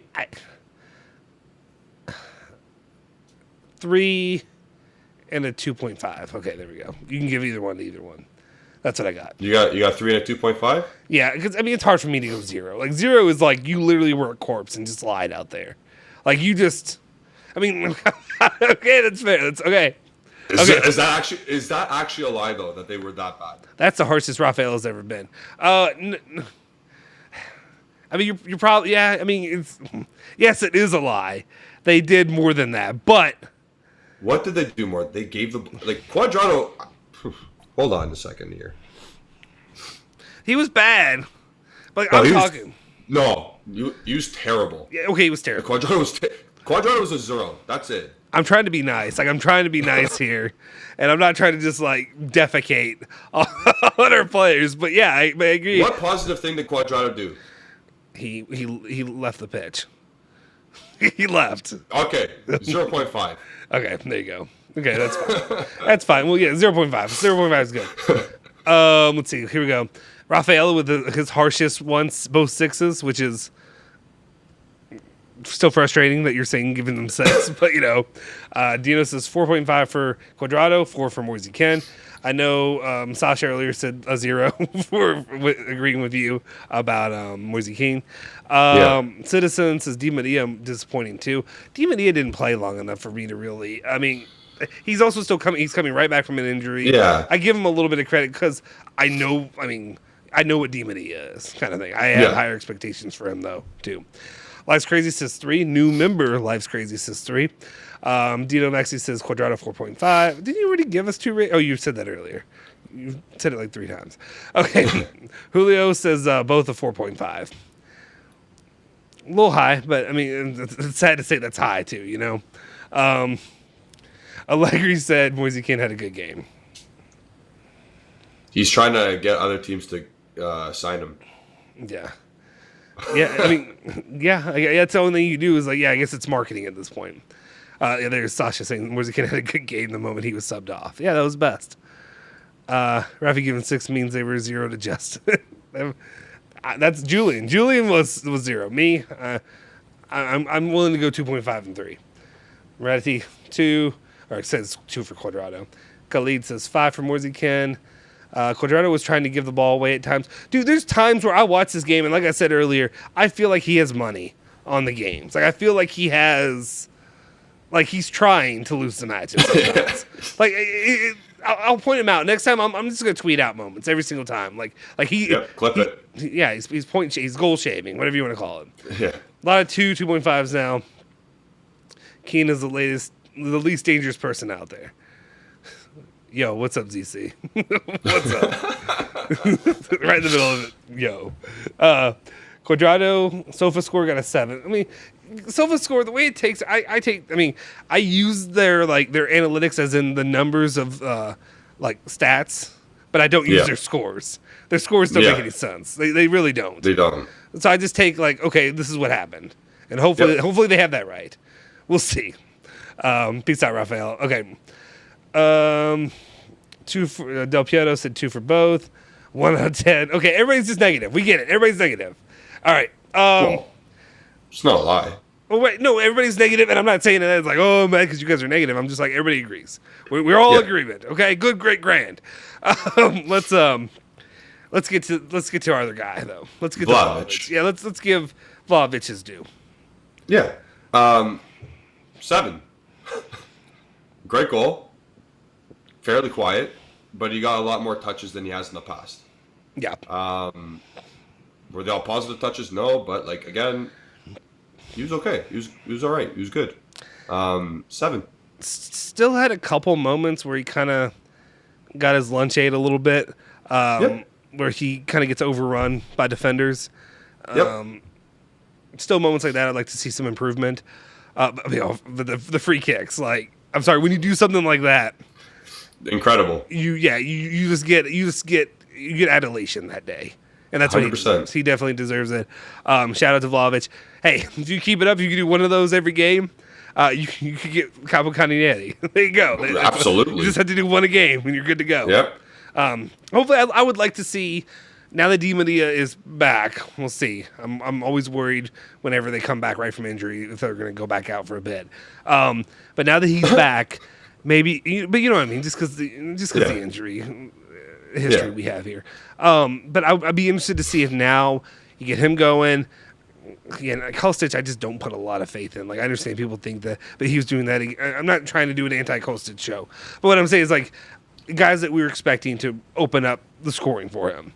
Speaker 2: 3 and a 2.5. Okay, there we go. You can give either one to either one. That's what I got.
Speaker 3: You got 3 and a 2.5?
Speaker 2: Yeah, because I mean it's hard for me to go 0. Like 0 is like you literally were a corpse and just lied out there. Like you just. I mean, okay, that's fair. That's okay.
Speaker 3: Is that actually a lie though that they were that bad?
Speaker 2: That's the harshest Rafael has ever been. I mean, you're probably I mean, yes, it is a lie. They did more than that, but.
Speaker 3: What did they do more? They gave Cuadrado. Hold on a second here.
Speaker 2: He was bad. But
Speaker 3: no,
Speaker 2: I'm talking.
Speaker 3: He was terrible.
Speaker 2: Yeah, okay, he was terrible.
Speaker 3: Cuadrado was a 0. That's it.
Speaker 2: I'm trying to be nice. Like I'm trying to be nice here, and I'm not trying to just like defecate on our players. But yeah, I agree.
Speaker 3: What positive thing did Cuadrado do?
Speaker 2: He left the pitch. He left.
Speaker 3: Okay, 0.5.
Speaker 2: Okay, there you go. Okay, that's fine. That's fine. Well, yeah, 0.5. 0.5 is good. Let's see. Here we go. Rafael with his harshest ones, both 6s, which is still frustrating that you're saying giving them 6. But, Dino says 4.5 for Cuadrado, 4 for Moise Kean. I know Sasha earlier said a 0 for agreeing with you about Moise Kean. Citizen says Di Maria disappointing too. Di Maria didn't play long enough for me to really. I mean, he's also still coming. He's coming right back from an injury.
Speaker 3: Yeah,
Speaker 2: I give him a little bit of credit because I know. I mean, I know what Di Maria is, kind of thing. I have higher expectations for him though too. Life's Crazy says 3. New member Life's Crazy says 3. Dino Maxi says Cuadrado 4.5. Didn't you already give us 2 Oh, you said that earlier. You said it like 3 times. Okay. Julio says both a 4.5. A little high, but I mean, it's sad to say that's high too, Allegri said Moise Kean had a good game.
Speaker 3: He's trying to get other teams to sign him.
Speaker 2: Yeah. Yeah, I mean, that's the only thing you do is I guess it's marketing at this point. There's Sasha saying Moise Kean had a good game the moment he was subbed off. Yeah, that was best. Rafi giving 6 means they were 0 to Justin. That's Julian. Julian was 0. Me, I'm willing to go 2.5 and 3. Miretti 2, or it says 2 for Cuadrado. Khalid says 5 for Moise Kean. Cuadrado was trying to give the ball away at times. Dude, there's times where I watch this game, and like I said earlier, I feel like he has money on the games. Like, I feel like he has, like, he's trying to lose the matches sometimes. Like, I'll point him out. Next time, I'm just going to tweet out moments every single time. Like he...
Speaker 3: Yep, clip it.
Speaker 2: Yeah, he's goal shaving, whatever you want to call it.
Speaker 3: Yeah.
Speaker 2: A lot of 2.5s now. Keane is the least dangerous person out there. Yo, what's up, ZC? What's up? Right in the middle of it. Yo. Cuadrado, Sofa score got a 7. I mean, Sofa score, the way it takes, I use their analytics as in the numbers of stats, but I don't use their scores. Their scores don't make any sense. They really don't.
Speaker 3: They don't.
Speaker 2: So I just take okay, this is what happened, and hopefully they have that right. We'll see. Peace out, Raphael. Okay. 2 for Del Piero said 2 for both. 1 out of 10. Okay, everybody's just negative. We get it. Everybody's negative. All right.
Speaker 3: Well, it's not a lie.
Speaker 2: Oh wait, no, everybody's negative, and I'm not saying that it's like, oh man, because you guys are negative. I'm just like, everybody agrees. We're all agreement. Okay, good, great, grand. Let's get to our other guy though. Let's get to Vlahovic. Yeah, let's give Vlahovic his due.
Speaker 3: Yeah. 7. Great goal. Fairly quiet, but he got a lot more touches than he has in the past.
Speaker 2: Yeah.
Speaker 3: Were they all positive touches? No, but again, he was okay. He was all right. He was good. 7.
Speaker 2: Still had a couple moments where he kind of got his lunch ate a little bit, where he kind of gets overrun by defenders. Still moments like that, I'd like to see some improvement. The free kicks, I'm sorry, when you do something like that,
Speaker 3: incredible.
Speaker 2: You just get adulation that day, and that's 100%. What he deserves. He definitely deserves it. Shout out to Vlahovic. Hey, if you keep it up, you can do one of those every game. You could get Capo Canieri. There you go.
Speaker 3: Absolutely.
Speaker 2: You just have to do one a game, and you're good to go.
Speaker 3: Yep.
Speaker 2: Hopefully, I would like to see. Now that Di Maria is back, we'll see. I'm always worried whenever they come back right from injury if they're going to go back out for a bit. But now that he's back, maybe. But you know what I mean, just because the injury history we have here. But I'd be interested to see if now you get him going. Again, Kostic, I just don't put a lot of faith in. I understand people think that, but he was doing that. I'm not trying to do an anti-Kostic show, but what I'm saying is guys that we were expecting to open up the scoring for him.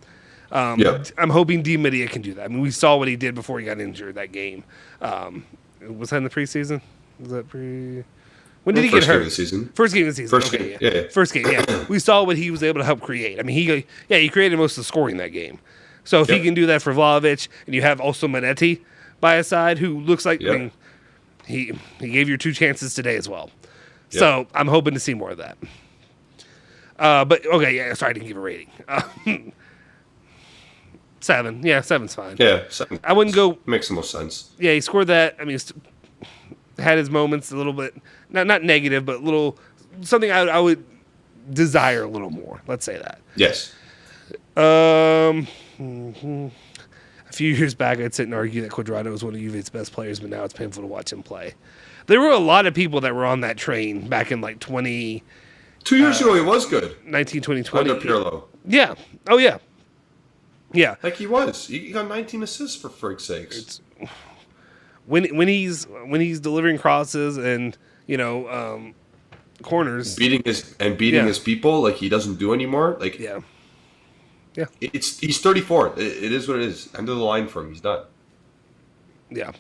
Speaker 2: I'm hoping Di Maria can do that. I mean, we saw what he did before he got injured that game. Was that in the preseason? Was that pre? When did he get hurt? First game of the season.
Speaker 3: First game. Yeah.
Speaker 2: First game. Yeah. We saw what he was able to help create. I mean, he created most of the scoring that game. So if he can do that for Vlahovic, and you have also Miretti by his side, who looks like he gave you 2 chances today as well. So I'm hoping to see more of that. But okay, sorry, I didn't give a rating. 7. Yeah, 7's fine.
Speaker 3: Yeah, 7.
Speaker 2: I wouldn't go.
Speaker 3: Makes the most sense.
Speaker 2: Yeah, he scored that. I mean, had his moments a little bit, not negative, but something I would desire a little more. Let's say that.
Speaker 3: Yes.
Speaker 2: A few years back, I'd sit and argue that Cuadrado was one of Juve's best players, but now it's painful to watch him play. There were a lot of people that were on that train back in 20.
Speaker 3: 2 years ago, he was good.
Speaker 2: 19, 20, 20.
Speaker 3: Under Pirlo.
Speaker 2: Yeah. Oh, yeah. Yeah.
Speaker 3: He was. He got 19 assists for frig's sakes.
Speaker 2: When he's delivering crosses and corners,
Speaker 3: beating his people he doesn't do anymore.
Speaker 2: Yeah.
Speaker 3: He's 34. It is what it is. End of the line for him. He's done.
Speaker 2: Yeah.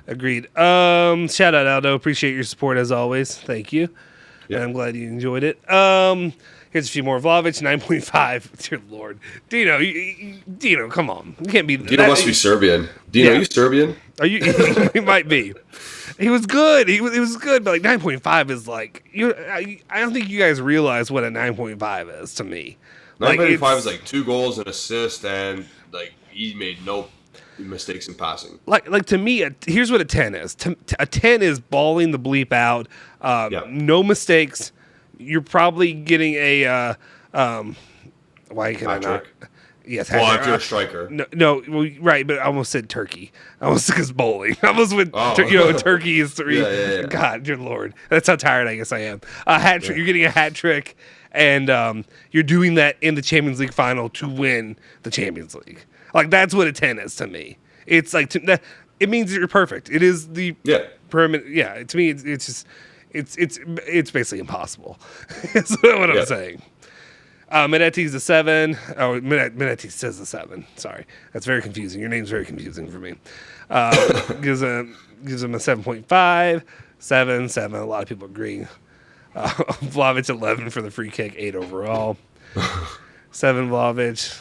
Speaker 2: Agreed. Shout out Aldo. Appreciate your support as always. Thank you. Yeah. And I'm glad you enjoyed it. Here's a few more. Vlahovic, 9.5. Dear Lord. Dino, come on. You can't be...
Speaker 3: Dino must be Serbian. Dino, are you Serbian?
Speaker 2: Are you? He might be. He was good. He was good, but 9.5 is I don't think you guys realize what a 9.5 is to me.
Speaker 3: 9.5 is 2 goals and assist, and he made no mistakes in passing.
Speaker 2: To me, here's what a 10 is. A 10 is balling the bleep out. No mistakes. You're probably getting a why can I not? Yes,
Speaker 3: Well,
Speaker 2: hat
Speaker 3: if you're a striker.
Speaker 2: No, well, right, but I almost said turkey. I almost said bowling. I almost went, turkey is 3.
Speaker 3: Yeah.
Speaker 2: God, dear Lord. That's how tired I guess I am. A hat trick. You're getting a hat trick, and you're doing that in the Champions League final to win the Champions League. Like, that's what a 10 is to me. It's like, it means that you're perfect. It is the permanent. Yeah, to me, it's just, it's basically impossible. That's what I'm saying. Miretti's a 7. Oh, Miretti says a 7. Sorry, that's very confusing. Your name's very confusing for me. Gives him a 7.5, 7. A lot of people agreeing. Vlahovic 11 for the free kick, 8 overall. 7 Vlahovic.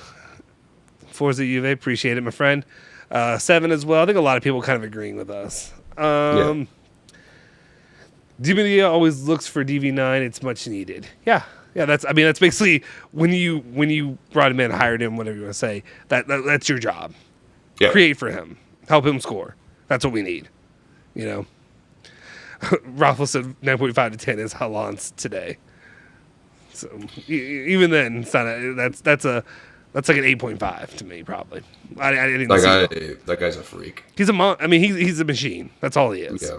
Speaker 2: Forza Juve, appreciate it, my friend. 7 as well. I think a lot of people kind of agreeing with us. Di Maria always looks for DV9. It's much needed. Yeah, that's basically when you brought him in, hired him, whatever you want to say. That's your job. Yeah. Create for him, help him score. That's what we need. You know. Raffle said 9.5 to 10 is Haaland's today. So even then, it's not that's like an 8.5 to me probably. I didn't
Speaker 3: that guy's a freak.
Speaker 2: He's a machine. That's all he is.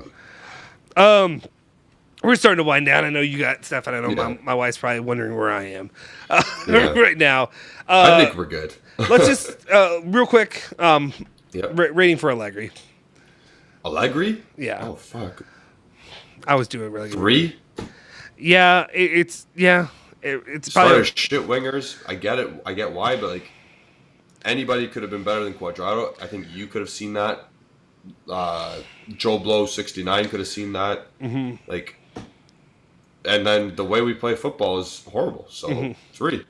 Speaker 2: Yeah. We're starting to wind down. I know you got stuff, and I know my wife's probably wondering where I am right now.
Speaker 3: I think we're good.
Speaker 2: Let's just real quick rating for Allegri.
Speaker 3: Allegri?
Speaker 2: Yeah.
Speaker 3: Oh fuck.
Speaker 2: I was doing really good.
Speaker 3: 3?
Speaker 2: Yeah, it's probably
Speaker 3: shit wingers. I get it. I get why, but like anybody could have been better than Cuadrado. I think you could have seen that. Joe Blow 69 could have seen that. Mm-hmm. Like, and then the way we play football is horrible. So 3.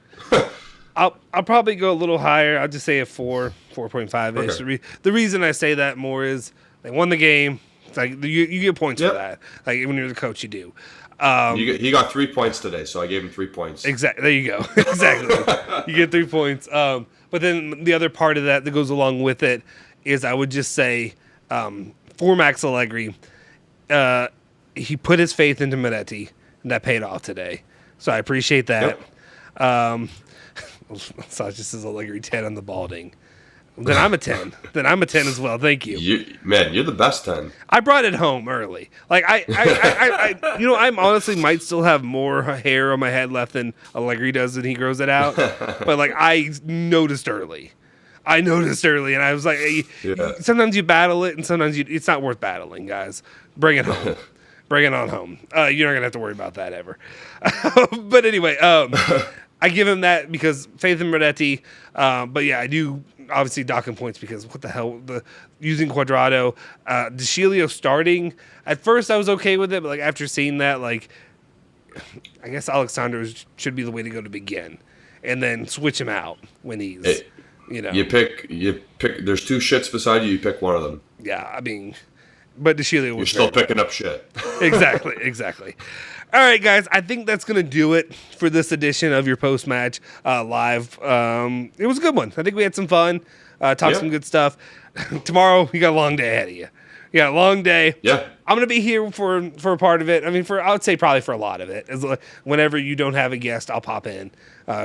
Speaker 2: I'll probably go a little higher. I'll just say a 4.5 ish. Okay. The reason I say that more is they won the game. It's like you get points for that. Like when you're the coach, you do.
Speaker 3: He got 3 points today, so I gave him 3 points.
Speaker 2: Exactly. There you go. Exactly. You get 3 points. But then the other part of that goes along with it is I would just say for Max Allegri, he put his faith into Miretti, and that paid off today. So I appreciate that. Yep. Sasha says Allegri 10 on the balding. Then I'm a 10. Then I'm a 10 as well. Thank you.
Speaker 3: You're the best 10.
Speaker 2: I brought it home early. Like I honestly might still have more hair on my head left than Allegri does when he grows it out. But like I noticed early, and I was like, hey, sometimes you battle it, and sometimes it's not worth battling, guys. Bring it home. Bring it on home. You're not gonna have to worry about that ever. But anyway, I give him that because faith in Miretti. But yeah, I do. Obviously, docking points because what the hell? Using Cuadrado, De Sciglio starting. At first, I was okay with it, but like after seeing that, like I guess Alexandro should be the way to go to begin, and then switch him out when he's, You
Speaker 3: pick. There's 2 shits beside you. You pick one of them.
Speaker 2: Yeah, I mean, but De Sciglio was.
Speaker 3: You're still picking up shit.
Speaker 2: Exactly. All right, guys, I think that's going to do it for this edition of your post-match live. It was a good one. I think we had some fun, talked some good stuff. Tomorrow, you got a long day ahead of you. You got a long day.
Speaker 3: Yeah.
Speaker 2: I'm going to be here for a part of it. I mean, I would say probably for a lot of it. Whenever you don't have a guest, I'll pop in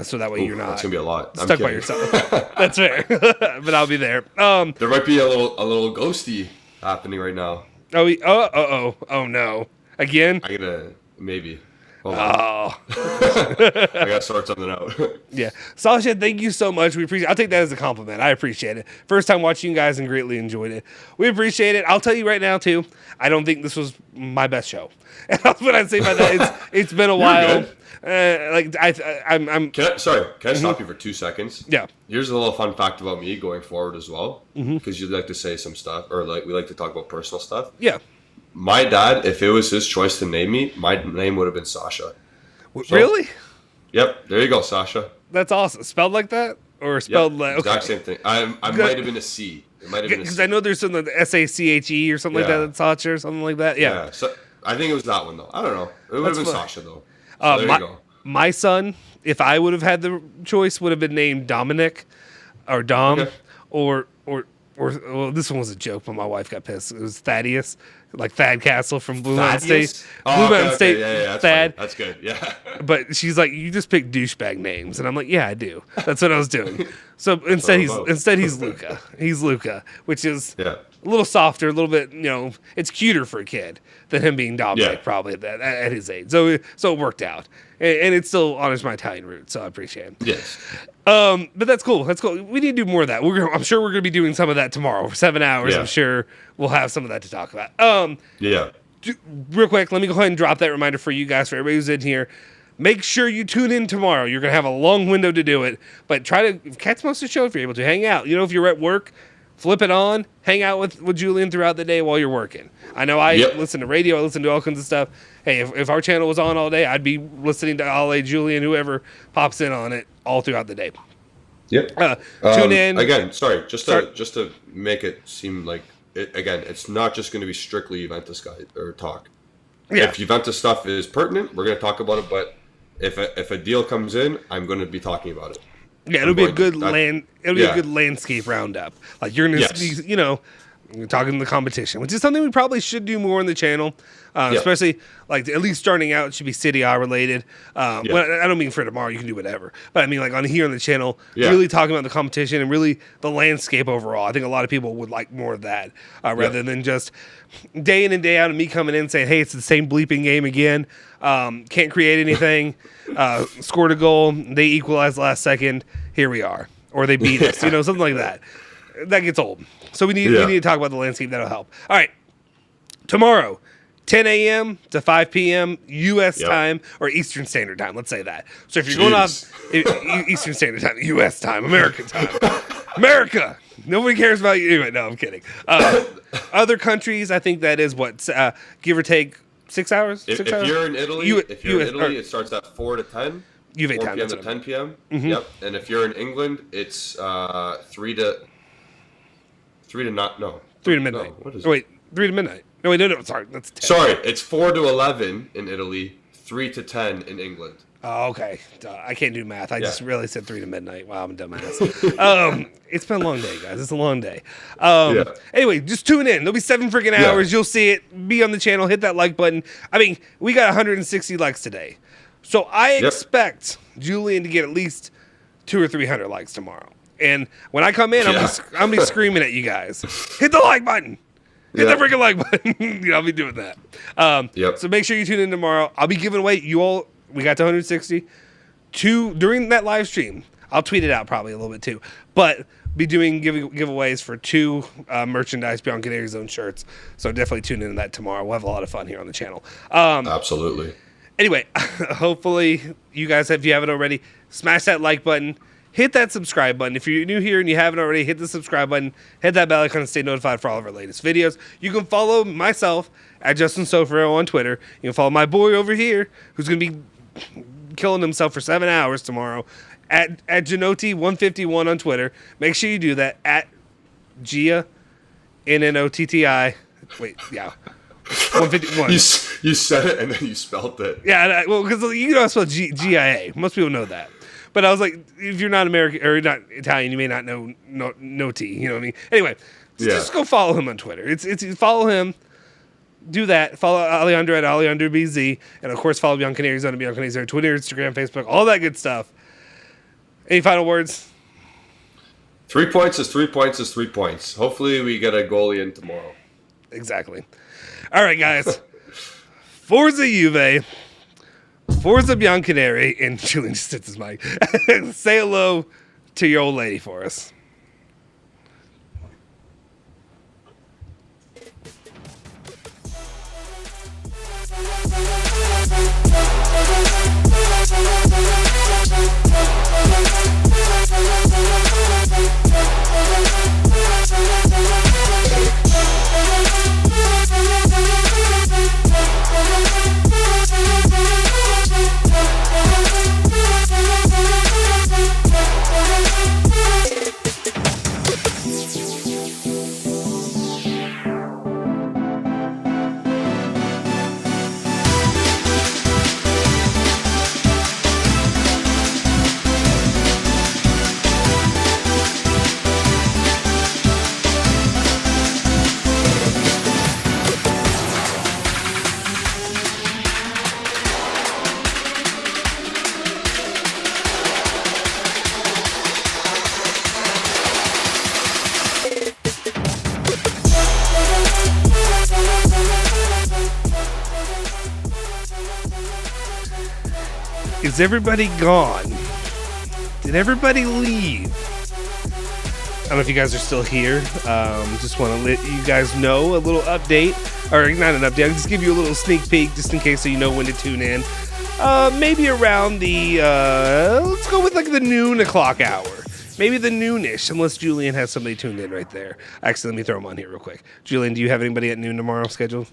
Speaker 2: so that way you're not
Speaker 3: that's gonna be a lot.
Speaker 2: stuck by yourself. That's fair. But I'll be there.
Speaker 3: There might be a little ghosty happening right now.
Speaker 2: Oh, no. Again?
Speaker 3: I gotta... Maybe.
Speaker 2: Hold
Speaker 3: on. I gotta sort something out.
Speaker 2: Yeah. Sasha, thank you so much. We appreciate it. I'll take that as a compliment. I appreciate it. First time watching you guys and greatly enjoyed it. We appreciate it. I'll tell you right now, too, I don't think this was my best show. And that's what I say by that. It's been a while. I'm
Speaker 3: Can I stop you for 2 seconds?
Speaker 2: Yeah.
Speaker 3: Here's a little fun fact about me going forward as well. Because you'd like to say some stuff, or like we like to talk about personal stuff.
Speaker 2: Yeah.
Speaker 3: My dad, if it was his choice to name me, my name would have been Sasha.
Speaker 2: So, really?
Speaker 3: Yep. There you go, Sasha.
Speaker 2: That's awesome. Spelled like that? Or spelled like...
Speaker 3: Exact same thing. I might have been a C. It might have been a C.
Speaker 2: Because I know there's something like SACHE or something like that, Sasha or something like that. Yeah.
Speaker 3: So I think it was that one, though. I don't know. It would have been Sasha, though. So there you go.
Speaker 2: My son, if I would have had the choice, would have been named Dominic or Dom or well, this one was a joke, but my wife got pissed. It was Thaddeus, like Thad Castle from Blue Mountain State.
Speaker 3: Oh,
Speaker 2: Blue Mountain State.
Speaker 3: Yeah, that's
Speaker 2: Thad.
Speaker 3: funny. That's good. Yeah.
Speaker 2: But she's like, you just pick douchebag names, and I'm like, yeah, I do. That's what I was doing. So instead, he's Luca. He's Luca, which is a little softer, a little bit. It's cuter for a kid than him being Dominic, probably at his age. So it worked out, and it still honors my Italian roots. So I appreciate it.
Speaker 3: Yes.
Speaker 2: But that's cool. That's cool. We need to do more of that. I'm sure we're going to be doing some of that tomorrow for 7 hours.
Speaker 3: Yeah.
Speaker 2: I'm sure we'll have some of that to talk about. Real quick, let me go ahead and drop that reminder for you guys, for everybody who's in here. Make sure you tune in tomorrow. You're going to have a long window to do it, but try to catch most of the show if you're able to. Hang out. If you're at work, flip it on. Hang out with Julian throughout the day while you're working. I know I listen to radio. I listen to all kinds of stuff. Hey, if our channel was on all day, I'd be listening to Ale, Julian, whoever pops in on it all throughout the day.
Speaker 3: Yep.
Speaker 2: Tune in.
Speaker 3: Again, sorry, just to make it seem like, it's not just going to be strictly Juventus guys or talk.
Speaker 2: Yeah.
Speaker 3: If Juventus stuff is pertinent, we're going to talk about it, but if a deal comes in, I'm going to be talking about it.
Speaker 2: Yeah, it'll be a good landscape roundup. Like you're gonna, we're talking the competition, which is something we probably should do more on the channel, especially like at least starting out. It should be City A related. Well, I don't mean for tomorrow. You can do whatever, but I mean like on the channel, really talking about the competition and really the landscape overall. I think a lot of people would like more of that rather than just day in and day out of me coming in saying, "Hey, it's the same bleeping game again. Can't create anything. Scored a goal. They equalized last second. Here we are." Or they beat us, something like that. That gets old. So we need to talk about the landscape. That'll help. All right. Tomorrow, 10 a.m. to 5 p.m. U.S. time or Eastern Standard Time. Let's say that. So if you're going off Eastern Standard Time, U.S. time, American time. America. Nobody cares about you. Anyway, no, I'm kidding. Other countries, I think that is what, give or take 6 hours?
Speaker 3: If you're in Italy, it starts at 4 to 10.
Speaker 2: UV
Speaker 3: 4
Speaker 2: time.
Speaker 3: p.m. to 10 p.m.
Speaker 2: Mm-hmm.
Speaker 3: Yep. And if you're in England, it's 3 to midnight.
Speaker 2: No, what is it? Wait, 3 to midnight. No, sorry, that's 10.
Speaker 3: Sorry, it's 4 to 11 in Italy, 3 to 10 in England.
Speaker 2: Oh, okay. I can't do math. I just really said 3 to midnight. Wow, I'm a dumbass. It's been a long day, guys. It's a long day. Anyway, just tune in. There'll be 7 freaking hours. You'll see it. Be on the channel. Hit that like button. I mean, we got 160 likes today. So I expect Julian to get at least 200 or 300 likes tomorrow. And when I come in, I'm gonna be screaming at you guys. Hit the like button. Hit the freaking like button. I'll be doing that. So make sure you tune in tomorrow. I'll be giving away we got to 160. During that live stream. I'll tweet it out probably a little bit too. But be doing giveaways for 2 merchandise Bianconeri Zone shirts. So definitely tune in to that tomorrow. We'll have a lot of fun here on the channel.
Speaker 3: Absolutely.
Speaker 2: Anyway, hopefully you guys, if you haven't already, smash that like button. Hit that subscribe button. If you're new here and you haven't already, hit the subscribe button. Hit that bell icon to stay notified for all of our latest videos. You can follow myself at Justin Sofero on Twitter. You can follow my boy over here, who's going to be killing himself for 7 hours tomorrow, at Genotti151 on Twitter. Make sure you do that, at Gia, Nnotti. Wait, 151.
Speaker 3: You said it and then you spelled it.
Speaker 2: Yeah, well, because I spell GIA. Most people know that. But I was like, if you're not American or not Italian, you may not know no T. You know what I mean? Anyway, just go follow him on Twitter. It's follow him. Do that. Follow Alejandro at AlejandraBZ. And, of course, follow Bianconeri Zone at Bianconeri Zone. Twitter, Instagram, Facebook, all that good stuff. Any final words?
Speaker 3: 3 points is 3 points is 3 points. Hopefully we get a goalie in tomorrow.
Speaker 2: Exactly. All right, guys. Forza Juve. Forza Bianconeri. And Julian just hits his mic. Say hello to your old lady for us. Is everybody gone? Did everybody leave? I don't know if you guys are still here. Just want to let you guys know a little update. Or not an update. I'll just give you a little sneak peek just in case so you know when to tune in. Maybe around the, let's go with like the noon o'clock hour. Maybe the noonish, unless Julian has somebody tuned in right there. Actually, let me throw him on here real quick. Julian, do you have anybody at noon tomorrow scheduled?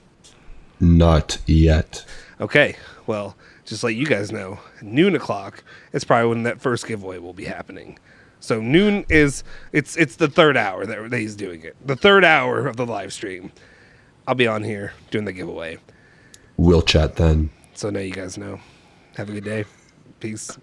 Speaker 3: Not yet.
Speaker 2: Okay, well, just let you guys know, noon o'clock is probably when that first giveaway will be happening. So noon is, it's the third hour that he's doing it. The third hour of the live stream. I'll be on here doing the giveaway.
Speaker 3: We'll chat then.
Speaker 2: So now you guys know. Have a good day. Peace.